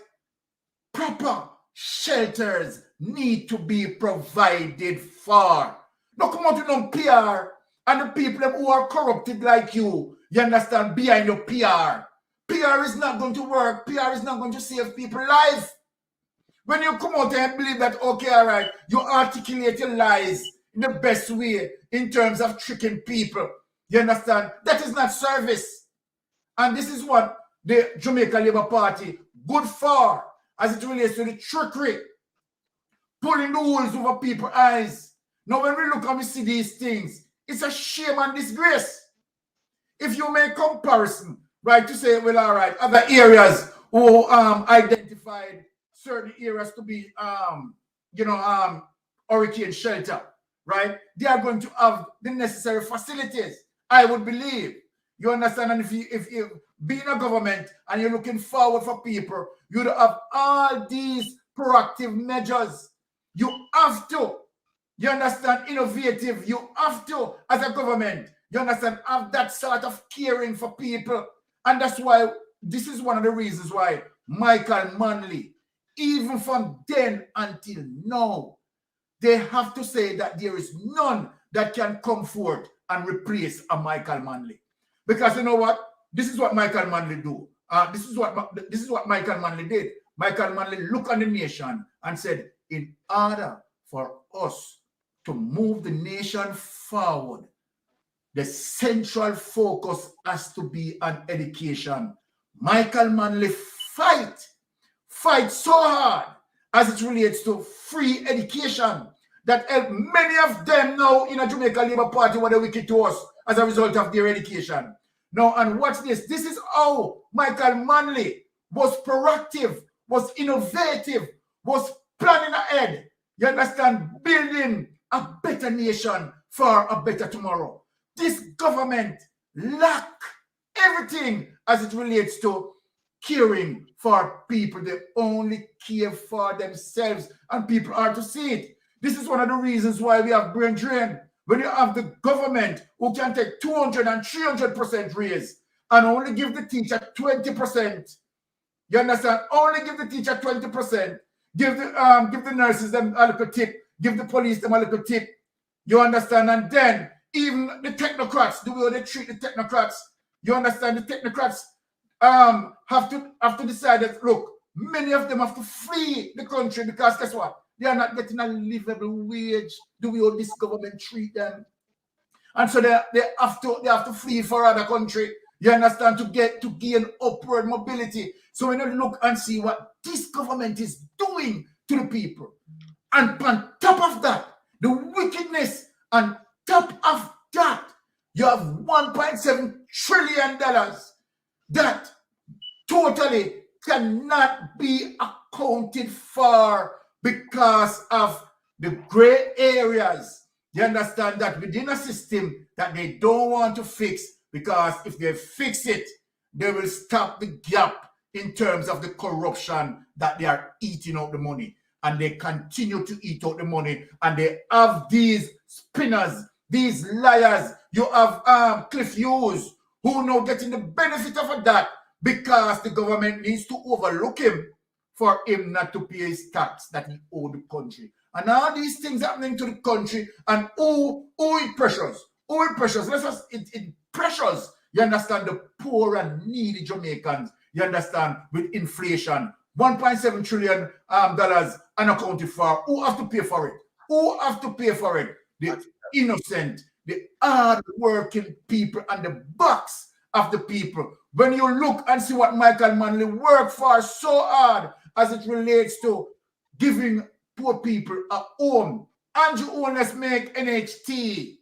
Proper shelters need to be provided for. Don't come out with no PR and the people who are corrupted like you understand, behind your PR. PR is not going to work. PR is not going to save people's life. When you come out and believe that, okay, all right, you articulate your lies in the best way in terms of tricking people, you understand? That is not service. And this is what the Jamaica Labour Party good for as it relates to the trickery, pulling the wool over people's eyes. Now, when we look and we see these things, it's a shame and disgrace. If you make comparison, right, to say, well, all right, other areas who identified certain areas to be, hurricane shelter, right? They are going to have the necessary facilities, I would believe. You understand? And if you being a government and you're looking forward for people, you'd have all these proactive measures. You have to. You understand? Innovative. You have to, as a government, you understand, have that sort of caring for people. And that's why this is one of the reasons why Michael Manley, even from then until now, they have to say that there is none that can come forth and replace a Michael Manley. Because you know what? This is what Michael Manley do. This is what Michael Manley did. Michael Manley looked at the nation and said, in order for us to move the nation forward, the central focus has to be on education. Michael Manley fight so hard as it relates to free education that help many of them now in a Jamaica Labour Party were the wicked to us as a result of their education. Now, and watch this. This is how Michael Manley was proactive, was innovative, was planning ahead. You understand? Building a better nation for a better tomorrow. This government lack everything as it relates to caring for people. They only care for themselves, and people are to see it. This is one of the reasons why we have brain drain. When you have the government who can take 200 and 300% raise and only give the teacher 20%. You understand? Only give the teacher 20%. Give the nurses them a little tip. Give the police them a little tip. You understand? And then even the technocrats, the way they treat the technocrats, you understand? The technocrats have to decide that, look, many of them have to flee the country because guess what? They are not getting a livable wage the way this government treat them. And so they have to flee for other country, you understand, to gain upward mobility. So when you look and see what this government is doing to the people, and on top of that, the wickedness, on top of that, you have $1.7 trillion that totally cannot be accounted for because of the gray areas. You understand that within a system that they don't want to fix, because if they fix it, they will stop the gap in terms of the corruption that they are eating out the money. And they continue to eat out the money. And they have these spinners, these liars. You have Cliff Hughes, who now getting the benefit of that because the government needs to overlook him for him not to pay his tax that he owed the country. And all these things happening to the country, and it pressures. It pressures. It pressures. You understand, the poor and needy Jamaicans. You understand, with inflation. $1.7 trillion unaccounted for. Who have to pay for it? Who have to pay for it? The innocent, the hard-working people and the backs of the people. When you look and see what Michael Manley worked for so hard as it relates to giving poor people a home. Andrew Holness make NHT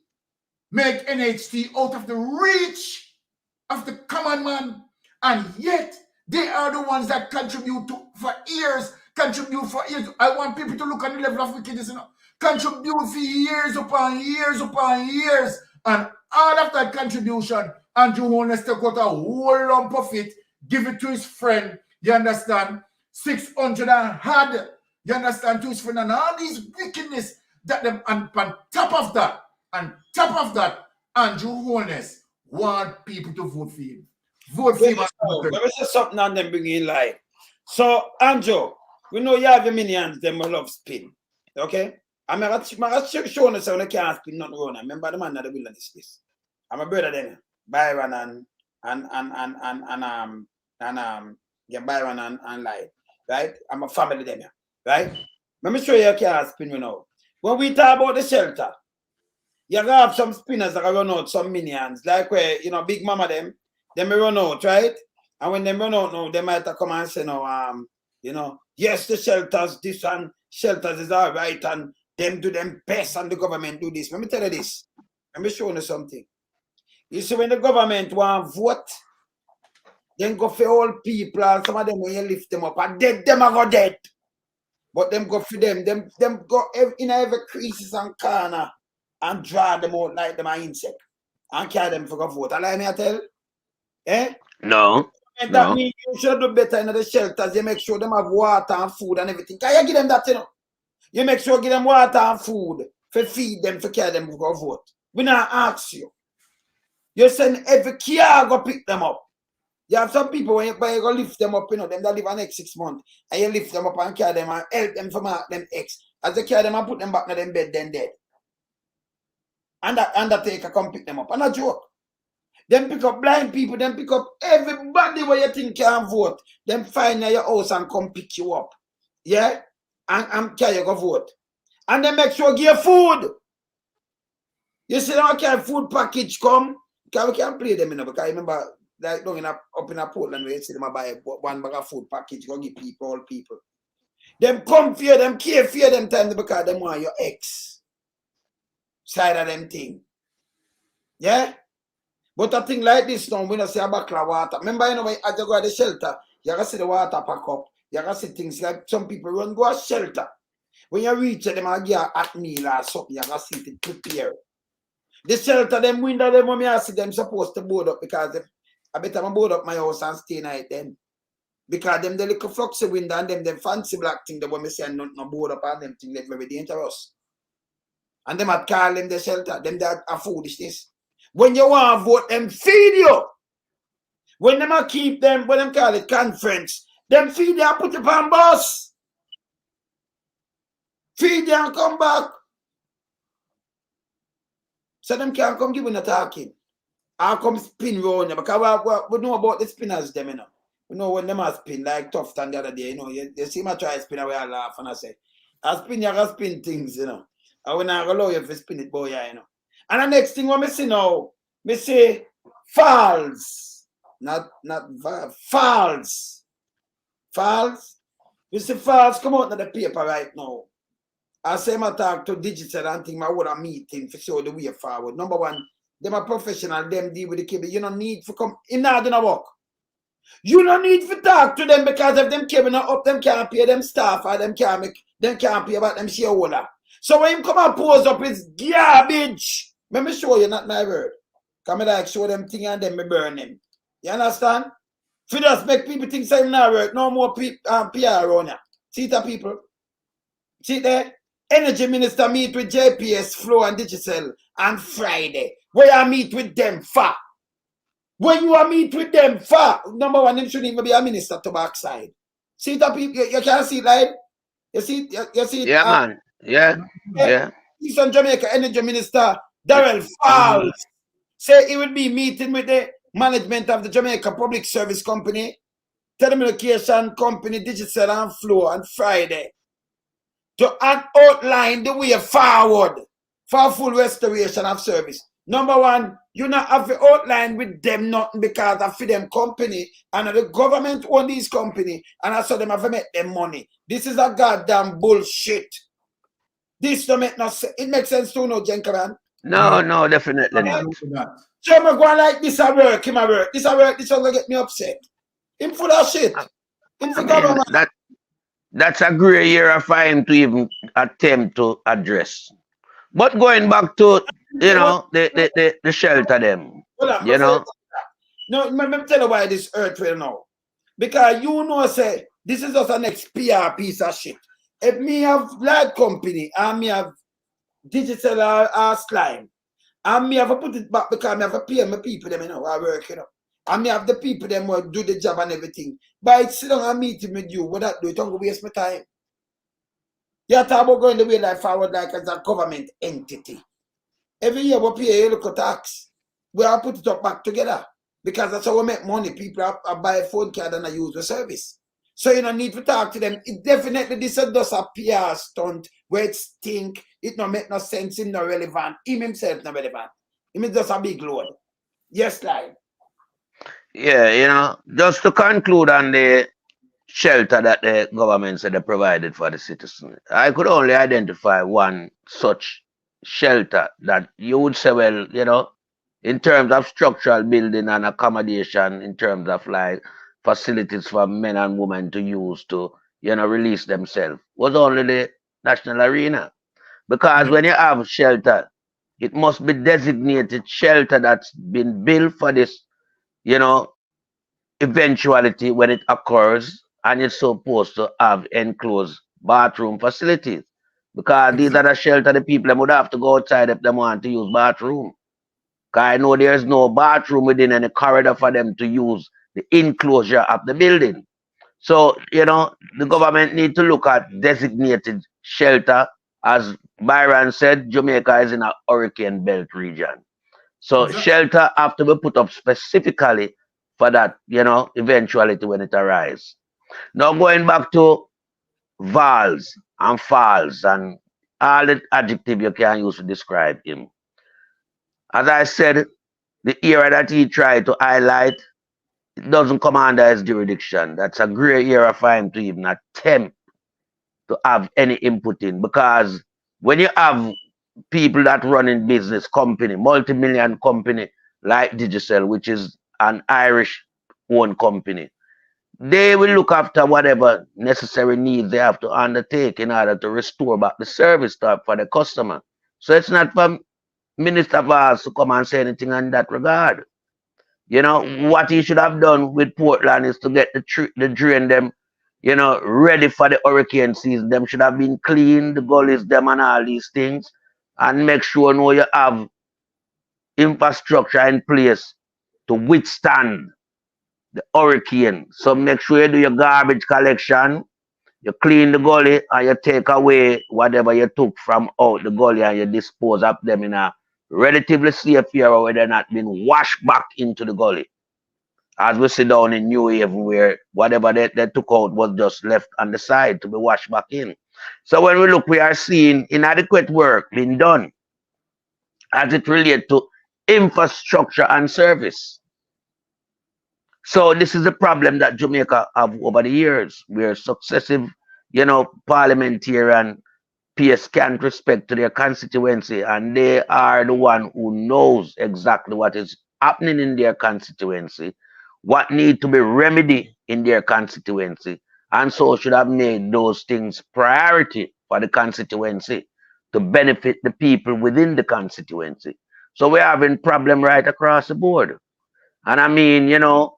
out of the reach of the common man, and yet they are the ones that contribute for years. I want people to look at the level of wickedness, contribute for years upon years upon years, and all of that contribution, Andrew Holness take out a whole lump of it, give it to his friend, you understand, 600 and had, you understand, to his friend, and all these wickedness that them, and on top of that, Andrew Holness want people to vote for him. Vote for him. Let me say something and then bring in live. So, Andrew, we know you have your minions, them will love spin. Okay? I'm going to show us how they can't spin nothing wrong. Remember the man that will this place. I'm a brother then. Byron Byron and Live. Right? I'm a family them. Right? Let me show you how you can't spin you now. When we talk about the shelter, you have some spinners that run out, some minions, like where, Big Mama them may run out, right? And when they run out now, they might come and say, yes, the shelters, this and shelters is all right, and them do them best, and the government do this. Let me tell you this. Let me show you something. You see, when the government want vote, then go for all people, and some of them, when you lift them up, and dead, them are go dead. But them go for them go in every creases and corner, and draw them out like them an insect and carry them for a vote. Allow me to tell? Eh? No. And that means you should do better in the shelters. You make sure them have water and food and everything. Can you give them that, You make sure you give them water and food for feed them, for carry them for a vote. We not ask you. You send every car go pick them up. You have some people when you go lift them up, them that live an next 6 months, and you lift them up and carry them and help them for them X. As they carry them and put them back in them bed, then dead. And that undertaker come pick them up. And a joke. Them pick up blind people, them pick up everybody where you think can vote. Them find your house and come pick you up. Yeah? And carry you go vote. And then make sure give you food. You see now can food package come? Because we can't play them, because I remember like up in a Portland where you see them buy one bag of food package, go give people, all people. Them come fear them, care fear them time because them want your ex. Side of them thing. Yeah? But a thing like this now, we don't see a buckle of water. Remember, as you go to the shelter, you can see the water pack up. You can see things like some people run go to shelter. When you reach them and get a hot meal or something, you can see it prepare. The shelter, them window, them when I see them supposed to board up because I better board up my house and stay night then. Because them the little fluxy window and them fancy black thing, the one me say no board up and them thing that very dangerous. And them at call them the shelter, them that are foolishness. When you want to vote, them feed you. When them keep them, when them call it conference, them feed you and put you on bus. Feed you and come back. So them can't come give you no talking. I'll come spin round you because we know about the spinners them, We know when them are spin like Tufton the other day, you see me try spin away and laugh and I say, I spin you can spin things, I will not allow you to spin it, boy, And the next thing what I see now, I say false. Not false. False. You see false come out of the paper right now. I say I talk to digital and think I would a meeting for show the way forward. Number one, them are professional, them deal with the cable. You don't need to come in not doing work. You don't need to talk to them because if them cable not up, them can't pay them staff or them can't pay about them shareholder. So when him come and pose up his garbage, let me show you, not my word. Come like show them thing and then me burn them. You understand? If you just make people think saying not work, no more PR around here. See the people? See there? Energy Minister meet with JPS, Flow and Digital on Friday. Where I meet with them for? When you are meet with them, number one, them shouldn't even be a minister to backside. See that people, you can't see it, like, you see it. Yeah, man. Yeah. Eastern Jamaica Energy Minister Darrell Falls say he will be meeting with the management of the Jamaica Public Service Company, Telecommunication Company, Digital and Flow on Friday to outline the way forward for full restoration of service. Number one, you not have to outline with them nothing because I feed them company and the government own these company and I saw them have to make them money. This is a goddamn bullshit. This don't make no sense. It makes sense to no, gentlemen. No, definitely not. So I'm going like this I work, him I work. This I work, this will get me upset. Him full of shit. Him for government. That's a gray area for him to even attempt to address. But going back to, you know, the shelter them, you know. No, let me tell you why this earth will now. Because you know, say, this is just an next PR piece of shit. If me have light company and me have digital or slime, and me have to put it back because me have to pay my people them, you know, I work, you know. And me have the people them who do the job and everything. But sit down and meeting with you, what that do, it don't go waste my time. You're talking about going the way like forward like as a government entity. Every year we pay a local tax. We have put it up back together. Because that's how we make money. People are buy a phone card and I use the service. So you don't need to talk to them. It definitely this is just a PR stunt where it stink. It don't make no sense. It's not relevant. Him himself not relevant. Him is just a big load. Yes, like. Yeah, you know, just to conclude on the shelter that the government said they provided for the citizens, I could only identify one such shelter that you would say, well, you know, in terms of structural building and accommodation, in terms of like facilities for men and women to use to, you know, release themselves, was only the National Arena. Because when you have shelter, it must be designated shelter that's been built for this, you know, eventuality when it occurs, and it's supposed to have enclosed bathroom facilities. Because these are the shelter the people would have to go outside if they want to use bathroom. Because I know there's no bathroom within any corridor for them to use the enclosure of the building. So, you know, the government need to look at designated shelter. As Byron said, Jamaica is in a hurricane belt region. So shelter have to be put up specifically for that, you know, eventuality when it arises. Now going back to Vals and Falls and all the adjective you can use to describe him. As I said, the era that he tried to highlight, it doesn't come under his jurisdiction. That's a gray area for him to even attempt to have any input in. Because when you have people that run in business company, multi-million company like Digicel, which is an Irish-owned company, they will look after whatever necessary needs they have to undertake in order to restore back the service for the customer. So it's not for Minister Vaz to come and say anything in that regard. You know, what he should have done with Portland is to get the drain them, you know, ready for the hurricane season. Them should have been clean, the gullies, them and all these things, and make sure now you have infrastructure in place to withstand the hurricane. So make sure you do your garbage collection, you clean the gully, and you take away whatever you took from out the gully and you dispose of them in a relatively safe area where they're not being washed back into the gully. As we see down in New Haven, where whatever they took out was just left on the side to be washed back in. So when we look, we are seeing inadequate work being done as it relates to infrastructure and service. So this is a problem that Jamaica have over the years, where successive, you know, parliamentarian pay scant respect to their constituency, and they are the one who knows exactly what is happening in their constituency, what need to be remedied in their constituency, and so should have made those things priority for the constituency to benefit the people within the constituency. So we're having problem right across the board. And I mean, you know,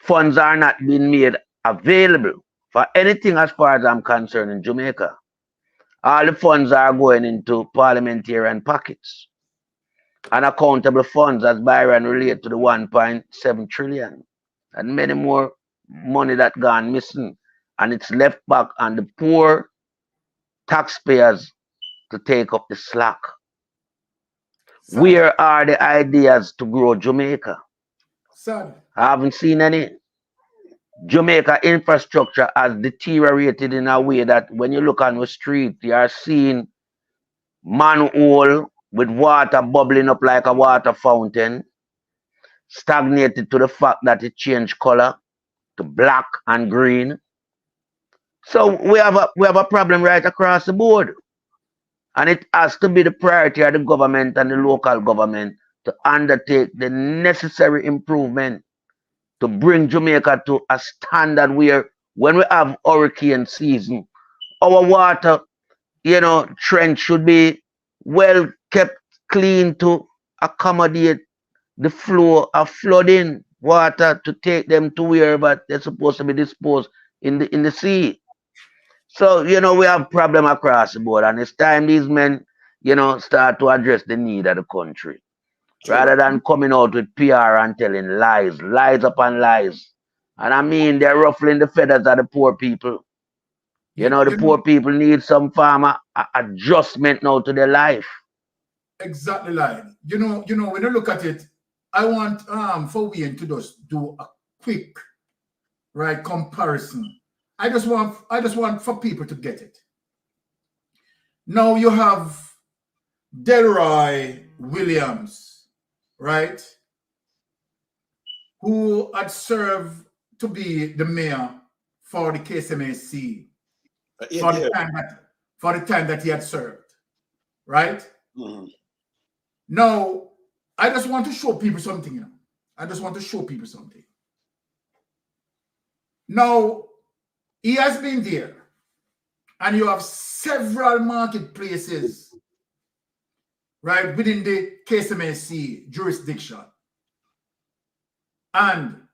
funds are not being made available for anything as far as I'm concerned in Jamaica. All the funds are going into parliamentarian pockets. unaccountable funds, as Byron relate to the 1.7 trillion, and many more money that gone missing, and it's left back on the poor taxpayers to take up the slack. Where are the ideas to grow Jamaica? Son. I haven't seen any. Jamaica infrastructure has deteriorated in a way that when you look on the street, you are seeing manhole with water bubbling up like a water fountain, stagnated to the fact that it changed color to black and green. So we have a problem right across the board. And it has to be the priority of the government and the local government to undertake the necessary improvement to bring Jamaica to a standard where when we have hurricane season, our water, trench should be well kept clean to accommodate the flow of flooding water to take them to wherever they're supposed to be disposed in the sea. So, we have problem across the board, and it's time these men, start to address the need of the country. Rather than coming out with PR and telling lies upon lies. And I mean, they're ruffling the feathers of the poor people. The poor people need some form of adjustment now to their life. Exactly, like when you look at it, I want for we to just do a quick comparison. I just want for people to get it. Now you have Delroy Williams, right? Who had served to be the mayor for the KSMAC for the time that he had served, right? Mm-hmm. Now, I just want to show people something. I just want to show people something. Now, he has been there, and you have several marketplaces, right, within the KSMAC jurisdiction. And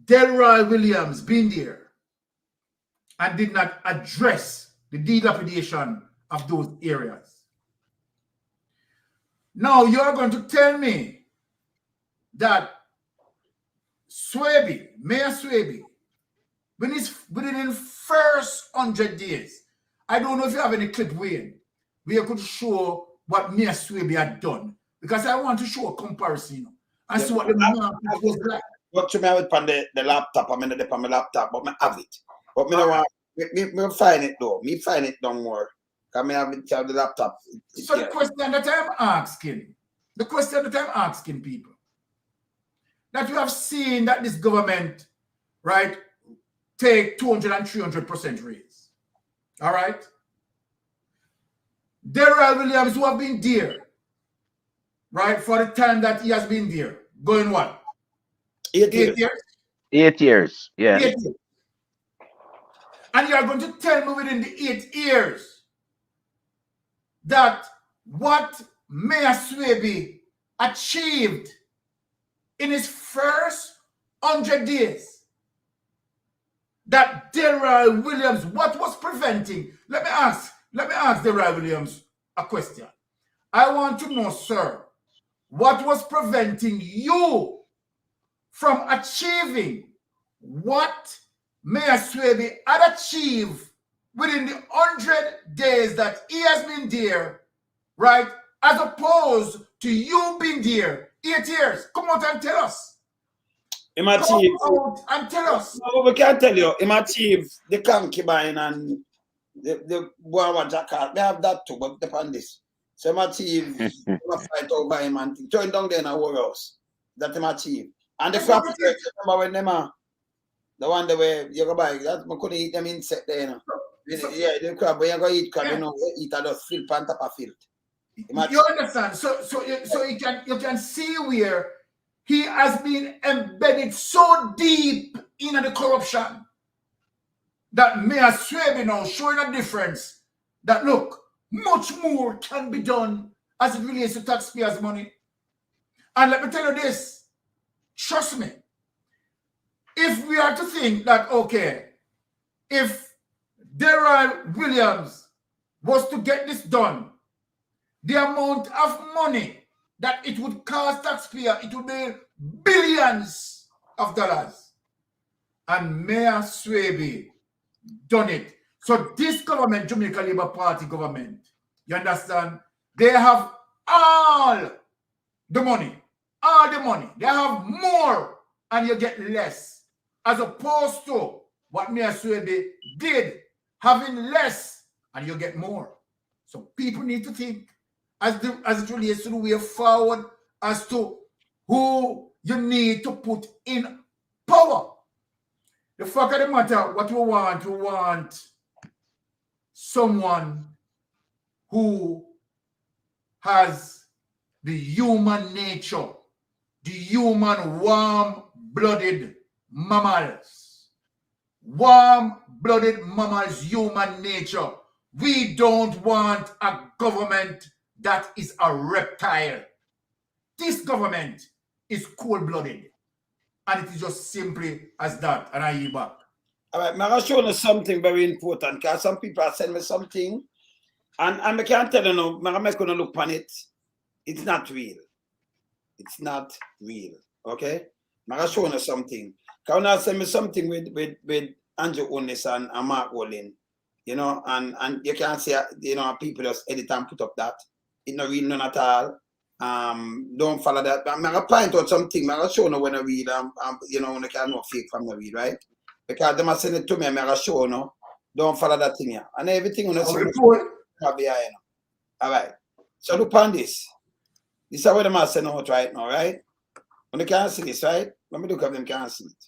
Delroy Williams been there and did not address the dilapidation of those areas. Now you're going to tell me that Mayor Swaby, within his first 100 days, I don't know if you have any clip, Wayne, where you could show what Mayor Swaby had done, because I want to show a comparison and see what the market was like. But to me, I would on the laptop. I'm in the on my laptop, but I have it. But me, me find it though. Me find it no more. Because I have it on the laptop. So the question that I'm asking people, that you have seen that this government, right, take 200 and 300% raise. All right? Delroy Williams, who have been there, right, for the time that he has been there, going what? 8 years. 8 years, yeah. 8 years. And you are going to tell me within the 8 years that what Mayor Swaby achieved in his first 100 days, that Delroy Williams, what was preventing? Let me ask Delroy Williams a question. I want to know, sir, what was preventing you from achieving what Mayor Swaby had achieved within the 100 days that he has been there, right? As opposed to you being there 8 years. Come out and tell us. Come out and tell us. No, we can't tell you. He achieved the concubine and the boy jacket. They have that too, but depend this. So he achieved fight over him and join down there in a warehouse. That he achieved. And the crop, remember when them the one that way you go buy that I couldn't eat them insect there, Yeah, the crab when you go eat crab, eat a just filth on top of filth. You understand? So you can see where he has been embedded so deep in the corruption that Mayor Swaby now showing a difference that look, much more can be done as it relates to taxpayers' money. And let me tell you this, trust me, if we are to think that, okay, if Delroy Williams was to get this done, the amount of money that it would cost taxpayer, it would be billions of dollars. And Mayor Swaby done it. So this government, Jamaica Labour Party government, you understand? They have all the money. They have more and you get less. As opposed to what Mayor Swaby did, having less and you get more. So people need to think as it relates to the way forward as to who you need to put in power. The fact of the matter, what we want someone who has the human nature, the human warm-blooded mammals. Warm-blooded mammals, human nature. We don't want a government that is a reptile. This government is cold-blooded. And it is just simply as that. And I yield back. All right, I'm going to show you something very important because some people are sending me something and I can't tell you now, I'm going to look on it. It's not real. It's not real. Okay? I'm going to show you something. Because when I send me something with Andrew Holness and Mark Olin, you know, and you can't say, you know, people just edit and put up that. It's not real, none at all. Don't follow that. I'm going to point out something. I'm going to show you when I read, you know, when I can't know fake from the read, right? Because they must send it to me, I'm going to show you, don't follow that thing here. And everything on the all right. So look on this. This is what they must send out right now, right? When they can't see this, right? Let me look at them, can't see it.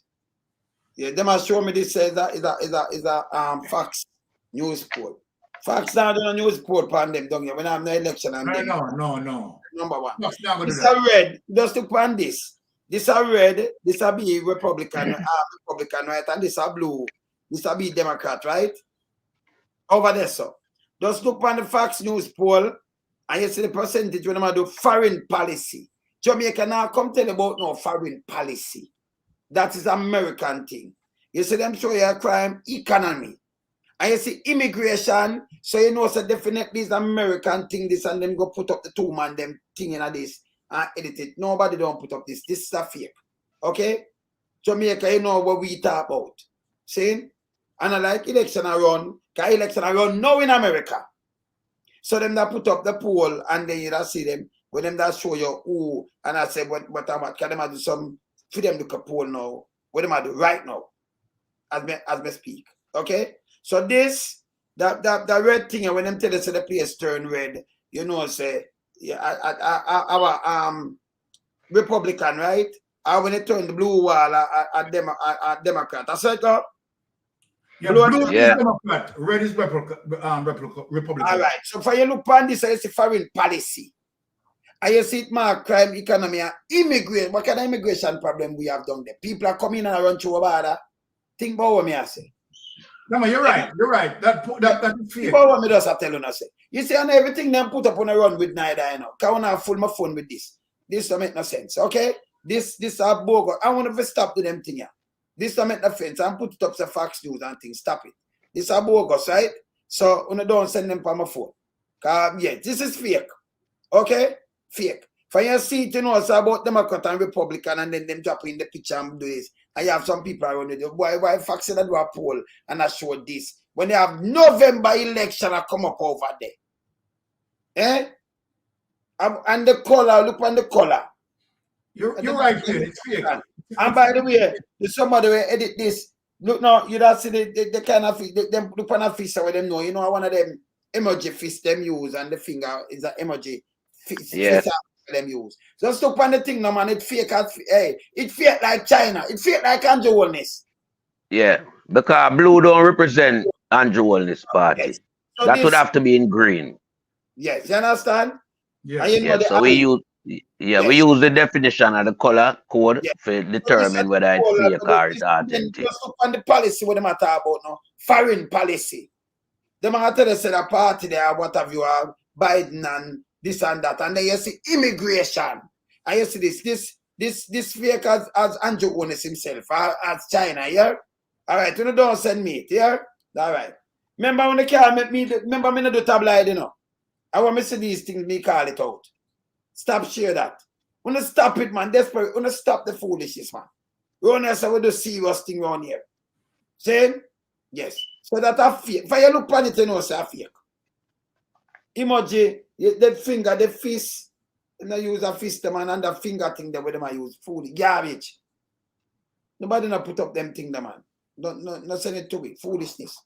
Yeah, they must show me this is a Fox news poll. Fox now doing a news poll on them down here when I have no election on them. No. Number one. This is red. Just look on this. This are red. This will be Republican, right? And this are blue. This will be Democrat, right? Over there, so. Just look on the Fox News poll and you see the percentage when I do foreign policy. Jamaica now come tell about no foreign policy. That is American thing. You see them show you crime, economy. And you see immigration, so you know so definitely is American thing, this and them go put up the two-man them thing in this and edit it. Nobody don't put up this. This is a fake. Okay? Jamaica, you know what we talk about. See? And I like election around, because election around now in America. So them that put up the poll and then you that see them, when them that show you who, and I say, what can them do some, for them look a poll now, what them do right now, as me speak. Okay? So this, that red thing, when them tell us the place turn red, you know, say, yeah, our Republican, right? And when it turn the blue wall, a Democrat. That's right, go? Yeah, blue is Democrat, red is Republican. All right. So for you look on this, I see foreign policy. And you see it more crime, economy, and immigration. What kind of immigration problem we have down there? People are coming and run through a border. Think about what me I say. No, you're right. You're right. That is fake. Think about what me just tell you, I say. You see, and everything them put up on a run with neither, you know. Because I full my phone with this. This don't make no sense. Okay? This are bogus. I want to stop to them thing here. This don't make no sense. I'm put it up to Fox News and things. Stop it. This are bogus, right? So when I don't send them on my phone. Yeah, this is fake. Okay? Fake. For you see it, you know, it's about Democrat and Republican and then them drop in the picture and do this. And you have some people around it. Why Fox said I do a poll and I show this? When they have November election I come up over there. Eh? And the color, look on the color. You're right there. It's fake. And by the way, if somebody will edit this, look now, you don't see the kind of them look on a fist where them know. You know, one of them emoji fist them use and the finger is an emoji fist them use. Just look on the thing now, man. It fake as it fake like China. It fake like Andrew Holness. Yeah, because blue don't represent Andrew Holness party. Yes. So that would have to be in green. Yes, you understand? Yes. You know so we use we use the definition of the color code to determine whether it's fake or it's authentic. Just look on the policy what them are talking about now. Foreign policy. Them are tell us the party there, what have you are Biden and this and that. And then you see immigration. And you see this fake as Andrew Holness himself, as China, yeah? All right, you don't send me it, yeah? All right. Remember when the car met me, remember me not do tabloid, you know? I want me to see these things, me call it out. Stop share that. Wanna stop it, man. Desperate. Wanna stop the foolishness, man. We wanna say we do serious thing around here. Saying? Yes. So that a fake. If you look on it, you know it's a fake. Emoji, the finger, the fist, you know, use a fist, man, and the finger thing that them I use. Food, garbage. Nobody not put up them thing, man. Don't send it to me. Foolishness.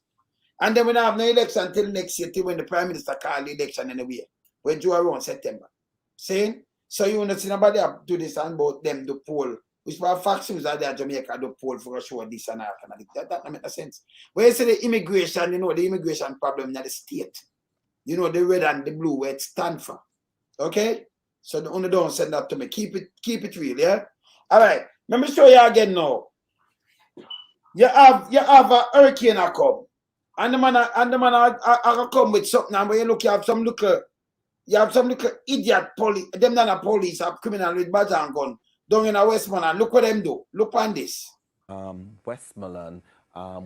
And then we don't have no election until next year, till when the Prime Minister call the election anyway. When you around September. Saying? So you want to see nobody have do this and about them the poll. Which for factions are there Jamaica the poll for a show this and that. That don't make no sense. When you say the immigration, you know, the immigration problem in the state. You know, the red and the blue where it stands for. Okay? So the only don't send that to me. Keep it real, yeah? Alright. Let me show you again now. You have a hurricane a come. And the man I come with something, and when you look, you have some little idiot police, them not a police, have criminal with badge and gun down in a Westmoreland. Look what them do. Look on this. Westmoreland,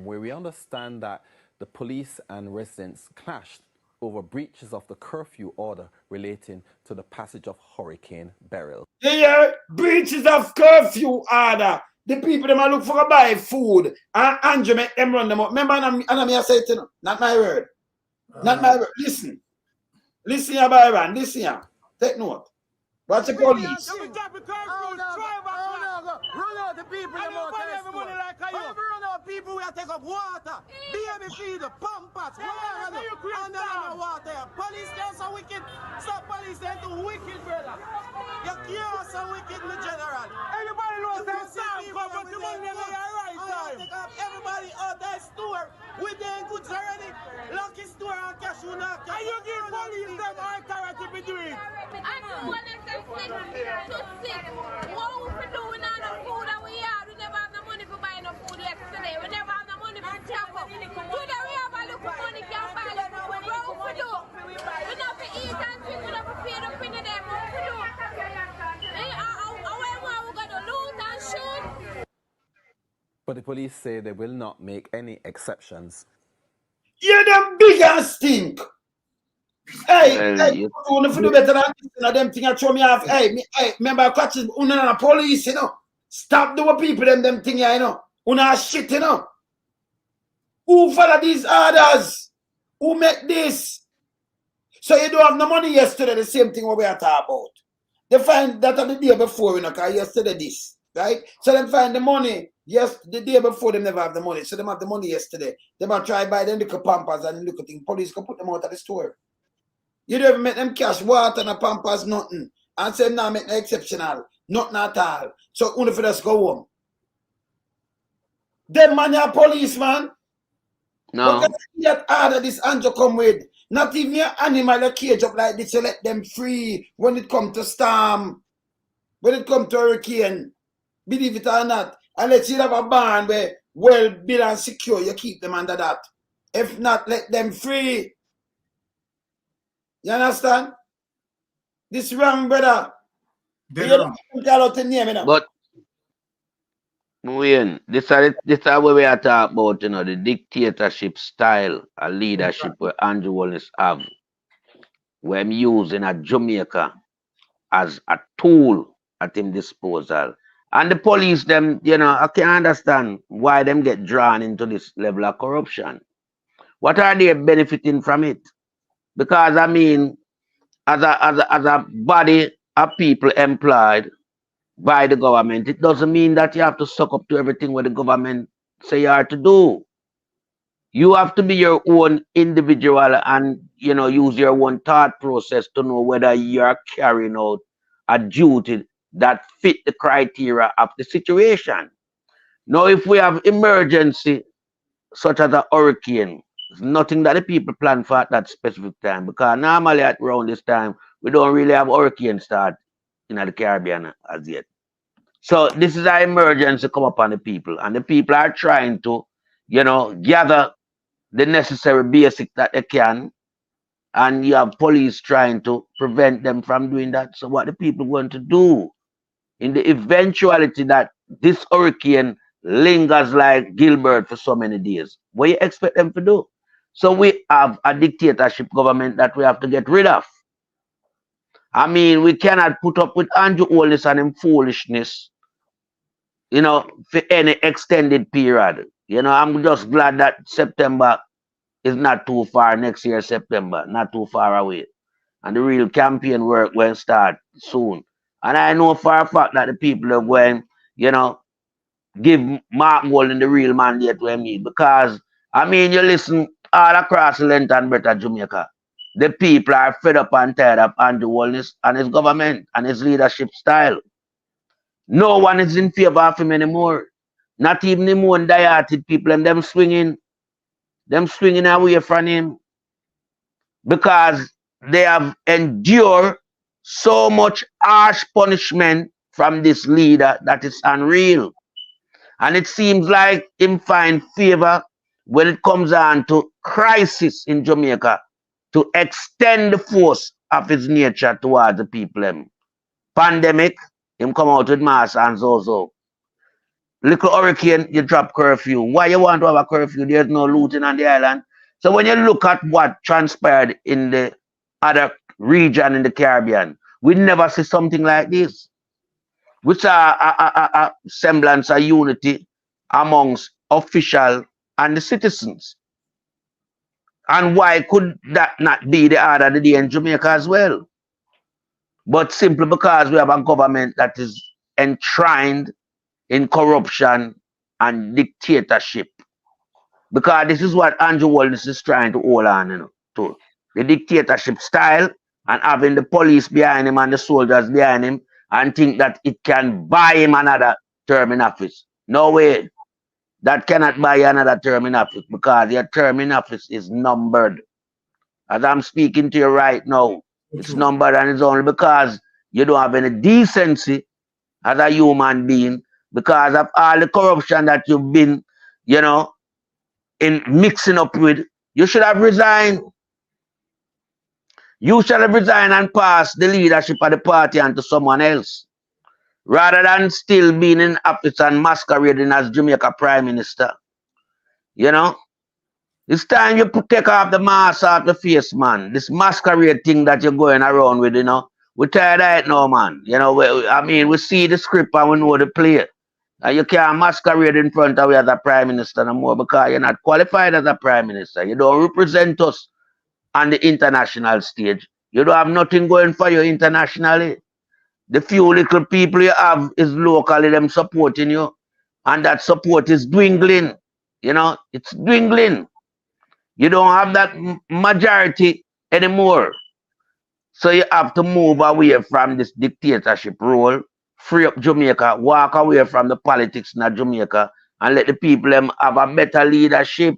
where we understand that the police and residents clashed over breaches of the curfew order relating to the passage of Hurricane Beryl. Yeah, breaches of curfew order. The people them a look for a buy food and Andrew make them run them up. Remember, and I say it, you know, not my word. Not my word. Listen. Listen here, Byron. Listen here. Take note. Watch the police. Run out the people. Run out people who take up water. Baby feed, pampers, and water. Police are so wicked. Stop police, they're too wicked, brother. You are so wicked in the general. Everybody knows that time, but the money never right time. Everybody out there store with their goods already. Lucky store and cash you not. And you give police them authority to be doing. I know when they say sick, too sick. What we doing on the food that we have? We never have the money for buying no food yesterday. We never have the money for chop up. Today we have a little money, can't buy the food. What we do? We not to eat and drink, we not to pay the penny them. What we do? Where we going to loot and shoot? But the police say they will not make any exceptions. Yeah, them big and stink. Hey, you want to do better than this, you know, them thing I show me off. Hey, remember catching the police, you know. Stop doing people them thing, you know. Una shit, you know. Who follow these orders? Who make this? So you don't have no money yesterday, the same thing what we are talking about. They find that on the day before, you know, because yesterday this, right? So they find the money. Yes, the day before they never have the money. So they have the money yesterday. They might try buy them little pampers and little thing. Police can put them out of the store. You don't even make them cash water and a pampers, nothing. And say now make no exceptional. Nothing at all. So only for us go home. Them man are policeman. No. But that order this Andrew come with. Not even your animal a cage up like this, you let them free when it comes to storm. When it comes to hurricane. Believe it or not. Unless you have a barn where well built and secure, you keep them under that. If not, let them free. You understand? This wrong, brother. But Wayne, this is what we are talking about, you know, the dictatorship style of leadership where Andrew Holness have, where I'm using a Jamaica as a tool at his disposal. And the police, them, you know, I can't understand why them get drawn into this level of corruption. What are they benefiting from it? Because I mean, as a body of people employed by the government, it doesn't mean that you have to suck up to everything what the government say you are to do. You have to be your own individual and, you know, use your own thought process to know whether you are carrying out a duty that fit the criteria of the situation. Now, if we have emergency, such as a hurricane, it's nothing that the people plan for at that specific time, because normally at around this time, we don't really have hurricane start in the Caribbean as yet. So this is an emergency come upon the people, and the people are trying to, you know, gather the necessary basic that they can, and you have police trying to prevent them from doing that. So what the people going to do in the eventuality that this hurricane lingers like Gilbert for so many days? What you expect them to do? So we have a dictatorship government that we have to get rid of. I mean, we cannot put up with Andrew Holness and him foolishness, you know, for any extended period. You know, I'm just glad that September is not too far, next year, September, not too far away. And the real campaign work will start soon. And I know for a fact that the people are going, you know, give Mark Golden the real mandate to me. Because, I mean, you listen all across the length and breadth of Jamaica. The people are fed up and tired of Andrew Holness and his government and his leadership style. No one is in favor of him anymore. Not even the more die-hearted people and them swinging away from him. Because they have endured so much harsh punishment from this leader that is unreal. And it seems like him find favor when it comes on to crisis in Jamaica to extend the force of his nature towards the people. Pandemic, him come out with mass and so. Little hurricane, you drop curfew. Why you want to have a curfew? There's no looting on the island. So when you look at what transpired in the other region in the Caribbean, we never see something like this. Which are a semblance of unity amongst official and the citizens. And why could that not be the order of the day in Jamaica as well? But simply because we have a government that is enshrined in corruption and dictatorship. Because this is what Andrew Holness is trying to hold on, you know, to. The dictatorship style and having the police behind him and the soldiers behind him and think that it can buy him another term in office. No way. That cannot buy another term in office because your term in office is numbered. As I'm speaking to you right now, it's numbered, and it's only because you don't have any decency as a human being because of all the corruption that you've been, you know, in mixing up with. You should have resigned. You should have resigned and passed the leadership of the party onto someone else, rather than still being in office and masquerading as Jamaica Prime Minister. You know? It's time you take off the mask off the face, man. This masquerade thing that you're going around with, you know. We're tired of it now, man. You know, I mean, we see the script and we know the play. And you can't masquerade in front of you as a Prime Minister no more because you're not qualified as a Prime Minister. You don't represent us on the international stage. You don't have nothing going for you internationally. The few little people you have is locally them supporting you. And that support is dwindling. You know, it's dwindling. You don't have that majority anymore. So you have to move away from this dictatorship role, free up Jamaica, walk away from the politics in Jamaica, and let the people have a better leadership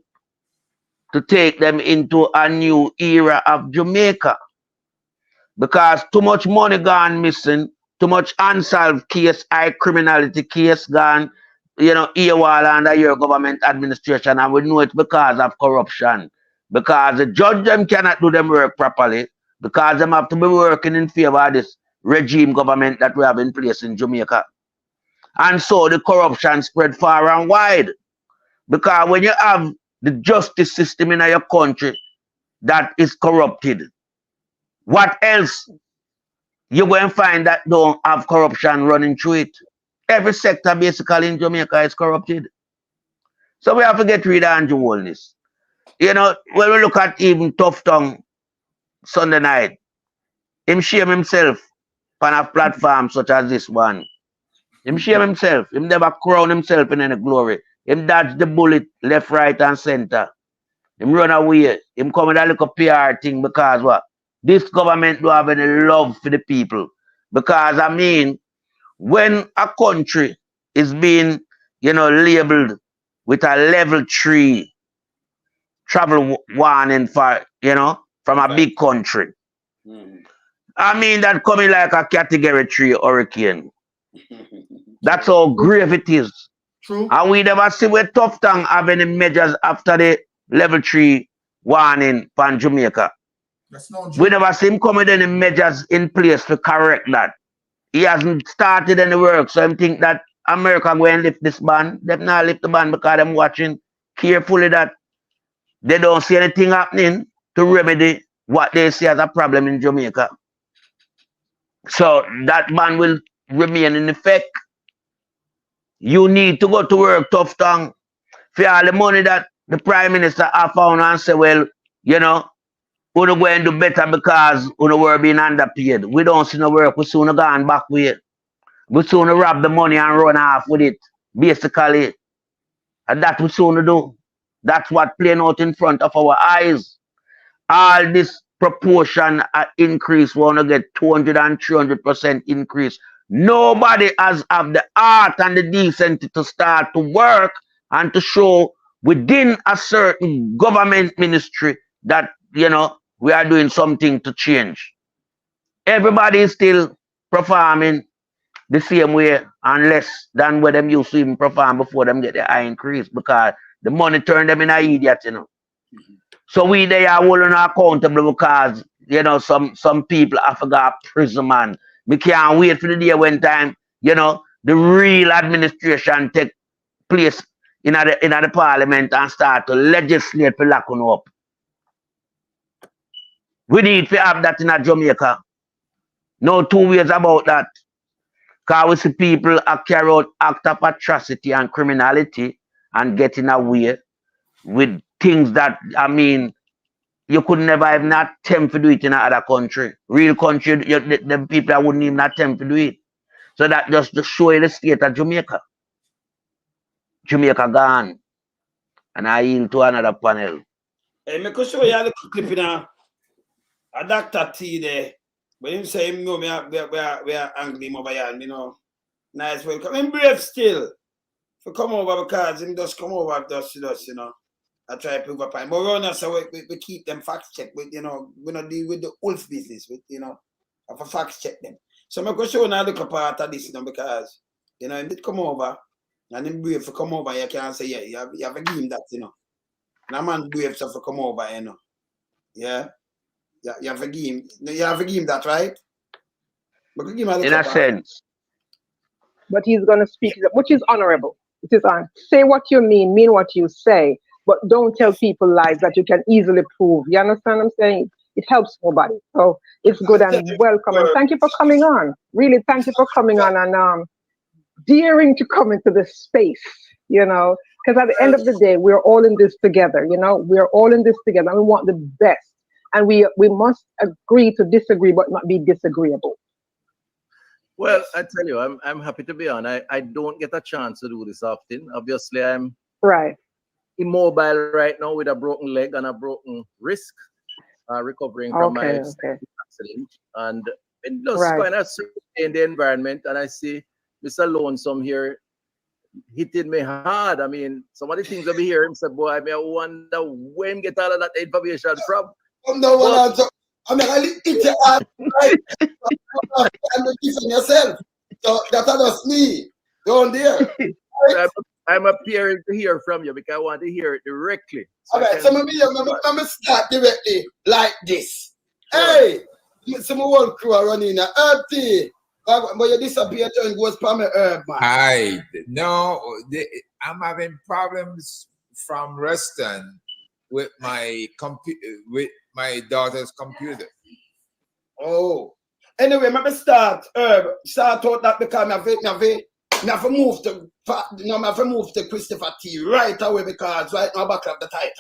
to take them into a new era of Jamaica. Because too much money gone missing, too much unsolved case, high criminality case gone, you know, AWOL under your government administration, and we know it's because of corruption. Because the judge them cannot do them work properly, because them have to be working in favor of this regime government that we have in place in Jamaica. And so the corruption spread far and wide. Because when you have the justice system in your country that is corrupted, what else you're going to find that don't have corruption running through it? Every sector basically in Jamaica is corrupted. So we have to get rid of Andrew Holness. You know, when we look at even Tufton Sunday night, him shame himself on a platform such as this one. Him shame himself. Him never crown himself in any glory. Him dodge the bullet left, right, and center. Him run away. Him come with a little PR thing because what? This government don't have any love for the people. Because, I mean, when a country is being, you know, labeled with a level 3 travel warning for, you know, from a big country. I mean, that coming like a category 3 hurricane. That's how grave it is. True. And we never see where Tufton have any measures after the level 3 warning from Jamaica. That's not We never see him come with any measures in place to correct that. He hasn't started any work, so I think that America going to lift this ban. They not lift the ban because I'm watching carefully that They don't see anything happening to remedy what they see as a problem in Jamaica. So that ban will remain in effect. You need to go to work, Tufton, for all the money that the Prime Minister have found and say, well, you know, we're going to do better because we're being underpaid. We don't see no work, we soon gone back with it. We soon rob the money and run off with it, basically. And that we soon do. That's what playing out in front of our eyes. All this proportion increase, we want to get 200 and 300% increase. Nobody has have the art and the decency to start to work and to show within a certain government ministry that, you know, we are doing something to change. Everybody is still performing the same way and less than what them used to even perform before them get the high increase because the money turned them in an idiot, you know. So we they are holding accountable because, you know, some people have got prison, man. We can't wait for the day when time, you know, the real administration take place in the parliament and start to legislate for locking up. We need to have that in Jamaica. No two ways about that. Because we see people carry out act of atrocity and criminality and getting away with things that, I mean, you could never even attempt to do it in another country. Real country, the people that wouldn't even attempt to do it. So that just to show you the state of Jamaica. Jamaica gone. And I yield to another panel. Hey, me could show you a little clip in a Dr. T there. But him say him know we are angry mobile, you know. Nice welcome. I'm brave still. For come over because him just come over just you know. I try to prove a point. But we not so we keep them fact check with, you know, we not deal with the wolf business with, you know, have a fact check them. So I'm going to show you a little part of this, you know, because, you know, him did come over and him brave to come over, you can't say, yeah, you have to give him that, you know. And a man brave to come over, you know. Yeah. You have to give him, that, right? But give him a in a sense. But he's going to speak, which is honorable. It is on. Say what you mean what you say, but don't tell people lies that you can easily prove. You understand what I'm saying? It helps nobody. So it's good and welcome. And thank you for coming on. Really, thank you for coming on and daring to come into this space, you know, because at the end of the day, we're all in this together, you know, we're all in this together and we want the best. And we must agree to disagree, but not be disagreeable. Well, I tell you, I'm happy to be on. I don't get a chance to do this often. Obviously, I'm immobile right now with a broken leg and a broken wrist, recovering from my accident. And just kind of in the environment, and I see Mr. Lonesome here hitting me hard. I mean, some of the things I be hearing, say, boy, I wonder where him get all of that information from. No, I mean, I eat your ass, right? I'm kissing yourself. So that's just me. Don't dare. Right? I'm appearing to hear from you because I want to hear it directly. So all right, so I'm start directly like this. Hey, some whole crew are running a herb tea. But you disappear and goes from a herb, man. I'm having problems from Reston with my daughter's computer. Oh. Anyway, maybe start out that because I have to move to Christopher T right away because right now back of the title.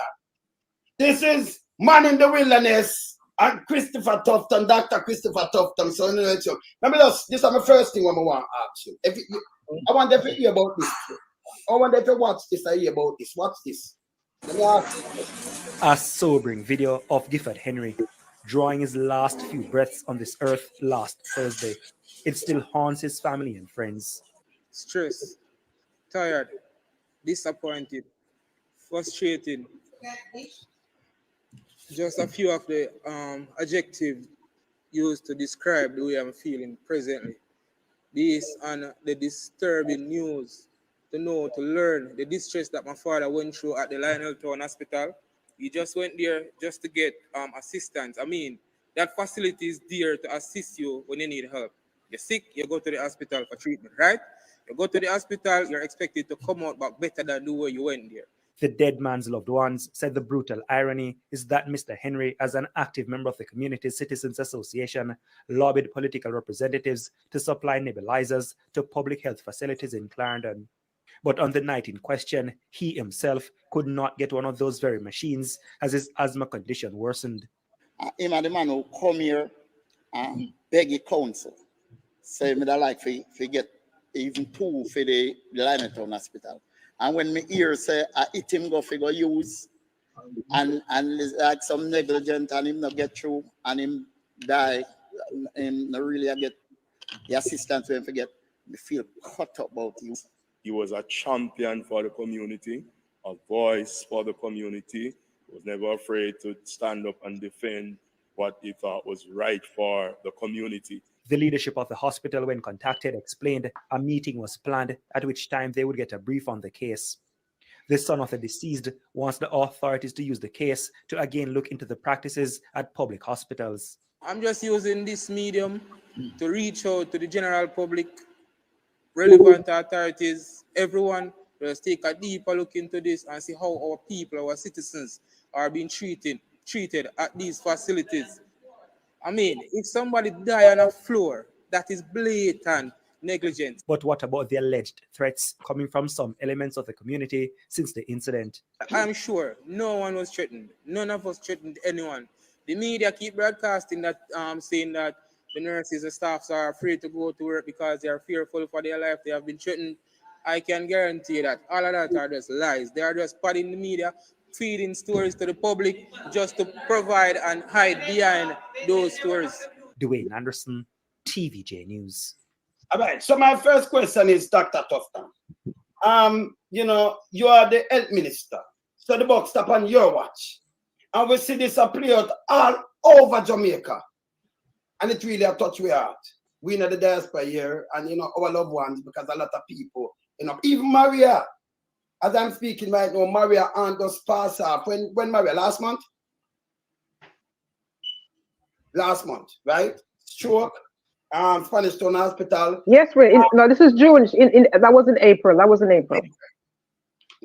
This is Man in the Wilderness and Christopher Tufton, Dr. Christopher Tufton. So maybe this is my first thing I want to ask you. I want them to hear about this. I want them to watch this and hear about this. Watch this. Let me ask you. A sobering video of Gifford Henry drawing his last few breaths on this earth last Thursday. It still haunts his family and friends. Stressed, tired, disappointed, frustrated. Just a few of the adjectives used to describe the way I'm feeling presently. This and the disturbing news to learn the distress that my father went through at the Lionel Town Hospital. He just went there just to get assistance. I mean, that facility is there to assist you when you need help. You're sick, you go to the hospital for treatment, right? You go to the hospital, you're expected to come out back better than the way you went there. The dead man's loved ones said the brutal irony is that Mr. Henry, as an active member of the Community Citizens Association, lobbied political representatives to supply nebulizers to public health facilities in Clarendon. But on the night in question, he himself could not get one of those very machines as his asthma condition worsened. Him and the man who come here and beg the council, say me that like for get even two for the Lime Town Hospital. And when me hear say I hit him go figure use and like some negligent and him not get through and him die and not really get the assistance to him forget, me feel cut up about you. He was a champion for the community, a voice for the community. He was never afraid to stand up and defend what he thought was right for the community. The leadership of the hospital, when contacted, explained a meeting was planned at which time they would get a brief on the case. The son of the deceased wants the authorities to use the case to again look into the practices at public hospitals. I'm just using this medium to reach out to the general public, relevant authorities, everyone. Just take a deeper look into this and see how our people, our citizens are being treated at these facilities. I mean, if somebody die on a floor, that is blatant negligence. But what about the alleged threats coming from some elements of the community since the incident? I'm sure no one was threatened. None of us threatened anyone. The media keep broadcasting that, saying that the nurses and staffs are afraid to go to work because they are fearful for their life. They have been threatened. I can guarantee that all of that are just lies. They are just padding the media, feeding stories to the public just to provide and hide behind those stories. Dwayne Anderson, TVJ News. All right, so my first question is Dr. Tufton. You know, you are the health minister, so the buck stop on your watch. And we see this play out all over Jamaica. And it really a touch we heart. We know the diaspora here and, you know, our loved ones, because a lot of people, you know, even Maria, as I'm speaking right now, Maria aunt just passed off. When Maria, last month? Last month, right? Stroke, Spanish Town Hospital. Yes, no, this is June. That was in April.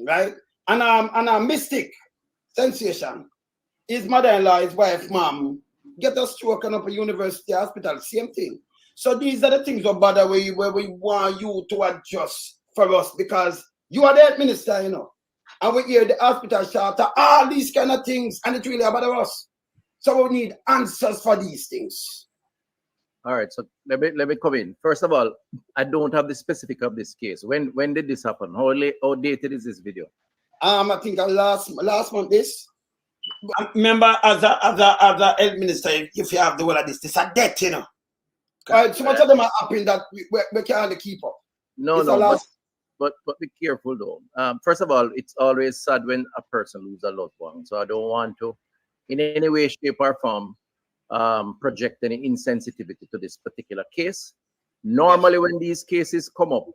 Right? And Mystic Sensation. His mother-in-law, his wife, mom, get a stroke and up a university hospital, same thing. So these are the things that bother where we want you to adjust for us, because you are the health minister, you know. And we hear the hospital charter, all these kind of things, and it really bother us. So we need answers for these things. All right, so let me come in. First of all, I don't have the specific of this case. When did this happen? How dated is this video? I think last month this. Remember, as a health minister, if you have the whole of this is a debt, you know. So much of them are happening that we can't keep up. No, but be careful though. First of all, it's always sad when a person loses a loved one. So I don't want to, in any way, shape, or form, project any insensitivity to this particular case. Normally, when these cases come up,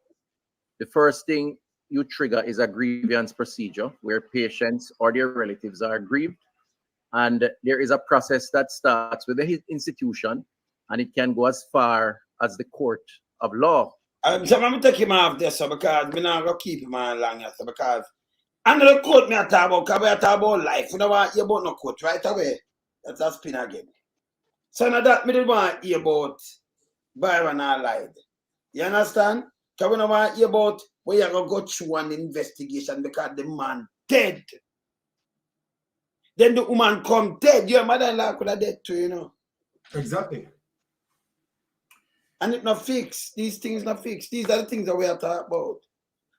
the first thing you trigger is a grievance procedure where patients or their relatives are grieved. And there is a process that starts with the institution, and it can go as far as the court of law. So I'm going to take him off there, so because I'm not going to keep him on long, so because under the court, me talk about, because we talk about life. You know what? You about no court right away. That's a spin again. So now that me didn't want to hear about Byron and lied. You understand? Because we don't want to hear about where you're going to go through an investigation because the man dead. Then the woman come dead. Your mother-in-law could have dead too, you know. Exactly. And it not fixed. These things not fixed. These are the things that we are talking about.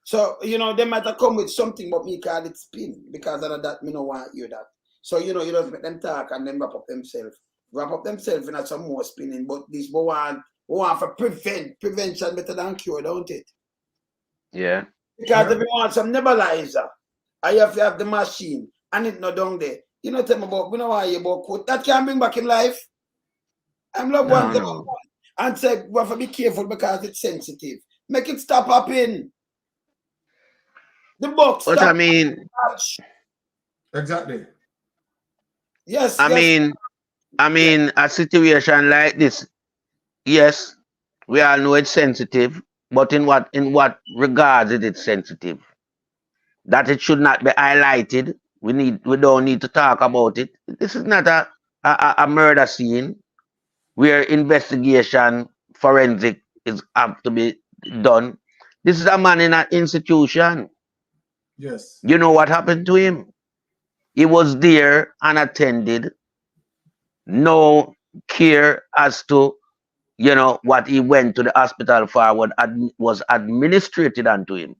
So, you know, they might have come with something, but me call it spin. Because of that, me don't want to hear that. So, you know, you just make them talk and then wrap up themselves. Wrap up themselves and some more spinning. But this we want for prevention better than cure, don't it? Yeah. Because if you want some nebulizer, I have to have the machine and it not down there. You know, tell me about, we don't want to hear about code. That can bring back in life. I'm loved ones. No. And say, we have to be careful because it's sensitive. Make it stop happening. The box. But I mean, exactly. Yes. I mean, a situation like this, yes, we all know it's sensitive, but in what regards is it sensitive? that it should not be highlighted. We don't need to talk about it. This is not a murder scene where investigation forensic is have to be done. This is a man in an institution. Yes. You know what happened to him? He was there unattended, no care as to what he went to the hospital for, what was administered unto him.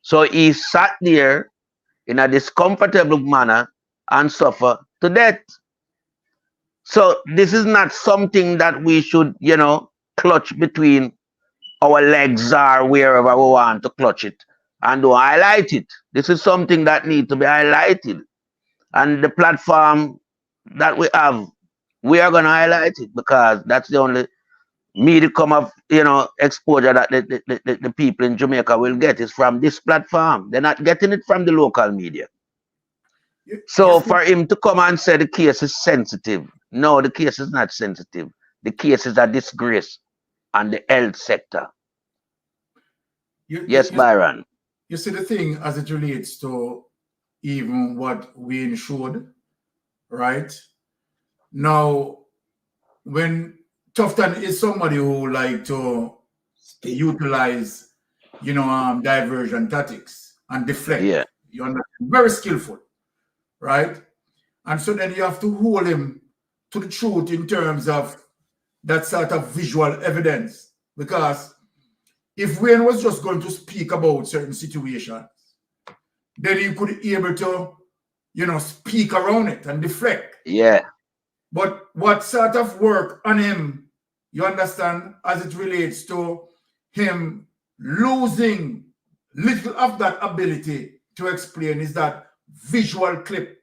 So he sat there in a discomfortable manner and suffer to death. So this is not something that we should, clutch between our legs or wherever we want to clutch it and don't highlight it. This is something that needs to be highlighted. And the platform that we have, we are going to highlight it because that's the only medicum of exposure that the people in Jamaica will get is from this platform. They're not getting it from the local media. So for him to come and say the case is sensitive, no, the case is not sensitive. The case is a disgrace on the health sector. Yes, Byron. You see the thing as it relates to even what we showed, right? Now, when Tufton is somebody who like to utilize, diversion tactics and deflect. Yeah. You understand? Very skillful, right? And so then you have to hold him to the truth in terms of that sort of visual evidence. Because if Wayne was just going to speak about certain situations, then he could be able to, speak around it and deflect. Yeah. But what sort of work on him, you understand, as it relates to him losing little of that ability to explain is that visual clip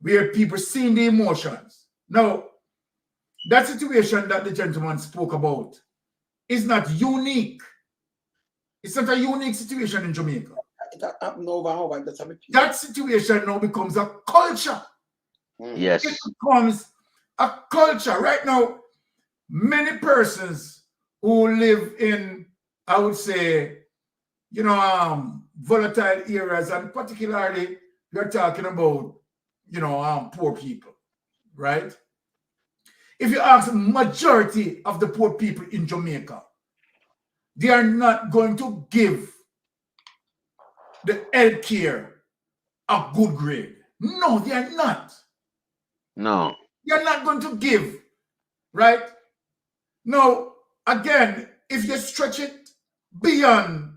where people seeing the emotions. Now, that situation that the gentleman spoke about is not unique. It's not a unique situation in Jamaica. That situation now becomes a culture. Yes. It becomes a culture. Right now, many persons who live in, I would say, volatile areas, and particularly we're talking about, poor people, right? If you ask majority of the poor people in Jamaica, they are not going to give the health care a good grade. No, they are not. No. They are not going to give, right? Now, again, if you stretch it beyond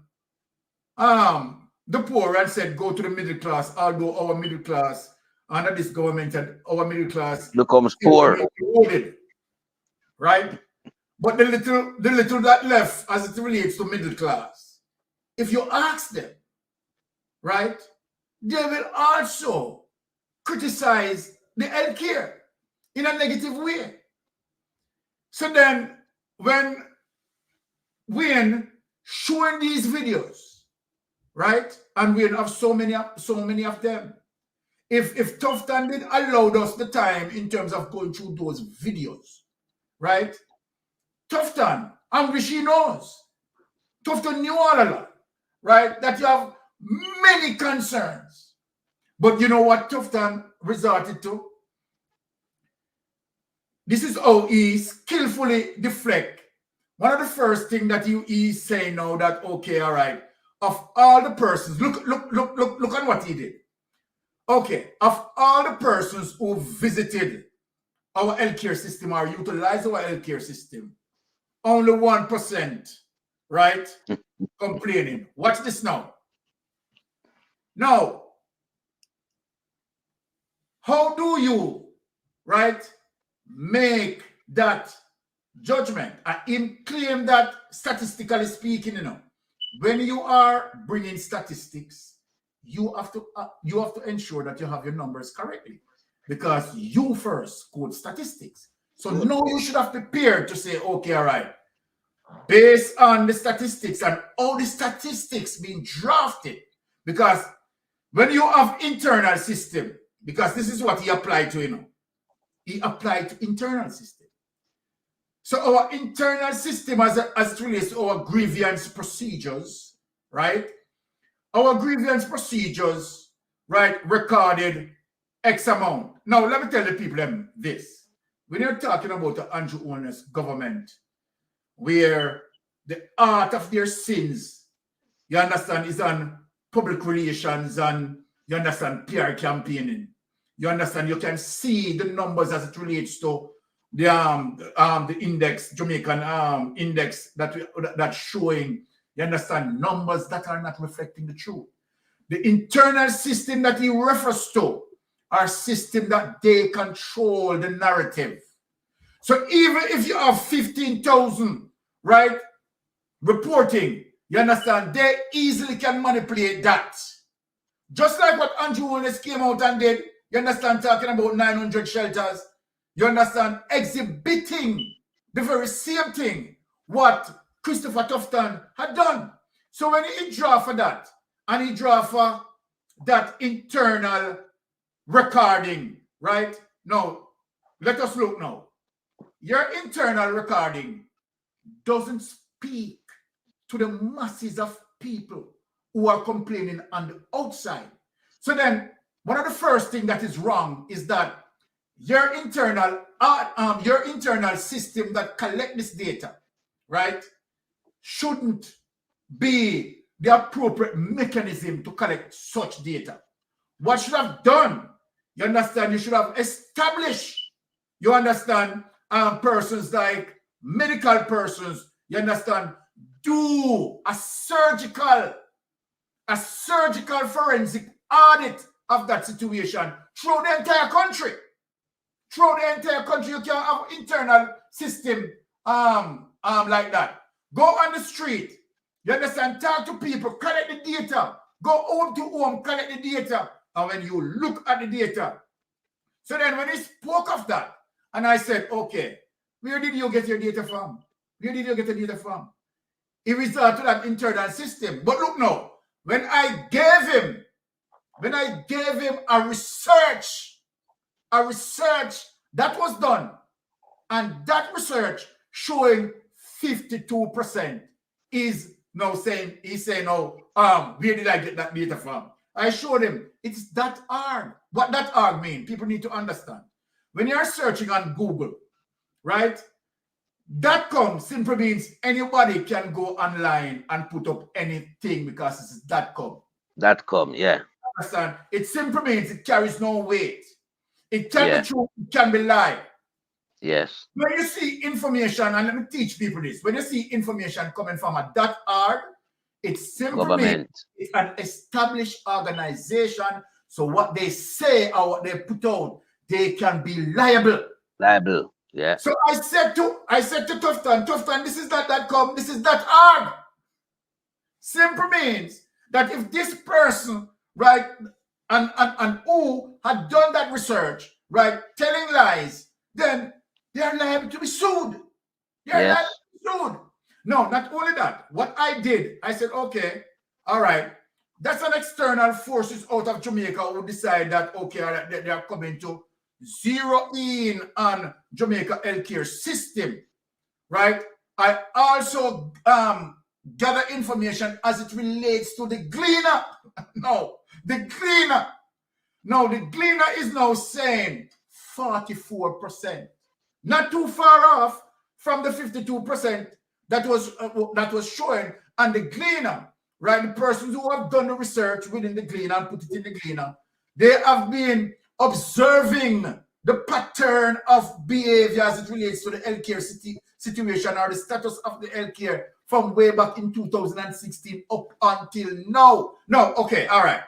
the poor and said go to the middle class, although our middle class under this government and our middle class becomes poor, right? But the little that left as it relates to middle class, if you ask them, right, they will also criticize the health care in a negative way. So then when Wayne showing these videos, right, and we have so many of them, if Tufton did allowed us the time in terms of going through those videos, right? Tufton, and which he knows, Tufton knew all along, right, that you have many concerns. But you know what Tufton resorted to? This is how he skillfully deflect. One of the first things that he is saying now that, okay, all right, of all the persons, look at what he did. Okay, of all the persons who visited our healthcare system or utilized our healthcare system, only 1%, right, complaining. Watch this now. Now, how do you, right, make that judgment? And him claim that statistically speaking, when you are bringing statistics, you have to ensure that you have your numbers correctly, because you first quote statistics. So now you should have prepared to say, okay, all right, based on the statistics and all the statistics being drafted, because when you have internal system, because this is what he applied to, he applied to internal system. So our internal system as it relates to our grievance procedures, right, our grievance procedures, right, recorded X amount. Now, let me tell the people this. When you're talking about the Andrew Holness government, where the art of their sins, you understand, is on public relations and, you understand, PR campaigning. You understand, you can see the numbers as it relates to the index, Jamaican index that's showing, you understand, numbers that are not reflecting the truth. The internal system that he refers to are systems that they control the narrative. So even if you have 15,000, right, reporting, you understand, they easily can manipulate that. Just like what Andrew Holness came out and did, you understand, talking about 900 shelters, you understand, exhibiting the very same thing what Christopher Tufton had done. So when he draw for that, and he draw for that internal recording, right? Now, let us look now. Your internal recording doesn't speak to the masses of people who are complaining on the outside. So then, one of the first things that is wrong is that your internal system that collect this data, right, shouldn't be the appropriate mechanism to collect such data. What should have done, you understand, you should have established, you understand, persons like medical persons, you understand, do a surgical forensic audit of that situation throughout the entire country. Throughout the entire country, you can have internal system like that. Go on the street, you understand, talk to people, collect the data, go home to home, collect the data, and when you look at the data. So then when he spoke of that, and I said, okay, where did you get your data from? Where did you get the data from? He resorted to that internal system. But look now, when I gave him a research that was done, and that research showing 52% is now saying, he's saying, oh, where did I get that data from? I showed him it's that hard. What that hard means, people need to understand. When you're searching on Google, right? .com simply means anybody can go online and put up anything because it's .com. .com, yeah. Understand? It simply means it carries no weight. It can be true, it can be lie. Yes. When you see information, and let me teach people this, when you see information coming from a .org, it simply means it's an established organization. So what they say or what they put out, they can be liable. Liable, yeah. So I said to Tufton, this is not .com, this is .org. Simple means that if this person, right, and who had done that research, right, telling lies, then they are liable to be sued. They are liable to be sued. No, not only that. What I did, I said, okay, all right, that's an external forces out of Jamaica who decide that, okay, they are coming to zero in on Jamaica healthcare system, right? I also gather information as it relates to the gleaner. No, the gleaner. No, the gleaner is now saying 44%. Not too far off from the 52% that was showing on the gleaner, right? The persons who have done the research within the gleaner and put it in the gleaner, they have been observing the pattern of behavior as it relates to the healthcare situation or the status of the healthcare from way back in 2016 up until now. No, okay, all right.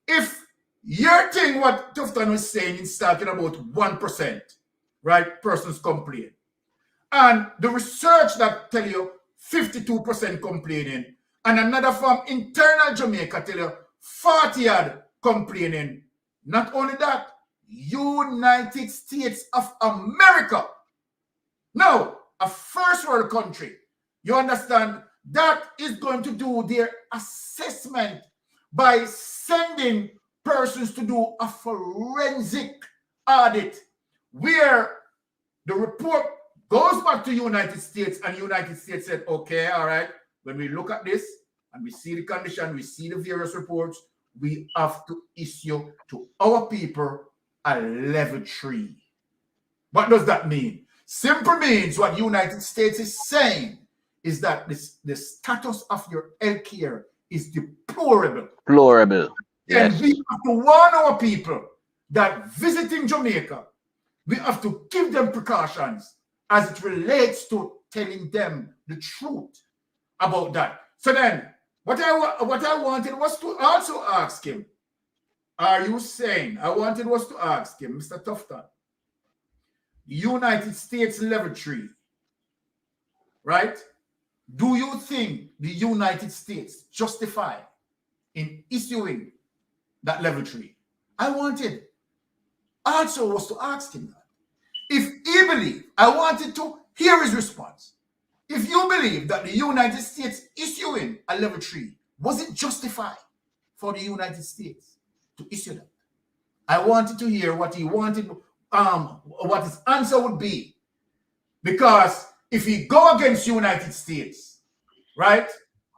If your thing, what Tufton was saying, is talking about 1%, right, persons complain, and the research that tell you 52% complaining, and another from internal Jamaica tell you 40% complaining. Not only that, United States of America, no, a first world country, you understand, that is going to do their assessment by sending persons to do a forensic audit where the report goes back to United States, and United States said, okay, all right, when we look at this, and we see the condition, we see the various reports, we have to issue to our people a level 3. What does that mean? Simple means what the United States is saying is that the status of your health care is deplorable. Deplorable. And Yes. we have to warn our people that visiting Jamaica, we have to give them precautions as it relates to telling them the truth about that. So then, what I wanted was to also ask him, are you saying, I wanted was to ask him, Mr. Tufton, United States level 3, right? Do you think the United States justify in issuing that level 3? I wanted also was to ask him that. If he believed, I wanted to hear his response. If you believe that the United States issuing a level 3, was it justified for the United States to issue that? I wanted to hear what he wanted, what his answer would be. Because if he go against United States, right,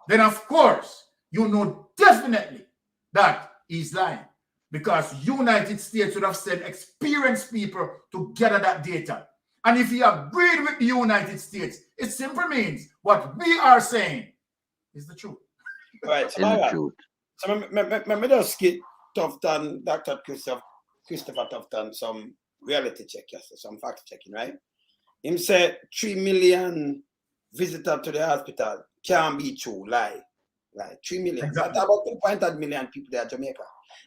then of course, you know definitely that he's lying. Because United States would have sent experienced people to gather that data. And if he agreed with the United States, it simply means what we are saying is the truth. Right. So, let me just get Tufton, Dr. Christopher Tufton, some reality check, yes, some fact checking, right? Him said 3 million visitors to the hospital can't be true, lie. Like 3 million. Exactly. That's about 2.8 million people there in Jamaica.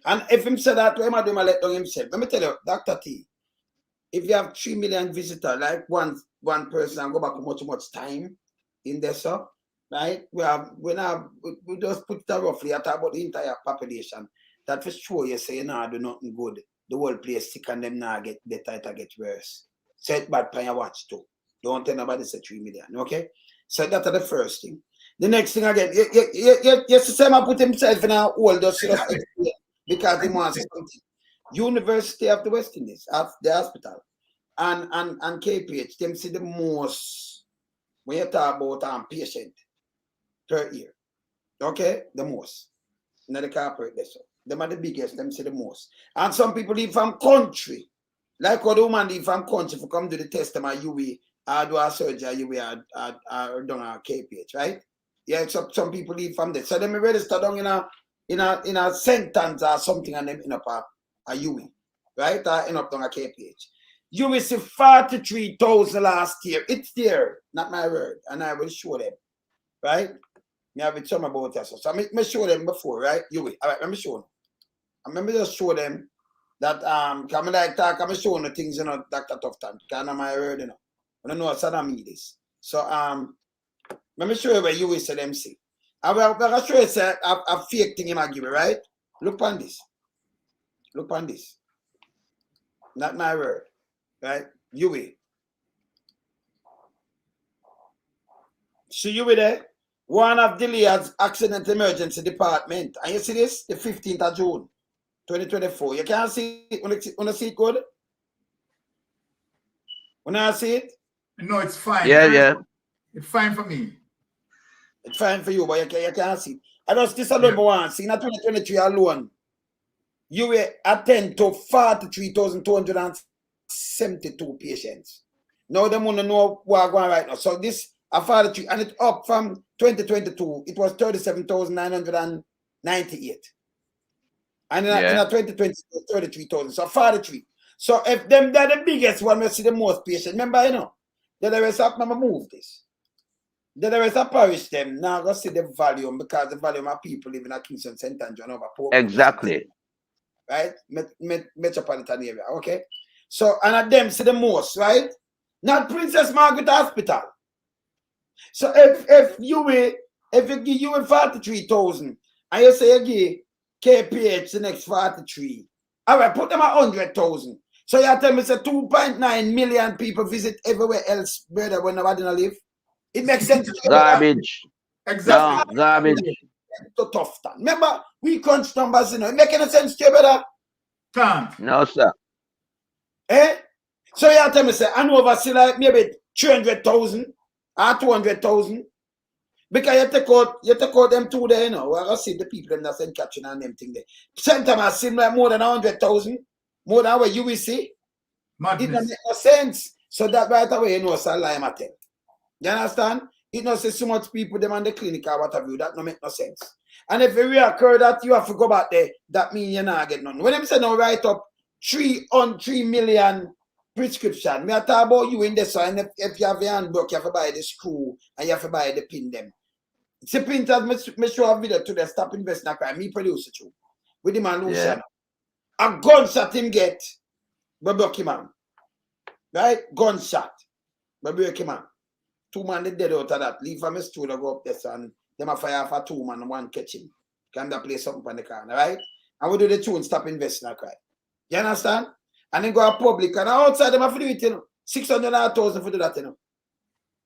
And if him said that, him do my let down himself. Let me tell you, Dr. T, if you have 3 million visitors, like one person, and go back much time in there, so right? We just put that roughly at about the entire population. That for sure you say nah, do nothing good. The whole place sick and them now get better, it get worse. Set bad pan your watch too. Don't tell nobody say 3 million, okay? So that's the first thing. The next thing again, yes, the same put himself in a hole just because he wants something. University of the West Indies, at the hospital, and KPH, them see the most when you talk about patient per year. Okay, the most. Not the corporate there. So them are the biggest, them see the most. And some people leave from country. Like what the woman leave from country for come to the test them at UWE, or do a surgery UWE or done a KPH, right? Yeah, so some people leave from there. So them register down in a sentence or something and them in up a UWE, right? Or in up down a KPH. You will see 43,000 last year. It's there, not my word, and I will show them, right? Me have it some about that. So I me show them before, right? You will. All right, let me show them. I remember just show them that come like talk. I'm showing the things, you know, Dr. Tufton. Kind of my word, you know. I don't know what I mean this. So let me show you where you will see them see. I will show you a fake thing in my give, right? Look on this. Look on this. Not my word. Right? You will. So you will there? One of Delia's accident emergency department. And you see this? The 15th of June, 2024. You can't see it? When you see it good? When I see it? No, it's fine. Yeah. It's fine for me. It's fine for you, but you can't see it. I just this alone one. See, in 2023 alone, you will attend to 43,272 patients. Now they want to know what going right now. So this a 43, and it's up from 2022. It was 37,998. And in 2020, 33,000. So 43. So if them they're the biggest one, we see the most patients. Remember, you know, the rest of them move this. The rest of parish them now go see the volume because the volume of people living at Kingston, St. Andrew, and over Port. Exactly. Right? Metropolitan area. Okay. So and at them see the most, right? Not Princess Margaret Hospital. So if you give you 43,000 and you say you give KPH the next 43, all right, put them at 100,000. So you tell me say 2.9 million people visit everywhere else, brother, when nobody live. It makes sense. Garbage. Exactly. No, garbage. To Tufton. Remember, we crunch numbers, you know. It make any sense to you, brother? Can't. No, sir. Eh? So you tell me say, I know over see like maybe 300,000 or 200,000. Because you take out them two there, you know. We're gonna see the people that send catching and them thing there. Same time I see like more than 100,000, more than what you will see. It doesn't make no sense. So that right away, you know, it's a lie matter. You understand? It not say so much people them on the clinic or whatever. That no make no sense. And if it reoccur that you have to go back there, that means you're not get none. When them say no write up 3 million prescription, me I talk about you in this one. If you have your handbook, you have to buy the screw and you have to buy the pin them. It's a printers, me show a video to the stop investing in crime. Me produce it too. With the man Luciano. A gunshot him get, but broke him man. Right? Gunshot. But break him man. 2 man they dead out of that. Leave from his stool and go up there and them a fire for 2 man and 1 catch him. Can they play something on the corner, right? And we do the 2 and stop investing in crime. You understand? And then go to public and outside them have to do it, you know. 600,000 for do that, you know.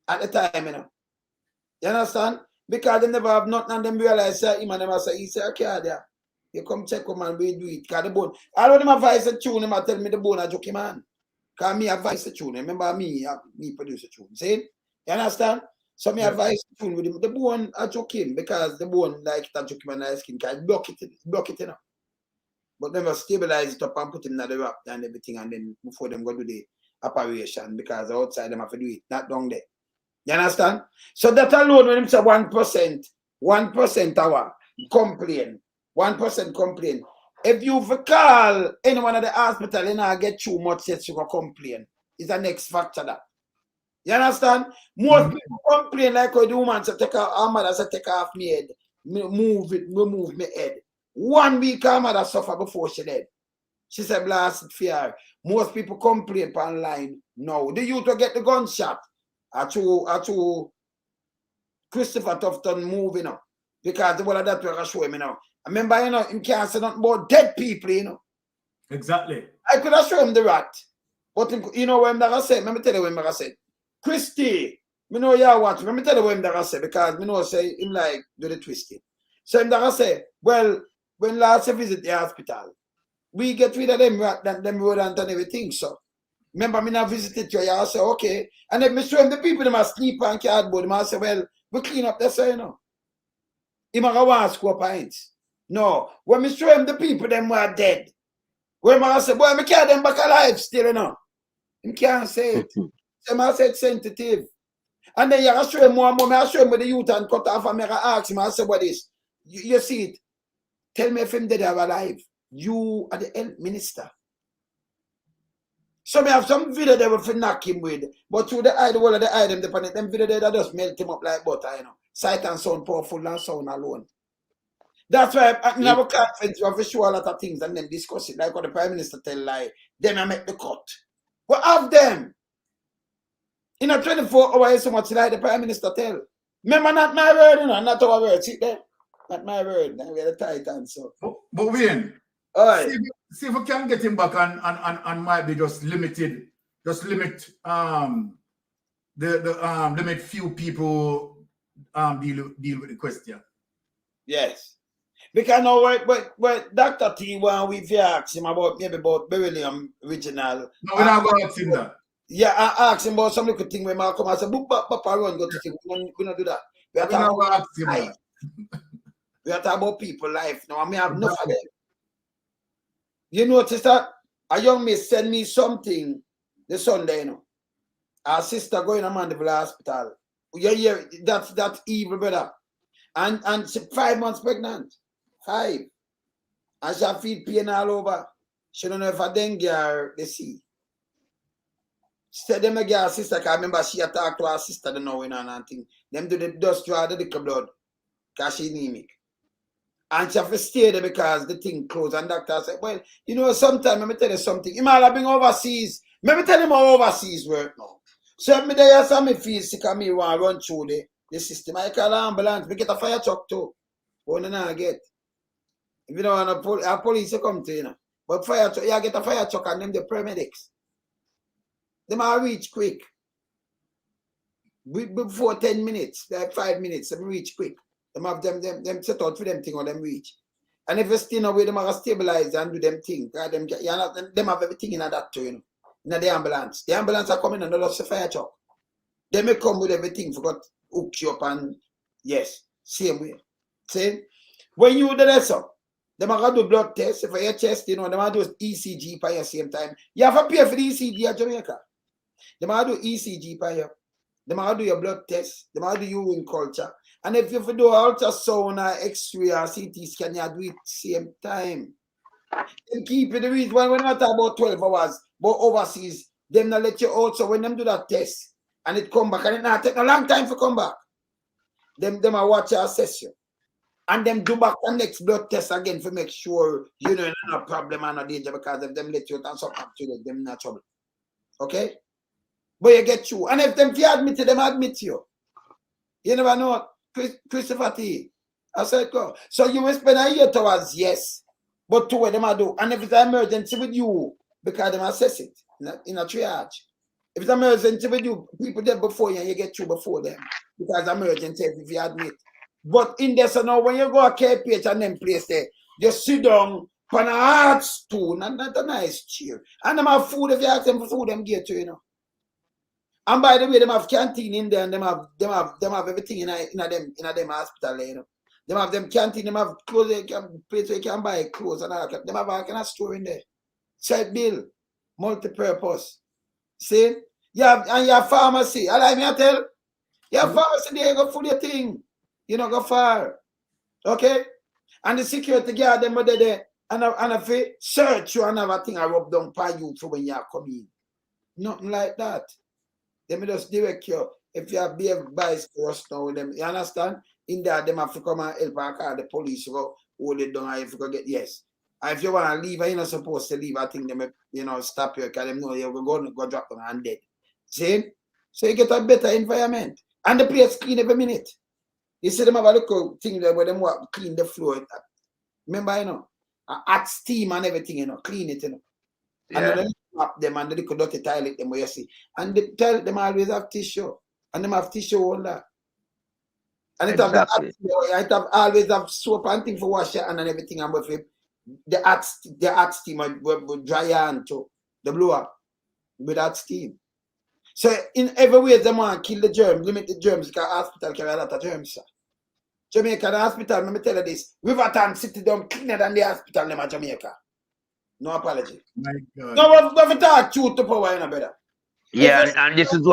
At the time, you know. You understand? Because they never have nothing and them realize that him and them say, he say, okay, there. You come check him and we do it. Because the bone. All of them advise the tune, them tell me the bone a joke, man. Because me advise the tune. Remember me produce the tune. See? You understand? So me advise the tune with him. The bone a joke him because the bone like that joke him and his skin can block it, you know. But never stabilize it up and put him in the wrap and everything and then before them go do the operation because outside them have to do it, not down there. You understand? So that alone when him say 1% hour complain, 1% complain. If you call anyone at the hospital and not get too much yet you can complain. It's the next factor that. You understand? Most people complain like how the woman say take off her mother say take off me head. Remove my head. 1 week her mother suffer before she dead. She said blast fear. Most people complain online now. The youth will get the gunshot. Actually, Christopher Tufton moving up because the one of that will show him now. I remember, you know, him can't say nothing about dead people, you know. Exactly. I could have shown him the rat. But you know what I'm said? Let me tell you what I'm said. Christy, me know you watch. Let me tell you what I'm said because me know say him like do the twisting. So I'm say, well, when last I visit the hospital, we get rid of them rat, them rodent and everything. So remember me not visited you, I say, okay. And then me show him the people them are sleep on cardboard. I say, well, we clean up this, you know. He might want to score points. No. When me show him the people them were dead. When I say, boy, me carry them back alive still, you know. He can't say it. So I said sensitive. And then you show him more and more. I show him with the youth and cut off and I ask him, I say, what is? You see it. Tell me if him dead or alive. You are the health minister. So me have some video they will knock him with, but through the eye, the whole of the eye, them video there that just melt him up like butter, you know. Sight and sound powerful and sound alone. That's why in our conference we have to show a lot of things and then discuss it, like what the Prime Minister tell like, then I make the cut. What have them? In a 24 hours so much like the Prime Minister tell. Remember not my word, you know, not our word. See there? Not my word. Now we're the Titans. So. But Wayne, see if we can get him back and might be just limited, just limit limit few people deal with the question. Yes. Because now what Dr. T when we ask him about Beryl original. No, we're not gonna ask him that. Yeah, I asked him about some little thing when Malcolm I said, Papa run go to think we don't do that. We are talking about life. We are talking about people life. Now I mean I have enough of them. You notice that a young miss send me something the Sunday, you know. Our sister going to Mandeville Hospital. Yeah, that's that evil brother. And she 5 months pregnant. 5. And she feel pain all over. She don't know if a dengue or the sea. She said them again her sister, because I remember she attacked to her sister the knowing and thing. Them do the dust draw the liquor blood. Because she anemic. And she have to stay there because the thing closed. And doctor said, well, you know, sometimes, let me tell you something. He might have been overseas. Let me tell him how overseas work now. So if me there, so me feel sick and me want to run through the system. I call an ambulance. Me get a fire truck too. What do I get? If you don't want a police to come to you know. But fire truck, you get a fire truck and them the paramedics. They might reach quick. Before 10 minutes, like 5 minutes, they reach quick. Them have them set out for them thing or them reach. And if you still know where them are stabilize and do them thing, them have everything in that too, you know. In the ambulance. The ambulance are coming and they lost the fire truck. They may come with everything, forgot hook you up and Yes, same way. See? When you do that, so, them are going to do blood tests for your chest, you know, them are do ECG by the same time. You have to pay for the ECG at Jamaica. Them are do ECG by you. Them are do your blood test. Them are do urine culture. And if you do ultrasound or X-ray or CT scan, you do it same time. Them keep it the reason when we not talk about 12 hours, but overseas, them not let you out. So when them do that test and it come back, and it not take a long time to come back, them are watch you, assess you. And them do back the next blood test again to make sure you know no problem and no danger, because if them let you out and something to them not trouble. Okay? But you get you. And if them you admit you, them admit you. You never know. Christopher T. I said go. So you will spend a year towards yes. But two of them I do. And if it's an emergency with you, because them assess it in a triage. If it's an emergency with you, people there before you, and you get you before them. Because emergency if you admit. But in there, so now when you go a KPH and them place there, you sit down on a hard stool, and not a nice chair. And them have food, if you ask them for food, them get you, you know. And by the way, them have canteen in there, and them have everything in them hospital, you know. Them have them canteen, them have clothes, place where you can buy clothes and all that. Them have all kind of store in there. Side bill, multi-purpose. See? You have, and your pharmacy. I like me I tell. Your pharmacy there, you go for your thing. You know, go far. Okay? And the security guard, them are there, and if they search you and have a thing I rub down by you for when you are coming. Nothing like that. They may just direct you. If you have behave bias for us now with them, you understand? In there, them have to come and help and call the police to go hold it down. If you go get, yes. And if you want to leave, you're not supposed to leave. I think them, you know, stop you because them know you're going to go drop them and dead. See? So you get a better environment. And the place clean every minute. You see them have a little thing there where them work, clean the floor. Remember, you know, hot steam and everything, you know, clean it, you know. Yeah. And then up them and the little dirty toilet them where you see. And the toilet them always have tissue. And them have tissue all that. And exactly. it have always have soap and thing for wash your hand and everything, and with the hot steam will dry your hand too. The blower with that steam. So in every way they want to kill the germs, limit the germs, because hospital carry a lot of germs, sir. Jamaica, the hospital, let me tell you this, Riverton City don't cleaner than the hospital name of Jamaica. No apology. My God. No, we talk truth to power, you know, brother. Yeah, and this is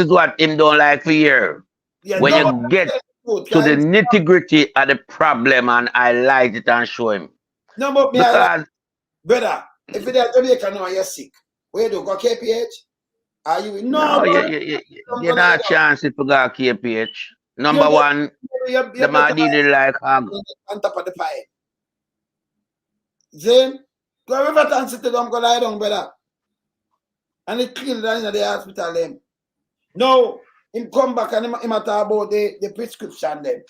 what him don't like for hear. Yeah, when you get to the nitty-gritty of the problem and highlight it and show him. No, but because brother, if you're Jamaica now you're sick, where do you go KPH? Are you you're not a chance if you go KPH. Number one, the man didn't like hog. On top of the fire. Then go Riverton City, don't go lie down, brother. And it killed in the hospital them. No, him come back and him talk about the prescription them.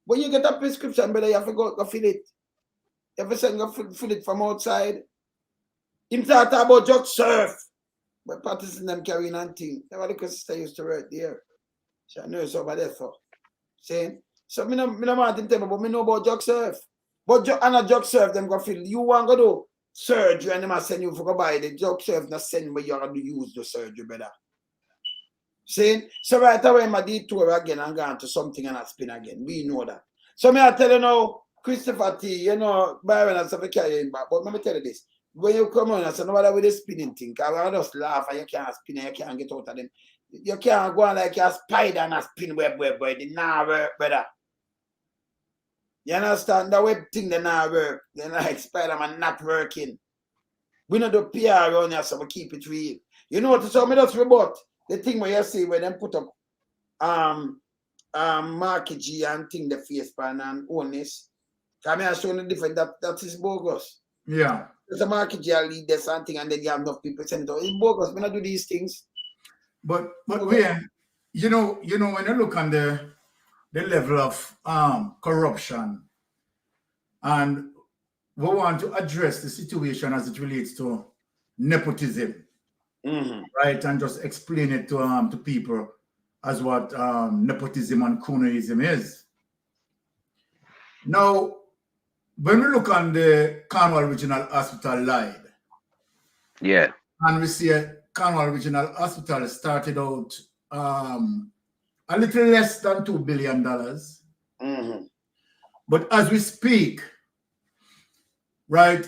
When you get a prescription, brother, you have to go fill it. You have to send go fill it from outside. Him talk about drug surf. But partisan them carrying on thing. That's what the sister used to work there. So I know it's over there for. Saying, so me no want to tell me, but me know about drug surf. But and a drug surf them go feel you want to do surgery and them a send you for go buy the drug surf not send where you have to use the surgery, brother. Saying, so right away my detour again and gone to something and I spin again. We know that. So me I tell you now, Christopher T, you know, Byron and stuff carrying back. But let me tell you this. When you come on, I say, no matter with the spinning thing, because I just laugh and you can't spin and you can't get out of them. You can't go on like you're a spider and a spin web, but it did not work, brother. You understand? The web thing did not work. They're like Spider-Man not working. We don't do PR around here, so we keep it real. You know what? So me just rebut the thing where you see where them put up Marky G and thing the face pan and Holness. Because I show the different that is bogus. Yeah. There's a market jail lead there something and then you have enough people send it out. It's bogus. We not do these things. But you know, when you look on the level of corruption, and we want to address the situation as it relates to nepotism, right? And just explain it to people as what nepotism and cronyism is. Now, when we look on the Cornwall Regional Hospital live, and we see Cornwall Regional Hospital started out a little less than $2 billion. But as we speak, right,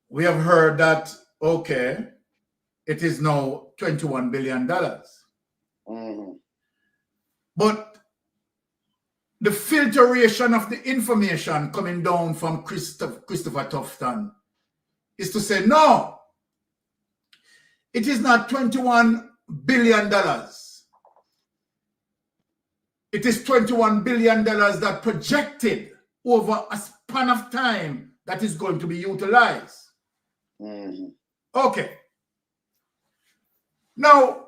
we have heard that, okay, it is now $21 billion. But the filtration of the information coming down from Christopher Tufton is to say, no, it is not $21 billion. It is $21 billion that projected over a span of time that is going to be utilized. Okay. Now,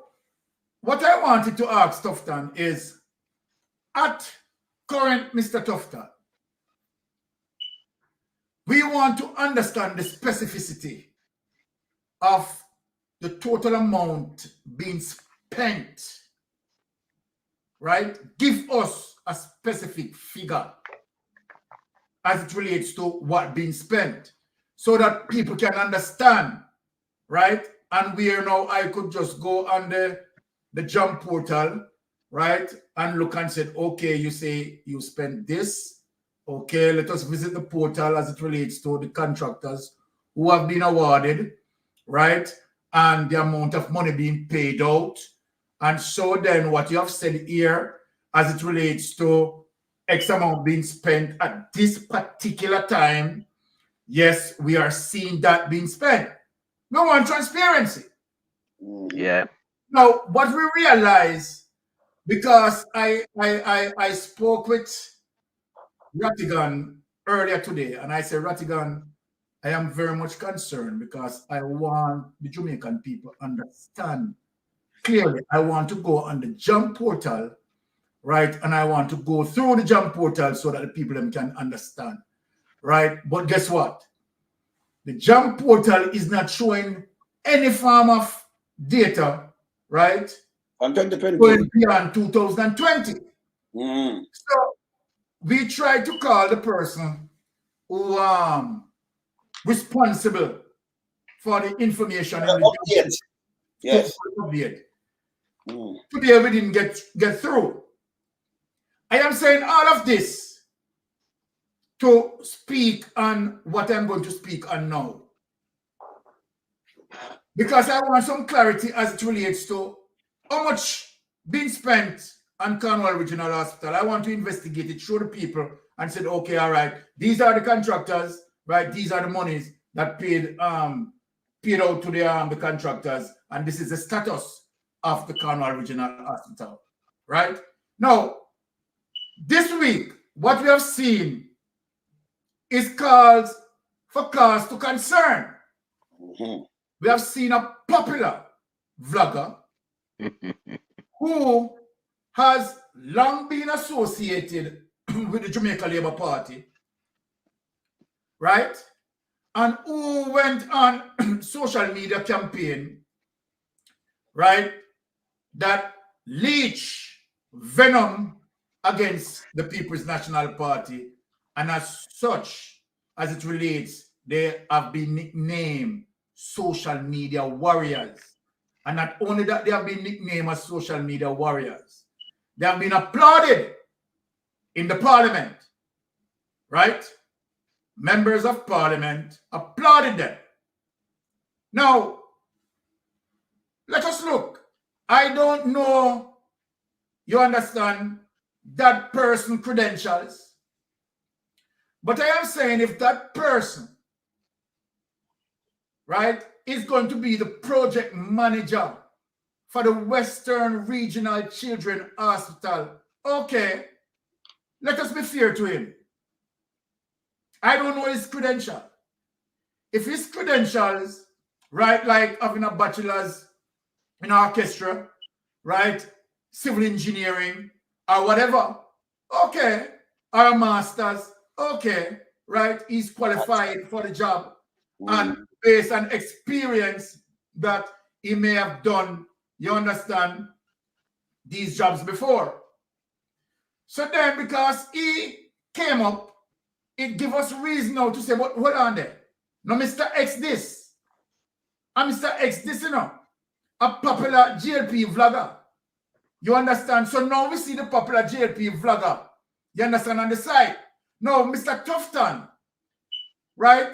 what I wanted to ask Tufton is, at current Mr. Tufton, we want to understand the specificity of the total amount being spent, right? Give us a specific figure as it relates to what being spent so that people can understand, right? And where now I could just go on the jump portal, right? And look and say, okay, you say you spent this. Okay, let us visit the portal as it relates to the contractors who have been awarded, right? And the amount of money being paid out. And so then what you have said here as it relates to X amount being spent at this particular time, yes, we are seeing that being spent. We want transparency. Yeah. Now, what we realize, because I spoke with Rattigan earlier today, and I said, Rattigan, I am very much concerned because I want the Jamaican people to understand clearly. I want to go on the jump portal, right? And I want to go through the jump portal so that the people can understand, right? But guess what? The jump portal is not showing any form of data, right? On 2020. Going beyond 2020. So we tried to call the person who responsible for the information in the update. Yes. Update. Today we didn't get through. I am saying all of this to speak on what I'm going to speak on now. Because I want some clarity as it relates to how much being spent on Cornwall Regional Hospital. I want to investigate it, show the people, and said, okay, all right, these are the contractors, right? These are the monies that paid out to the contractors, and this is the status of the Cornwall Regional Hospital, right? Now, this week, what we have seen is calls for cause to concern. We have seen a popular vlogger who has long been associated with the Jamaica Labour Party, right? And who went on social media campaign, right, that leech venom against the People's National Party, and as such, as it relates, they have been nicknamed social media warriors. And not only that, they have been nicknamed as social media warriors, they have been applauded in the parliament, right? Members of parliament applauded them. Now, let us look. I don't know, you understand, that person credentials, but I am saying if that person, right, is going to be the project manager for the Western Regional Children Hospital, okay, let us be fair to him. I don't know his credential. If his credentials, right, like having a bachelor's in orchestra, right, civil engineering, or whatever, okay, or a master's, okay, right, he's qualified for the job, and based on experience that he may have done, you understand, these jobs before. So then, because he came up, it gives us reason now to say, but hold on there. Now, Mr. X this, and Mr. X this, you know, a popular GLP vlogger. You understand? So now we see the popular JLP vlogger. You understand, on the side. Now, Mr. Tufton, right,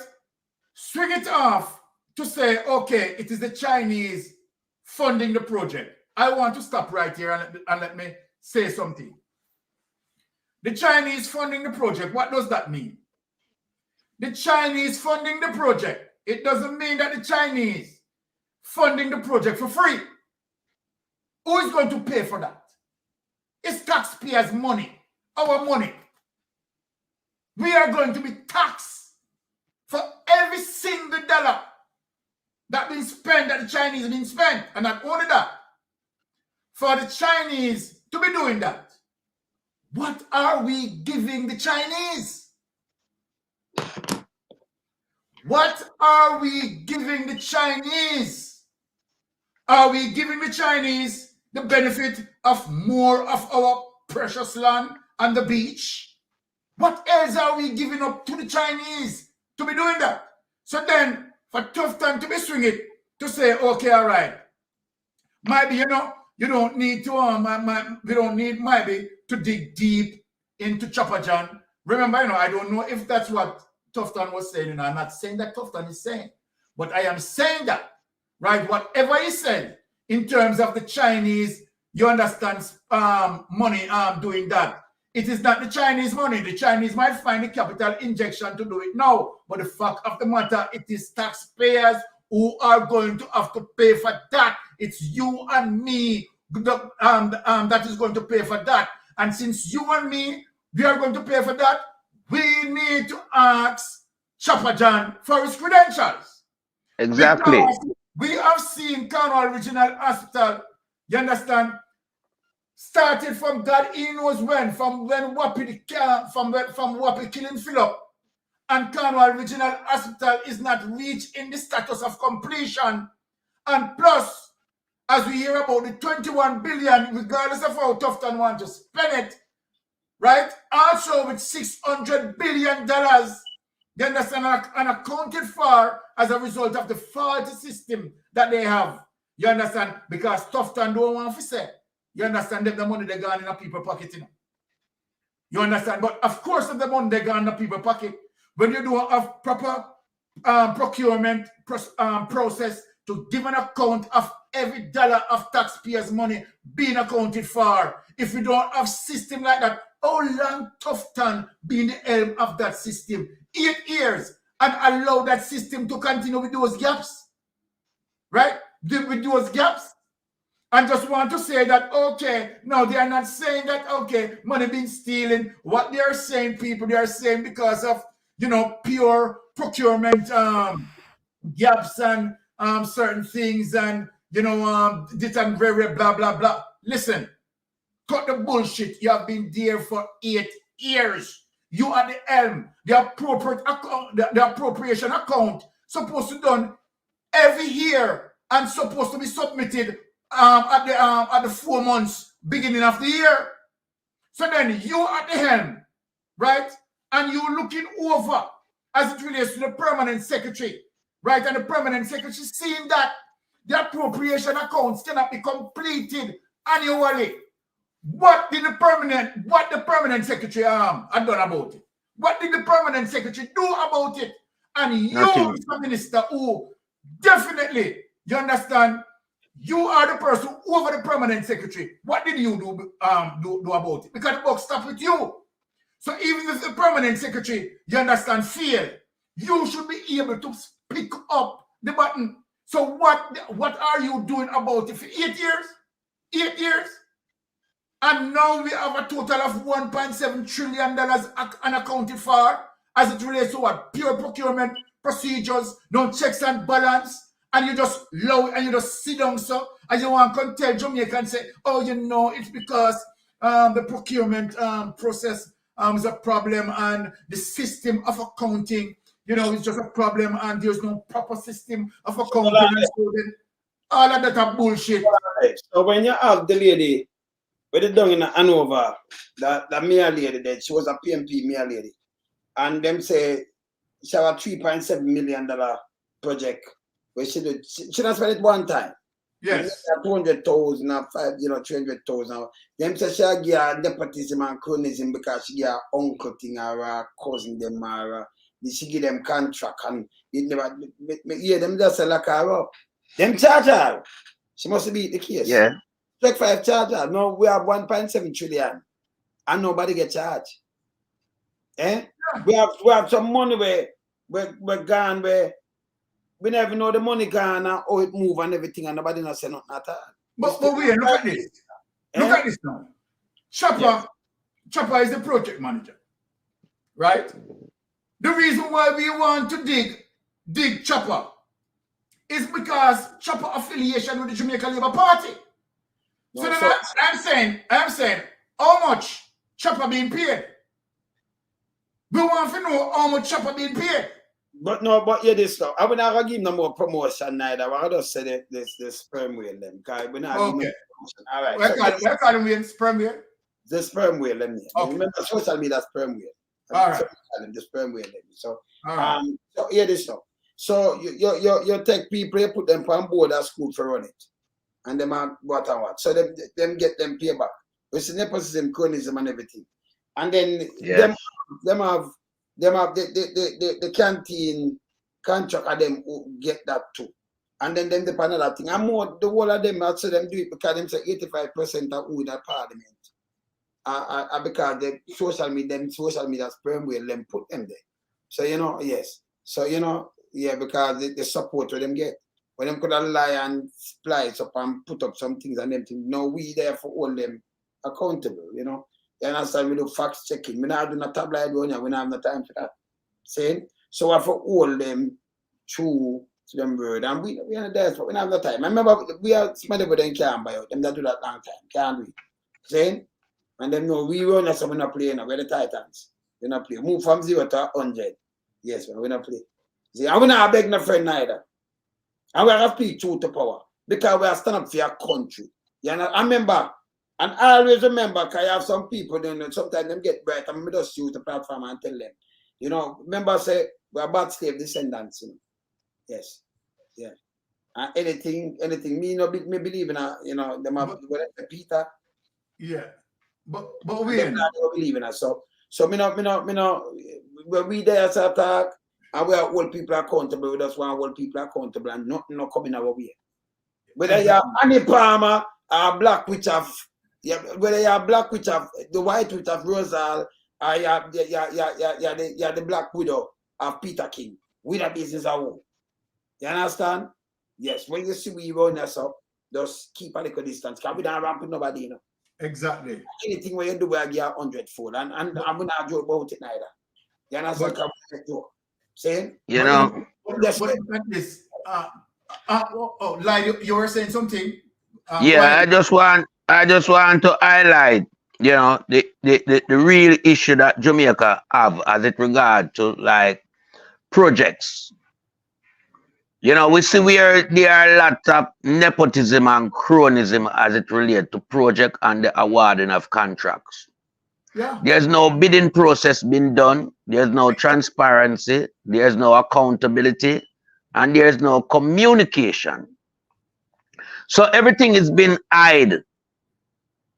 swing it off to say, okay, it is the Chinese funding the project. I want to stop right here and let me say something. The Chinese funding the project, what does that mean? The Chinese funding the project, it doesn't mean that the Chinese funding the project for free. Who is going to pay for that? It's taxpayers' money, our money. We are going to be taxed for every single dollar that been spent, that the Chinese have been spent. And not only that, for the Chinese to be doing that, what are we giving the Chinese? What are we giving the Chinese? Are we giving the Chinese the benefit of more of our precious land on the beach? What else are we giving up to the Chinese to be doing that? So then, for Tufton to be swinging to say, okay, all right, maybe, you know, you don't need to, we don't need maybe to dig deep into Chopper John. Remember, you know, I don't know if that's what Tufton was saying, and I'm not saying that Tufton is saying, but I am saying that, right, whatever he said in terms of the Chinese, you understand, money doing that. It is not the Chinese money. The Chinese might find the capital injection to do it now, but the fact of the matter, it is taxpayers who are going to have to pay for that. It's you and me that is going to pay for that. And since you and me, we are going to pay for that, we need to ask Chopper John for his credentials. Exactly. Because we have seen Cornwall Regional Hospital, you understand, started from God he knows when, from when Wappy killing Philip, and Cornwall Regional Hospital is not reached in the status of completion. And plus, as we hear about the 21 billion, regardless of how Tufton want to spend it, right? Also with $600 billion, you understand, unaccounted for as a result of the faulty system that they have. You understand? Because Tufton don't want to say. You understand that the money they got in a people pocket, you know? You understand? But of course, if the money they got in a people pocket, when you do a proper procurement process to give an account of every dollar of taxpayers' money being accounted for, if you don't have system like that, how long Tufton being the helm of that system? 8 years, and allow that system to continue with those gaps, right? With those gaps. And just want to say that, okay, no, they are not saying that, okay, money being stealing. What they are saying, people, they are saying because of, you know, pure procurement gaps and certain things and, you know, this and very blah, blah, blah. Listen, cut the bullshit. You have been there for 8 years. You are the helm. The appropriate account, the appropriation account supposed to be done every year and supposed to be submitted at the 4 months beginning of the year. So then you at the helm, right? And you looking over as it relates to the permanent secretary, right? And the permanent secretary seeing that the appropriation accounts cannot be completed annually. What the permanent secretary had done about it? What did the permanent secretary do about it? And you, Mr. Minister, who definitely, you understand, you are the person over the permanent secretary. What did you do about it? Because the buck stopped with you. So even if the permanent secretary, you understand, fail, you should be able to pick up the button. So what are you doing about it for 8 years? 8 years? And now we have a total of $1.7 trillion unaccounted for as it relates to what? Pure procurement procedures, no checks and balance. And you just low and you just sit down so and you want to tell Jamaica and say, oh, you know, it's because the procurement process is a problem and the system of accounting, you know, it's just a problem and there's no proper system of accounting. All of that are bullshit. So when you have the lady, when they done in Hanover, the mayor lady there, she was a PMP mayor lady, and them say she have a $3.7 million project. Where she not spend it one time. Yes. 200,000 or 300,000. Them say she get nepotism and cronyism because she get her uncle thing or her cousin them or she give them contract and it never hear them just lock her up. Them charge her. She must be the case. Yeah. Check 5 charge her. No, we have 1.7 trillion and nobody get charged. Eh? We have some money we're gone where we never know the money gone and how it move and everything and nobody not say nothing at all. But wait, look at this. Look at this now. Chopper is the project manager. Right? The reason why we want to dig Chopper is because Chopper affiliation with the Jamaica Labour Party. So then I'm saying, how much Chopper being paid? We want to know how much Chopper being paid. But yeah, this stuff. I would not give no more promotion neither. I just say this sperm whale them. Because we not give no promotion. All right. Where call them sperm whale? The sperm whale them. Okay. Remember social media sperm whale. All right. The sperm whale them. So so yeah, this stuff. So you take people, you put them on board at school for run it. And them are what and what. So them get them pay back. It's nepotism, cronyism and everything. And then them have the canteen contract of them who get that too. And then them depend on that thing. And more the whole of them also them do it because them say 85% of who in that parliament. Because the social media sperm whale them put them there. So yes. So because the support where them get. When them could lie and splice up and put up some things and them things. No, we there for all them accountable, You understand? We do fact checking. We not do no tabloid one. We don't have no time for that. Saying so I for all them true to them word. And we are there for we don't have no time. I remember we are somebody but then can't buy out. Them that do that long time. Can't we? Saying? And then no, we run as we not play now. We're the Titans. We not play. Move from 0 to 100. Yes, we not play. See, I will not beg no friend neither. And we have to speak truth to power. Because we are stand up for your country. I remember. And I always remember, because I have some people, sometimes them get bright, and I just use the platform and tell them, remember, say, we're bad slave descendants, Yes. Yeah. And anything, me believe in, them have, Peter. Yeah. But we don't believe in us. So, when we there as a talk, and we hold people accountable, we just want to hold people accountable, and nothing not coming our way. Whether you're Annie Palmer, or Black Witch of, whether you're Black Witch of the White Witch of Rosal, or you're the Black Widow of Peter King, we the business our own. You understand? Yes. When you see we run us up, just keep a little distance. Because we don't ramp with nobody, Exactly. Anything when you do, I get 100-fold. And I'm not joke about it neither. You understand? Saying? But like this. Like you were saying something. I just want to highlight, the real issue that Jamaica have as it regard to like projects. We see where there are lots of nepotism and cronyism as it relates to project and the awarding of contracts. Yeah. There's no bidding process being done. There's no transparency. There's no accountability. And there's no communication. So everything is being hid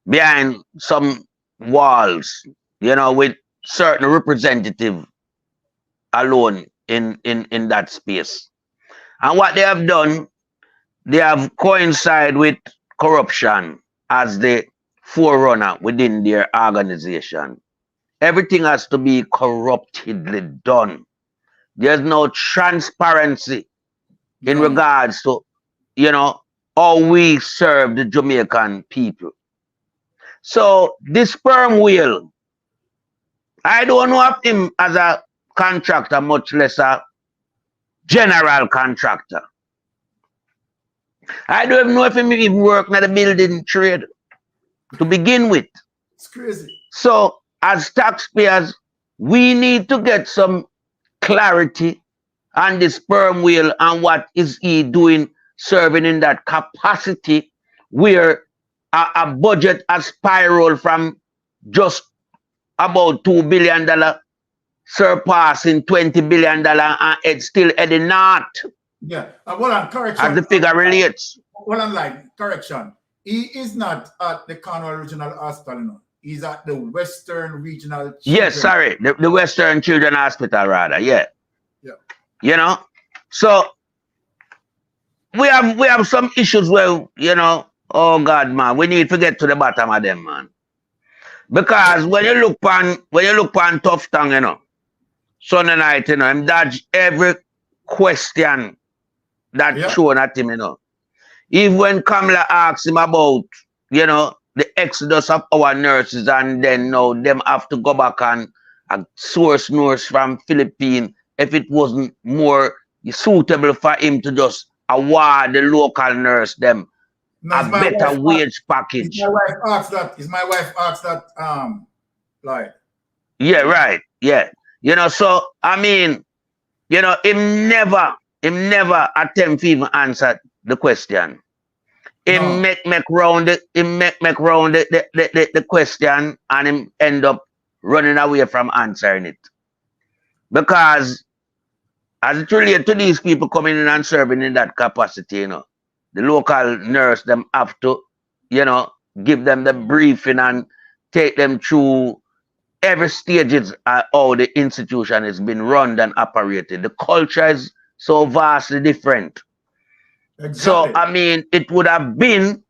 behind some walls, with certain representative alone in that space. And what they have done, they have coincided with corruption as the forerunner within their organization. Everything has to be corruptedly done. There's no transparency in regards to, how we serve the Jamaican people. So this sperm whale, I don't know of him as a contractor, much less a general contractor. I don't even know if he even work in the building trade to begin with. It's crazy. So as taxpayers, we need to get some clarity on the sperm whale and what is he doing serving in that capacity where a budget has spiraled from just about $2 billion surpassing $20 billion and it's still heading north. Yeah, correction. As the figure relates. Well, online, correction. He is not at the Cornwall Regional Hospital, no. He's at the Western Regional Children's. Yes, sorry, the Western Children's Hospital, rather, yeah. Yeah. You know, so we have some issues where, you know, oh God, man, we need to get to the bottom of them, man. Because when you look on Tufton, you know, Sunday night, you know, him dodge every question that thrown at him, you know. Even when Kamala asks him about, you know, the exodus of our nurses, and then now them have to go back and source nurse from Philippines, if it wasn't more suitable for him to just award the local nurse them a better wage package. My wife asked that. Is my wife asked that? Like. Yeah, right. Yeah. You know, so I mean, you know, him never attempt to even answer the question. Him make round the question, and him end up running away from answering it. Because as it relates to these people coming in and serving in that capacity, you know, the local nurse them have to, you know, give them the briefing and take them through every stages how the institution has been run and operated. The culture is so vastly different. Exactly. So I mean, it would have been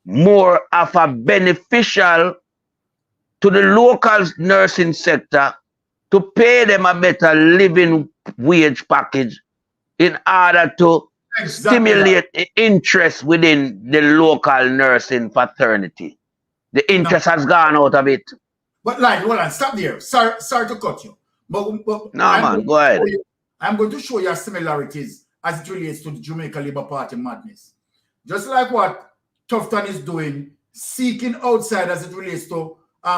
more of a beneficial to the local nursing sector to pay them a better living wage package in order to stimulate the interest within the local nursing fraternity. The interest has gone out of it. But like, hold on, stop there. Sorry to cut you. But no, man, go ahead. I'm going to show you similarities as it relates to the Jamaica Labour Party madness. Just like what Tufton is doing, seeking outside as it relates to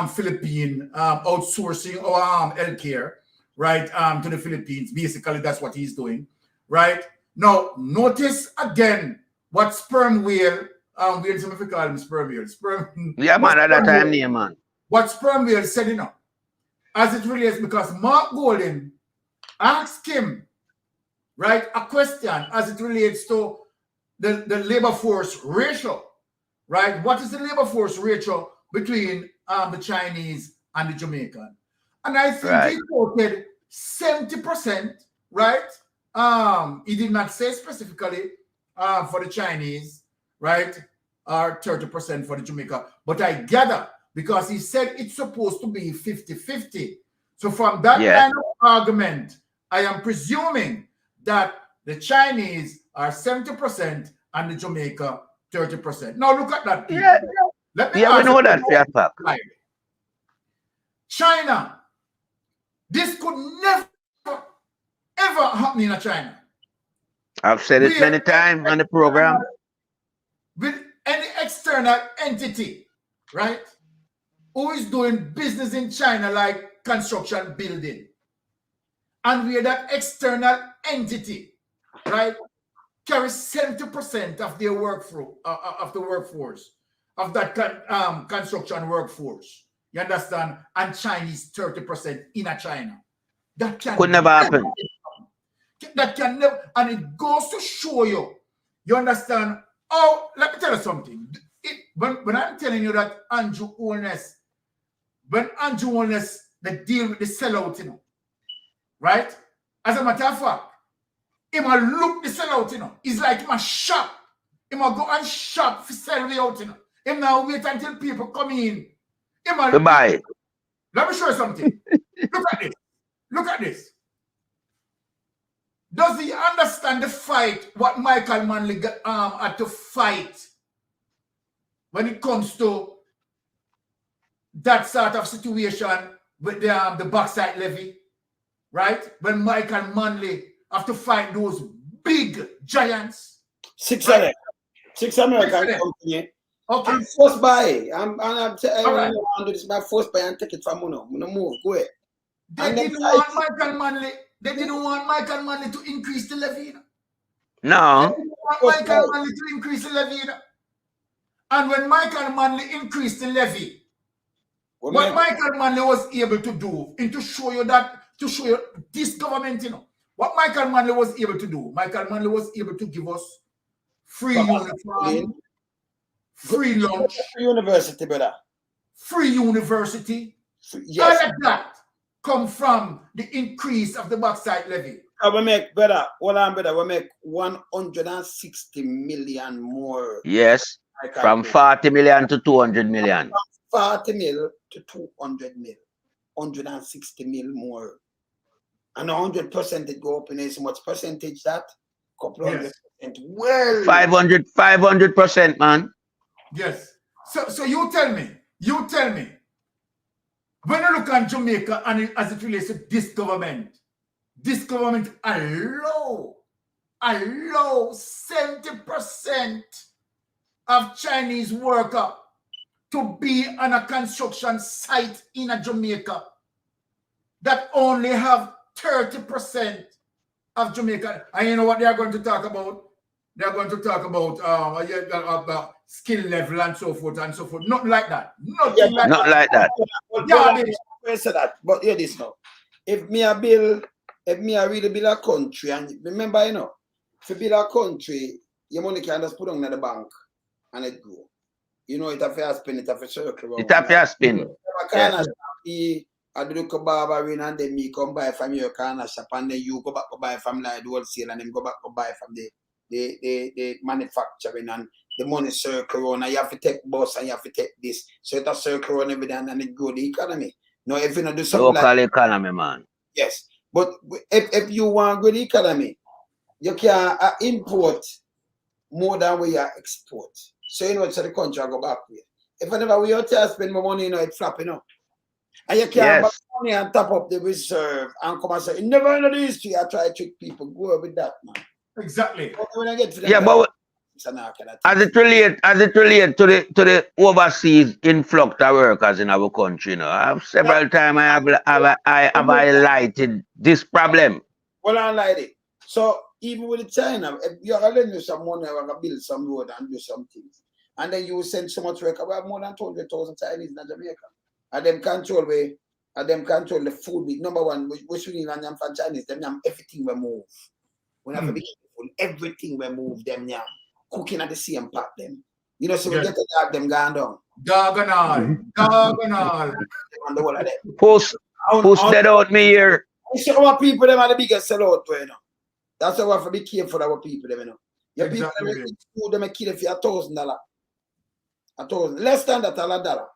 Philippine outsourcing or healthcare, right, to the Philippines. Basically, that's what he's doing, right? Now, notice again what sperm whale, we in some of call him sperm whale. Yeah, man, at that time, name, man. What sperm whale said, you know, as it relates, because Mark Golden asked him, right, a question as it relates to the labor force ratio, right? What is the labor force ratio between the Chinese and the Jamaican? And I think he quoted 70%, right? He did not say specifically for the Chinese, right? Or 30% for the Jamaica. But I gather, because he said it's supposed to be 50-50. So from that kind of argument, I am presuming that the Chinese are 70% and the Jamaica 30%. Now look at that. People. Yeah, Let me we know that. China. This could never, ever happen in China. I've said it many times on the program. With any external entity, right, who is doing business in China like construction building, and where that external entity, right, carries 70% of their workforce, of the workforce, of that construction workforce. You understand? And Chinese 30% in China. That could never happen. That can never, and it goes to show you. You understand? Oh, let me tell you something. When I'm telling you that Andrew Holness, when Andrew Holness, they deal with the sellout, you know, right? As a matter of fact, he might look the sellout, you know. It's like he might shop. He might go and shop for sell way out, you know. He now wait until people come in. He might goodbye. Let me show you something. Look at this. Look at this. Does he understand the fight what Michael Manley had to fight when it comes to that sort of situation with the bauxite levy, right? When Michael Manley have to fight those big giants. Six American company. Okay. I'm forced by. I'm telling you, this is my first buy and take it from Muno. Muno move, go ahead. They didn't want Michael Manley. They didn't want Michael Manley to increase the levy. No. They didn't want Michael Manley to increase the levy. And when Michael Manley increased the levy, what Michael Manley was able to do, and to show you this government, you know, what Michael Manley was able to do, Michael Manley was able to give us free uniform, free lunch, university, brother. Free university. Yes. All of that come from the increase of the bauxite levy. We make, brother, hold on, brother, we make 160 million more. Yes, from 40 million to 200 million. 40 mil to 200 mil. 160 mil more. And 100% it go up in so much percentage that? Couple hundred percent. Well, 500%, man. Yes. So you tell me, when you look at Jamaica and as it relates to this government allow 70% of Chinese worker to be on a construction site in a Jamaica that only have 30% of Jamaica. And you know what they are going to talk about? They are going to talk about skill level and so forth and so forth. Not like that. Not like that. But hear this now. If me really build a country, and remember, you know, if you build a country, your money can just put on the bank and it grow. You know, it have to spin, it have to circle around. It have to spin. I do the barbering and then me come buy from your corner shop and then you go back to buy from like the wholesale and then go back to buy from the manufacturing and the money circle around and you have to take bus and you have to take this. So it has circle around everything and it grow the economy. Now if you not do something local like economy, man. Yes. But if you want good economy, you can import more than we are export. So you know it's the country I go back with. If whenever we out there spend more money, you know, it's flapping up. And you can't buy money and top up the reserve and come and say, in never in the history I try to trick people. Go with that, man. Exactly. But when I get to but as it relate to the overseas influx of workers in our country, you know, I have several times I have highlighted this problem. Well, I like it. So even with China, if you're going to lend you some money, you're going to build some road and do some things. And then you send so much work. We have more than 200,000 Chinese in Jamaica. And them control the food. Number one, we should even have from Chinese, them everything we move. We have to be careful. Everything we move, them now. Cooking at the same pot, them. You know, so we get the dog, them gone down. Dog and all. Push that out me here. So our people, them are the biggest sellout, you know. That's why we have to be careful of our people, them, you know. Your people, them kill if you $1,000. $1,000. Less than that, $1.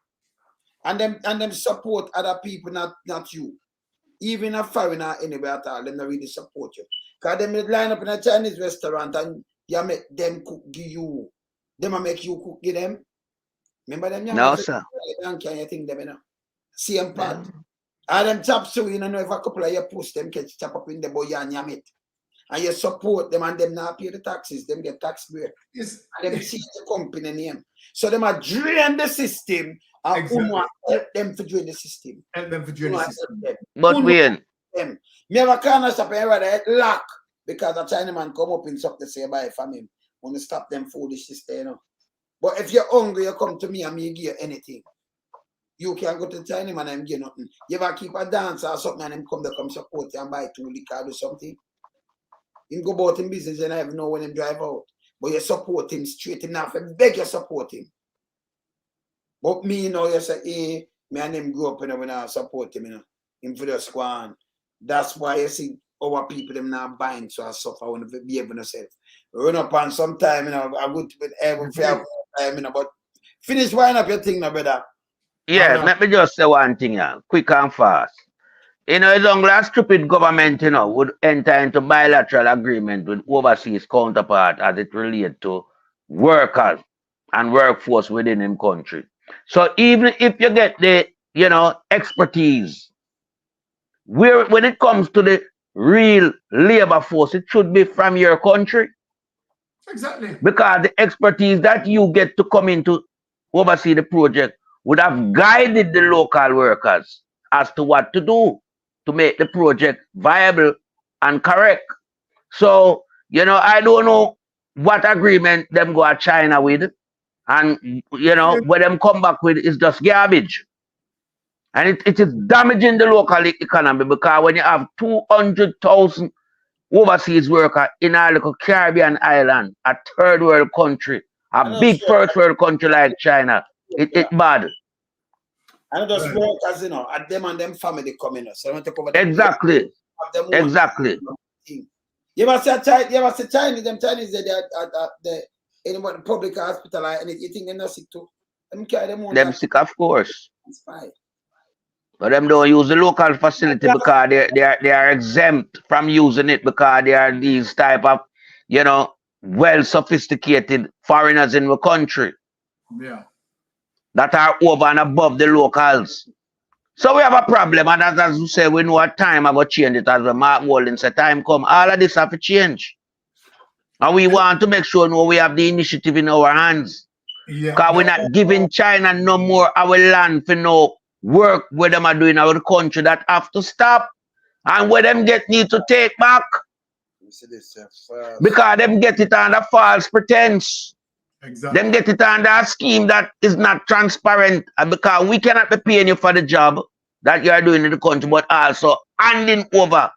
And them support other people, not you. Even a foreigner anywhere at all, them not really support you. Because them line up in a Chinese restaurant and you make them cook give you. Them make you cook give them. Remember them? No, sir. Can you think them, you know? Same part. And them chop so you know if a couple of you post them catch chop up in the boy and yam it. And you support them and them not pay the taxes, them get tax break. Yes. And them see the company name. So them are drain the system and help them to drain the system. Help them to drain the system. But when me have a corner shop and rather lock because a Chinaman come up in something to say buy from him. Want to stop them foolishness there, you know. But if you're hungry, you come to me and me give you anything. You can go to the Chinaman and give nothing. You ever keep a dance or something and him come support you and buy 2 liquor or something. Him go about in business and I have know when him drive out. But you support him straight enough and beg you support him. But me, you know, you say, hey, me and him grew up, you know, when I support him, you know. Him for the squad. That's why you see our people them not buying so I suffer when they behave themselves. Run up on some time, you know, I would with every time, you know, but finish winding up your thing now, brother. Yeah, let me just say one thing, yeah, quick and fast. You know, as long as stupid government, you know, would enter into bilateral agreement with overseas counterpart as it relates to workers and workforce within the country. So even if you get the, you know, expertise, when it comes to the real labor force, it should be from your country. Exactly. Because the expertise that you get to come into oversee the project would have guided the local workers as to what to do to make the project viable and correct. So, you know, I don't know what agreement them go to China with. And, you know, what them come back with is just garbage. And it is damaging the local economy because when you have 200,000 overseas worker in a little Caribbean island, a third world country, a big first world country like China. It bad. And those workers, you know, at them and them family coming. So I want to cover exactly. Exactly. You ever see Chinese, them Chinese, they in the public hospital, and you think they're not sick too? Them sick, of course. But them don't use the local facility because they are exempt from using it because they are these type of, you know, well sophisticated foreigners in the country. Yeah. That are over and above the locals. So we have a problem, and as you say, we know what time I got change it, as the Mark Walden said, time come. All of this have to change. And we want to make sure we have the initiative in our hands. Because we're not giving China no more our land for no work where them are doing our country that have to stop. And where them need to take back. Because them get it under false pretense. Exactly. Them get it under a scheme that is not transparent, and because we cannot be paying you for the job that you are doing in the country, but also handing over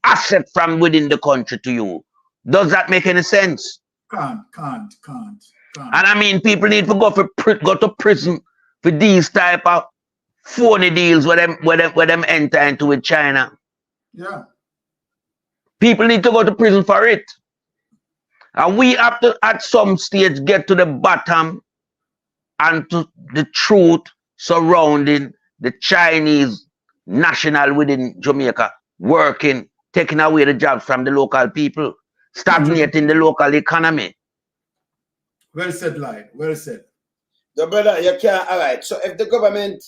assets from within the country to you. Does that make any sense? Can't. And I mean, people need to go to prison for these type of phony deals where them enter into with China. Yeah. People need to go to prison for it. And we have to, at some stage, get to the bottom and to the truth surrounding the Chinese national within Jamaica working, taking away the jobs from the local people, stagnating the local economy. Well said, Lloyd. Well said. The brother, you can't, all right. So if the government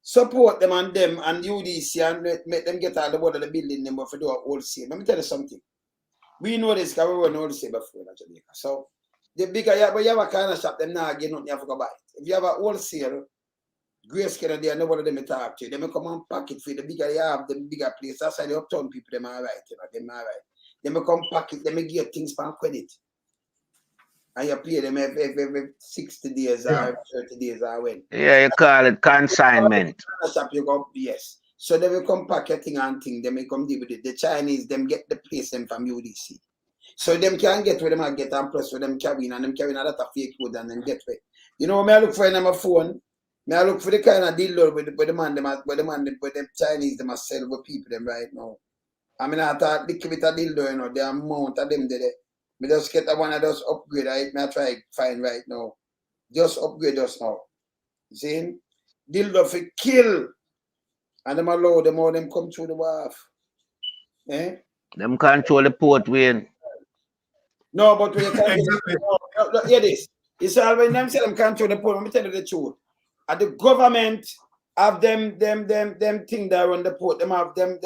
support them and UDC and make them get out of the building them for do a wholesale, let me tell you something. We know this because we were all the same before in Jamaica. So the bigger you have a kind of shop, them now again, you have to go buy it. If you have a wholesale, grayscale there, nobody them talk to you. They may come and pack it for you. The bigger you have, the bigger place. That's why the uptown people, them are right, you know, them are right. They may come pack it, they may give things for credit. And you pay them every 60 days or 30 days or when. Yeah, you call it consignment. Shop you go, yes. So they will come pack a thing and thing, they may come deal with it. The Chinese, them get the place them from UDC. So them can get where them get and plus where them carrying and them carrying a lot of fake code and them get where. You know, me I look for in my phone, me I look for the kind of deal with the Chinese them sell with people them right now. I mean I thought big bit of deal you know, the amount of them there. Me just get one of those upgrade, right? Me I try find right now. Just upgrade us now. You see? Dildo for kill. And them allow them all them come through the wharf. Eh? Them control the port way. No, but we can't hear this. It's all when them say them control the port. Let me tell you the truth. And the government have them thing that run the port. Them have them,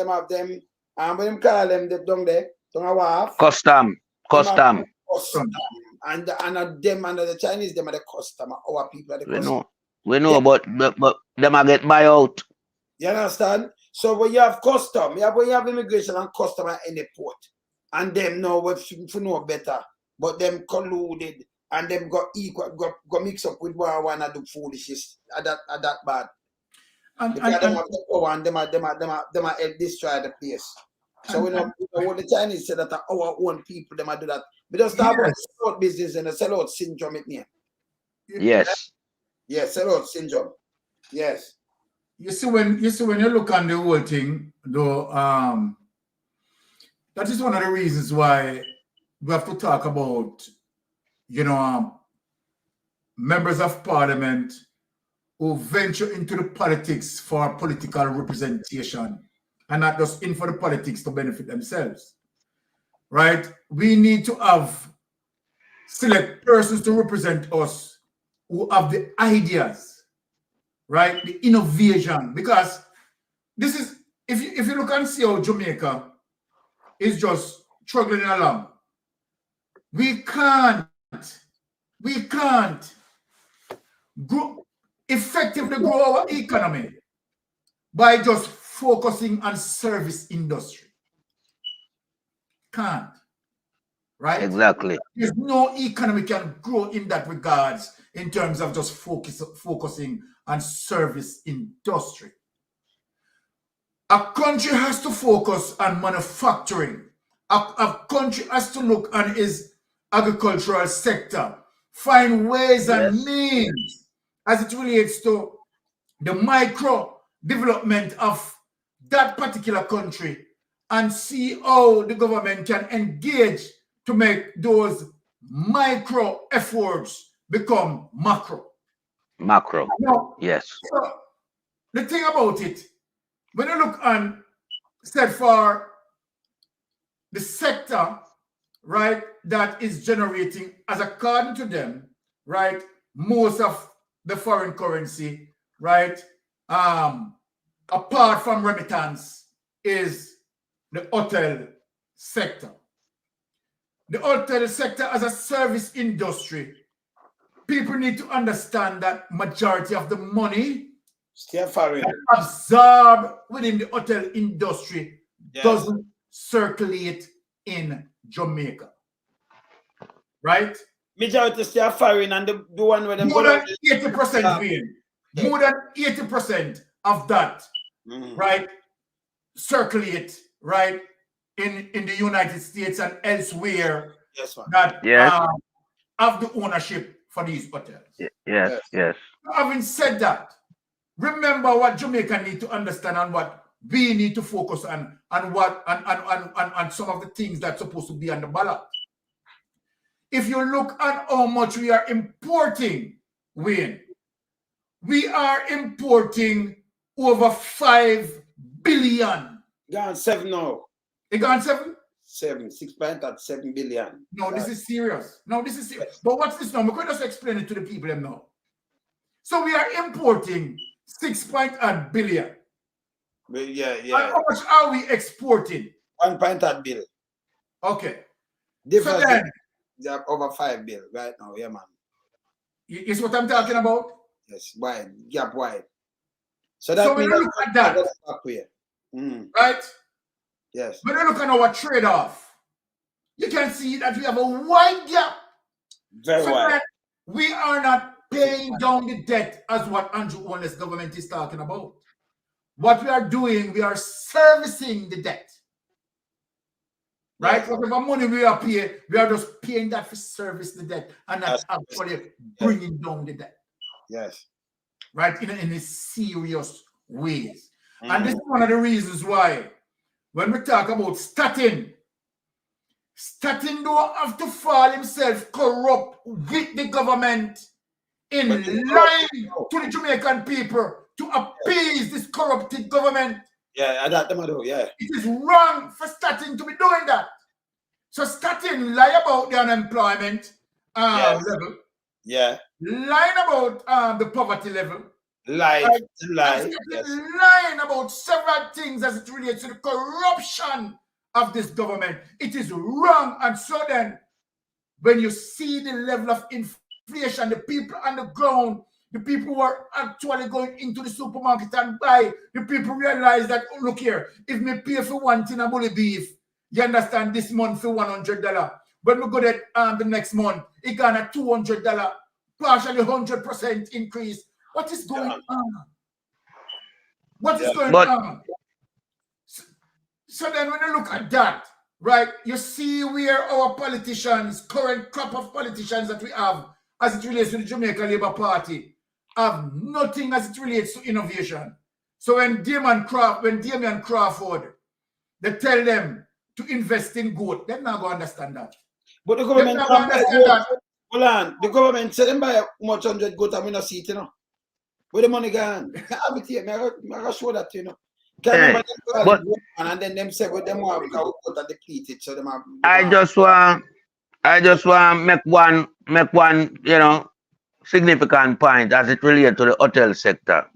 and when them call them down there, down a wharf. Custom. And them and the Chinese, them are the custom. Our people are the custom. We know, but them are get buy out. You understand? So when you have custom, when you have immigration and custom at any port, and them know what to know better, but them colluded and them got equal, got mixed up with one and do foolishness at that bad. Because them have the power and them are help destroy the place. So we know what the Chinese say that our own people them are do that. We just start about sellout business and the sellout syndrome it near. Yes. Yes, sellout syndrome. Yes. You see when you look on the whole thing, though, that is one of the reasons why we have to talk about, you know, members of parliament who venture into the politics for political representation and not just in for the politics to benefit themselves. Right? We need to have select persons to represent us who have the ideas. Right, the innovation, because this is if you look and see how Jamaica is just struggling along, we can't effectively grow our economy by just focusing on service industry. Can't, right? Exactly. There's no economy can grow in that regards in terms of just focusing on service industry. A country has to focus on manufacturing a country has to look on its agricultural sector, find ways and means as it relates to the micro development of that particular country and see how the government can engage to make those micro efforts become macro. Macro. Now, Yes. so the thing about it, when you look on, said for the sector, right, that is generating, as according to them, right, most of the foreign currency, right, apart from remittance, is the hotel sector. The hotel sector as a service industry, people need to understand that majority of the money absorbed within the hotel industry doesn't circulate in Jamaica. Right? Majority still foreign, and the one where them more than 80% win. More than 80% of that, right, circulate, right, in the United States and elsewhere that have the ownership for these hotels. Yes. Having said that, remember what Jamaica need to understand and what we need to focus on, and what and some of the things that's supposed to be on the ballot. If you look at how much we are importing, Wayne, we are importing over 5 billion. Gone 7 now. It gone 7? 6.7 billion. No, this is serious. No, this is serious. But what's this now? I'm going to just explain it to the people now. So we are importing 6.8 billion. Yeah. And how much are we exporting? 1.8 billion. Okay. Difference so then, over 5 billion right now, yeah, man. Is what I'm talking about? Yes, wide, gap wide. So when you look at that, right? Yes. When you look at our trade-off, you can see that we have a wide gap. Very wide. That we are not paying down the debt as what Andrew Holness government is talking about. What we are doing, we are servicing the debt. Right? Whatever money we are paying, we are just paying that for service the debt and not actually bringing down the debt. Yes. Right? In a serious ways. And this is one of the reasons why when we talk about Statin don't have to fall himself corrupt with the government in line to the Jamaican people to appease this corrupted government. Yeah, I got them do, yeah. It is wrong for Statin to be doing that. So Statin lie about the unemployment level. Yeah. Lying about the poverty level. Lie. Lying about several things as it relates to the corruption of this government. It is wrong. And so then, when you see the level of inflation, the people on the ground, the people who are actually going into the supermarket and buy, the people realize that, oh, look here, if me pay for one tin of bully beef, you understand, this month for $100. When we go there the next month, it got a $200, partially 100% increase. What is going on? What is going on? So then when you look at that, right, you see where our politicians, current crop of politicians that we have as it relates to the Jamaica Labour Party, have nothing as it relates to innovation. So when Damian Crawford, they tell them to invest in goat, they're not going to understand that. But the government hold on, the government said them buy much 100 goat and we not see it, you know. Where the money gone? I'm going to show that, you know. And then them say what them want because we got depleted. So them I just want make one, you know, significant point as it relates to the hotel sector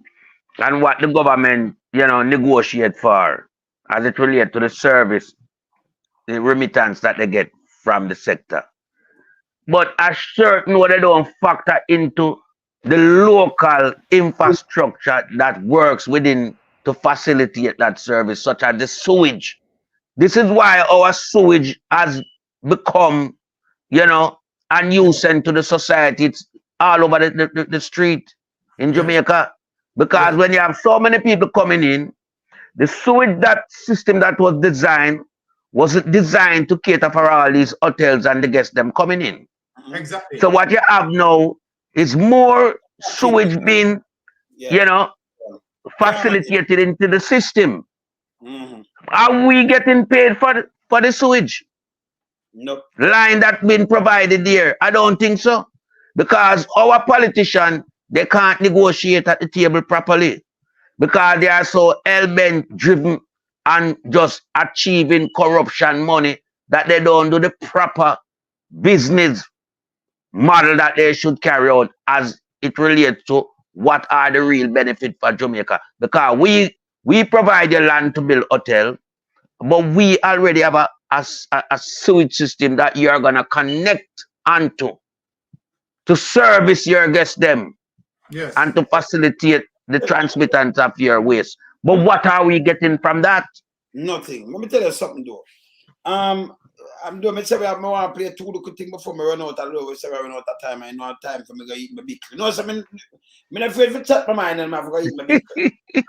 and what the government, you know, negotiate for as it relates to the service, the remittance that they get from the sector. But a certain way they don't factor into the local infrastructure that works within to facilitate that service, such as the sewage. This is why our sewage has become, you know, a nuisance to the society. It's all over the street in Jamaica. Because when you have so many people coming in, the sewage that system that was designed wasn't designed to cater for all these hotels and the guests them coming in. Exactly. So what you have now is more sewage being, you know, facilitated into the system. Are we getting paid for the sewage? Nope. Line that been provided there? I don't think so. Because our politicians, they can't negotiate at the table properly. Because they are so hell-bent driven and just achieving corruption money that they don't do the proper business model that they should carry out as it relates to what are the real benefits for Jamaica. Because we provide the land to build hotel, but we already have a sewage system that you are going to connect onto to service your guests them and to facilitate the transmittance of your waste. But what are we getting from that? Nothing. Let me tell you something though. I'm doing myself. I want to play two good things before I run out of love. I run out of time. I know time for me to eat my big. You know, so I'm afraid to chat my mind and I'm going to eat my big. I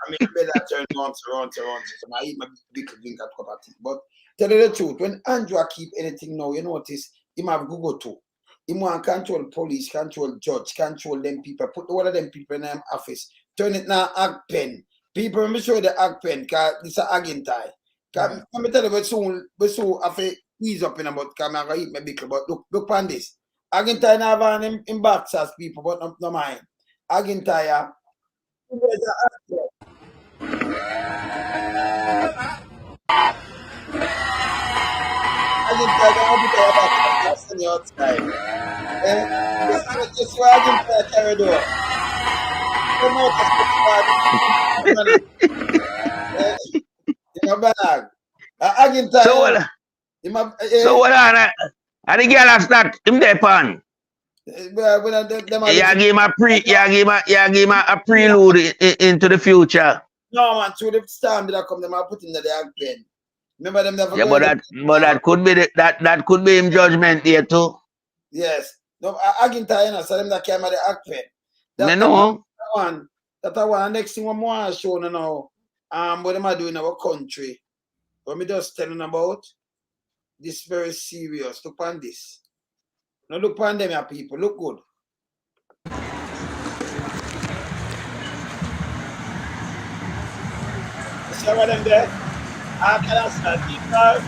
mean, better turn around. So I eat my big drink at cup of tea. But tell you the truth, when Andrew keep anything now, you notice him have Google too. Him want control police, control judge, control them people, put all of them people in them office, turn it now ag pen. People, let me show you the ag pen, because this is an ag tie. Let me tell you, we soon have to ease up in about, because I'm going to eat my big, but look on this. Ag tie now have in boxers, people, but no mind. Ag tie, outside. Just why I didn't carry door. Bag. So what on? And the girl has that him there pan. You give him a prelude into the future. No man, through the storm that come, them I put in the ag pen. Remember them never. Yeah, but that could be that could be him judgment there too. Yes. No, I can tell you, so them that came at the act pen. That know. That one. Next thing we want to show now. What am I doing in our country? What me just telling about this very serious. Look on this. Now look on them, your people. Look good. See what them there? I cannot stand people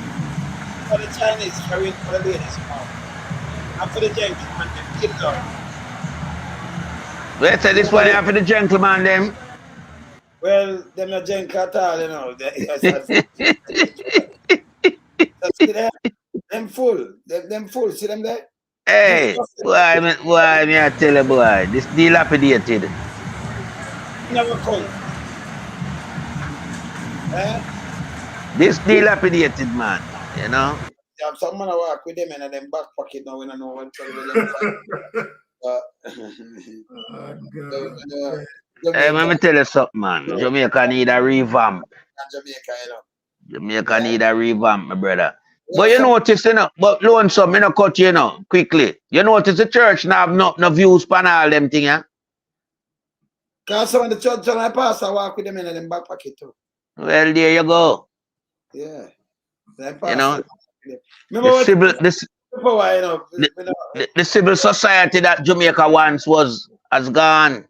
for the Chinese carrying for the ladies now. And for the gentlemen, them kill them. Wait till this one here for the gentleman them. Well, them not gentle at all, you know. Them full. Them full. See them there? Hey, boy, me I tell you, boy, this dilapidated. Never come. This dilapidated man, you know. Yeah, some man walk with them in them back pocket now when I know what hey, let me tell you something, man. Jamaica need a revamp. Jamaica need a revamp, my brother. But you notice, you know, but lonesome, you know, cut you know, quickly. You notice the church now have no views pan all them thing, yeah? Because some of the church and I pass, I walk with them in them back pocket too. Well, there you go. Yeah. You know, the civil society that Jamaica once was has gone.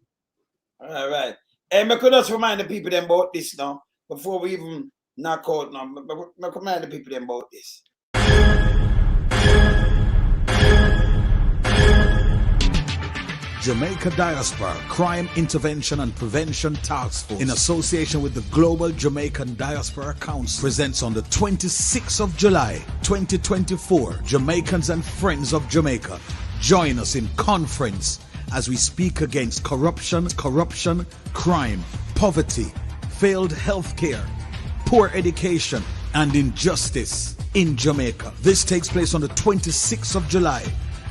All right. And I could just remind the people them about this now, before we even knock out now. I could remind the people them about this. Jamaica Diaspora Crime Intervention and Prevention Task Force, in association with the Global Jamaican Diaspora Council, presents on the 26th of July 2024 Jamaicans and Friends of Jamaica. Join us in conference as we speak against corruption, crime, poverty, failed healthcare, poor education, and injustice in Jamaica. This takes place on the 26th of July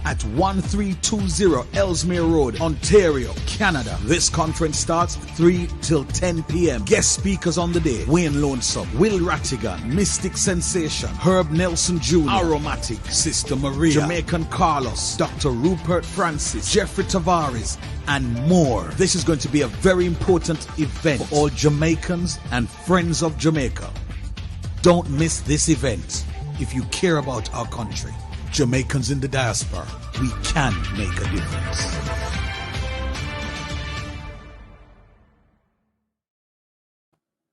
at 1320 Ellesmere Road, Ontario, Canada. This conference starts 3 till 10 p.m. Guest speakers on the day: Wayne Lonesome, Will Rattigan, Mystic Sensation, Herb Nelson Jr., Aromatic, Sister Maria, Jamaican Carlos, Dr. Rupert Francis, Jeffrey Tavares, and more. This is going to be a very important event for all Jamaicans and friends of Jamaica. Don't miss this event. If you care about our country, Jamaicans in the diaspora, we can make a difference.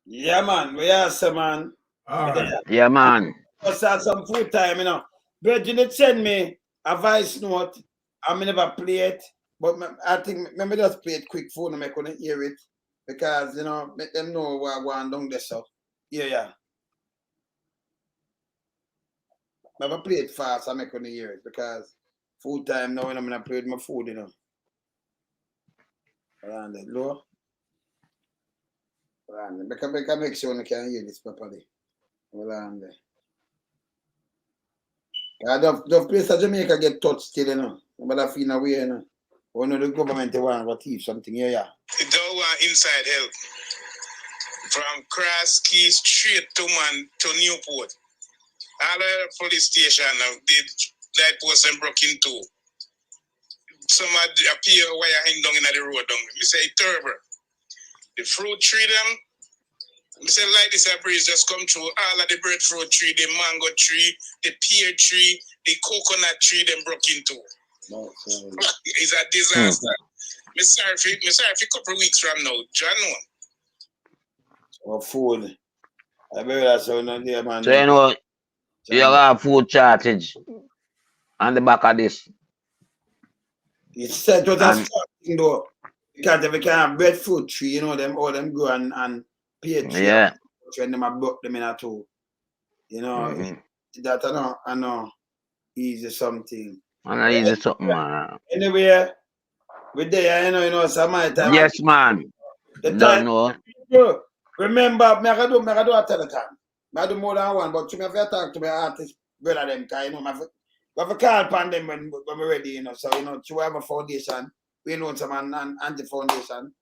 Yeah, man. We are some man. All right. Yeah, man. I start some full time, you know. Virgin did send me a voice note. I never play it, but I think maybe just play it quick phone and I couldn't hear it because you know make them know what I want down there. So yeah. Never play it fast. I couldn't hear it because full time now when I'm gonna play with my food, you know. Around the low. Around there. Make sure you can hear this properly. Around there. The place of Jamaica get touched still, you know. But I feel away, you know. One of the government they want to teach something, yeah. It don't want inside help. From Cross Keys straight to Newport. All the police station did light post and broke into. Some appear wire hang down in the road down. Me say terrible. The fruit tree them. Me say like this a breeze just come through. All of the breadfruit tree, the mango tree, the pear tree, the coconut tree them broke into. No, it's a disaster. Me sorry for a couple of weeks from now. John know. Or food. I bet that's so not there, man. So you know, you have food shortage on the back of this. It's said to us though. Because if we can have breadfruit tree, you know, them all them grow and pear tree. Yeah. When them have broke them in a two. You know, that I know easy something. And easy something, man. Anyway, we're there, you know, some my time. Yes, man. The Don't time, know. remember, I do a telegram. I do more than one, but you have to talk to my artist brother them, because you know, I have a call upon them when we're ready, you know. So, you know, to have a foundation, we know some anti-foundation.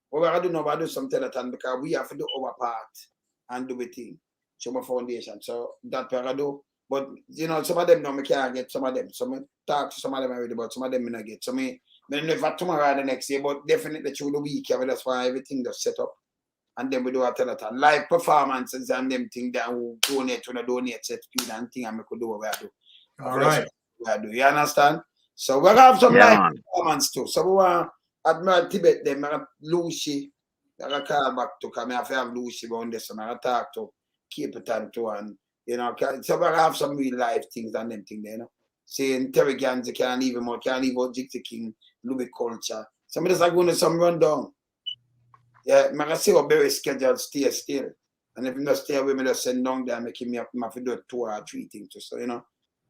What we're going to do some telegram because we have to do our part and do a thing. So my foundation. So that we're going to do. But, you know, some of them don't can't get some of them. So I talk to some of them already, but some of them I get. So I never tomorrow the next year, but definitely through the week, that's why everything just set up. And then we do a telethon. Live performances and them things that we donate set speed and thing and we could do what we do. All right. You understand? So we'll have some live performance too. So we want Admiral Tibet, them, Lucy, I call back to come. I have Lucy on this and I talk to Capitan too. And, you know, so we'll have some real life things and them things there, you know. Saying Terry Gans, can't leave him out, can't leave out Gypsy King, Louis Culture. Some of us are going to some rundown. Yeah, I see what Berry schedule stay still. And if you don't stay away, I just send down there, make him up, I have to do 2 or 3 things. So, you know,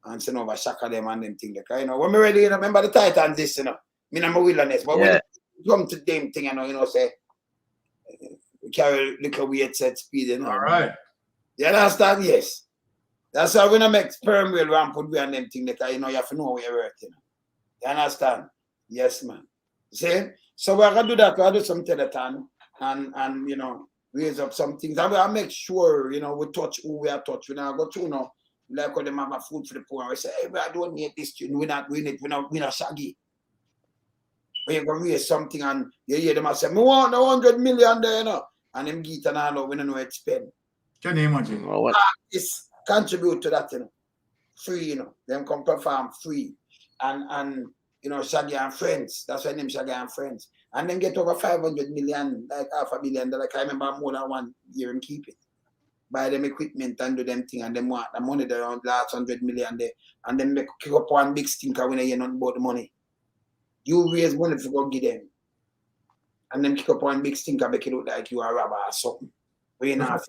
and send over Shaka them and them things. Like, you know, when we ready, you know, remember the Titans, this, you know, me and my wilderness. But when you come to them thing, you know, say, we carry little weight set speed, you know. All right. You understand? Yes. That's how we're going to make sperm wheel ramp put we and them thing, because, you know, you have to know where you're working. You understand? Yes, man. See? So we're going to do that. We'll do some telethon. And you know, raise up some things. And we'll make sure, you know, we touch who we are touch. We now go to, you know, like when them have a food for the poor. We say, hey, I don't need this. We're not doing it. We're not shaggy. When you're going to raise something and you hear them say, we want the 100 million there, you know. And them get and all, we don't know where to spend. Can you imagine? Artists contribute to that, you know. Free, you know. Them come perform free. And you know, Shaggy and Friends. That's why name Shaggy and Friends. And then get over 500 million, like $500 million. I remember more than 1 year and keep it. Buy them equipment and do them thing, and them want the money there around last 100 million there. And then make kick up one big stinker when they hear nothing about the money. You raise money to go give them. And then kick up one big stinker, make it look like you are a robber or something. We not.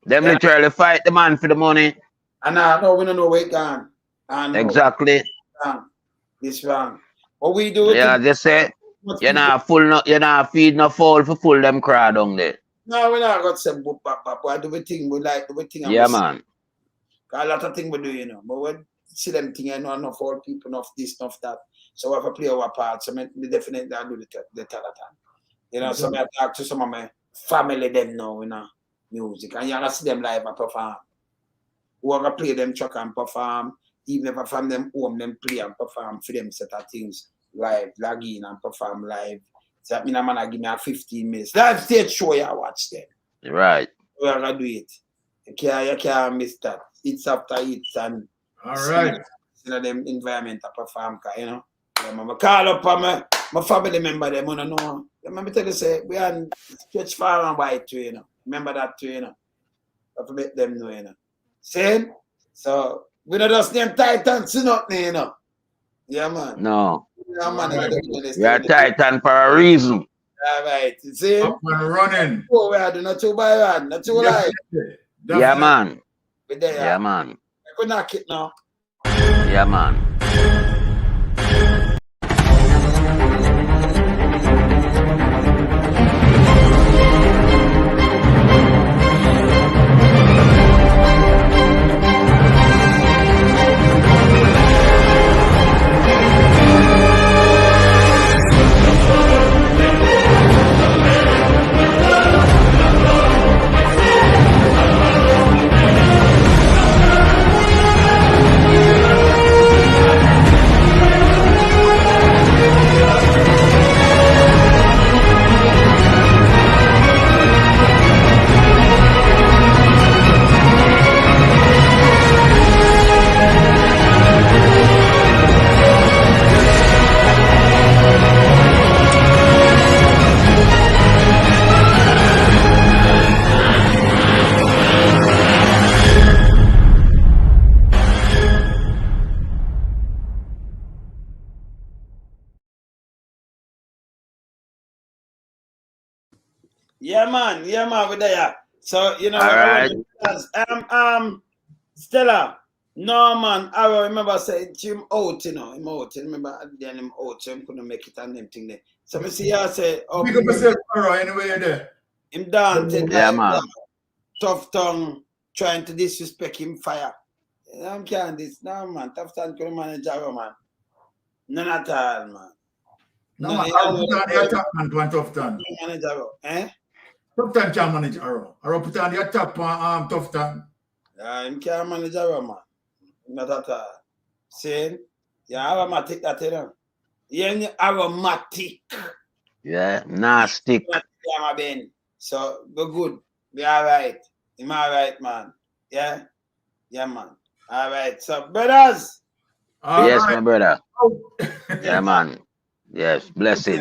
Them literally fight the man for the money. And no, we don't know where it gone. Exactly. It's wrong. What we do? Yeah, they say you're not feed no fowl for full them crowd down there. No, we're not got some book back. We do the thing we like, the thing. Yeah, man. A lot of things we do, you know. But we see them thing, you know, enough all people, enough this, enough that. So we have to play our part. So we definitely do the telethon. You know, so I talk to some of my family them now, you know, music. And you have to see them live and perform. We have to play them truck and perform. Even if I find them home, them play and perform for them set of things live, log in and perform live. So that means I'm gonna give me a 15 minutes. Live stage show you watch them. Right. We're gonna do it. You can't miss that. It's after it's and all right. You know, them environment to perform, you know. Yeah, man, I call up on my family member, them, you know. Let me tell you, say, we are stretch far and wide too, you know. Remember that too, you know. Have to make them know, you know. Same? So, we don't just name Titans, you know, you know. Yeah, man. No. Yeah, man. We are Titan for a reason. All right. You see? Up and running. Oh, we are doing not 2 by 1, not 2 live. Yeah, man. We there. Yeah, man. I could knock it now. Yeah, man. Yeah, man, we're there. So, you know, all right. Stella, no, man, I remember saying him out, you know, him out. Remember, then him out, so him couldn't make it and them thing there. So, I see, I say, oh, pick up yourself, anyway, you're there. Him daunted, yeah, man. Tufton trying to disrespect him fire. I can't this, no, man. Tufton couldn't manage our man. None at all, man. No, man, I put on the attack man to Tufton. Manage our, eh? Tufton can't manage Arrow. Arrow put on the attack on Tufton. Him can't manage our man. Not at all. See? Yeah, aromatic that, you know. Yeah, aromatic. Yeah, nasty. So, go good. Be all right. I'm all right, man. Yeah? Yeah, man. All right. So, brothers. Yes, my brother. Yeah, man. Yes, blessing.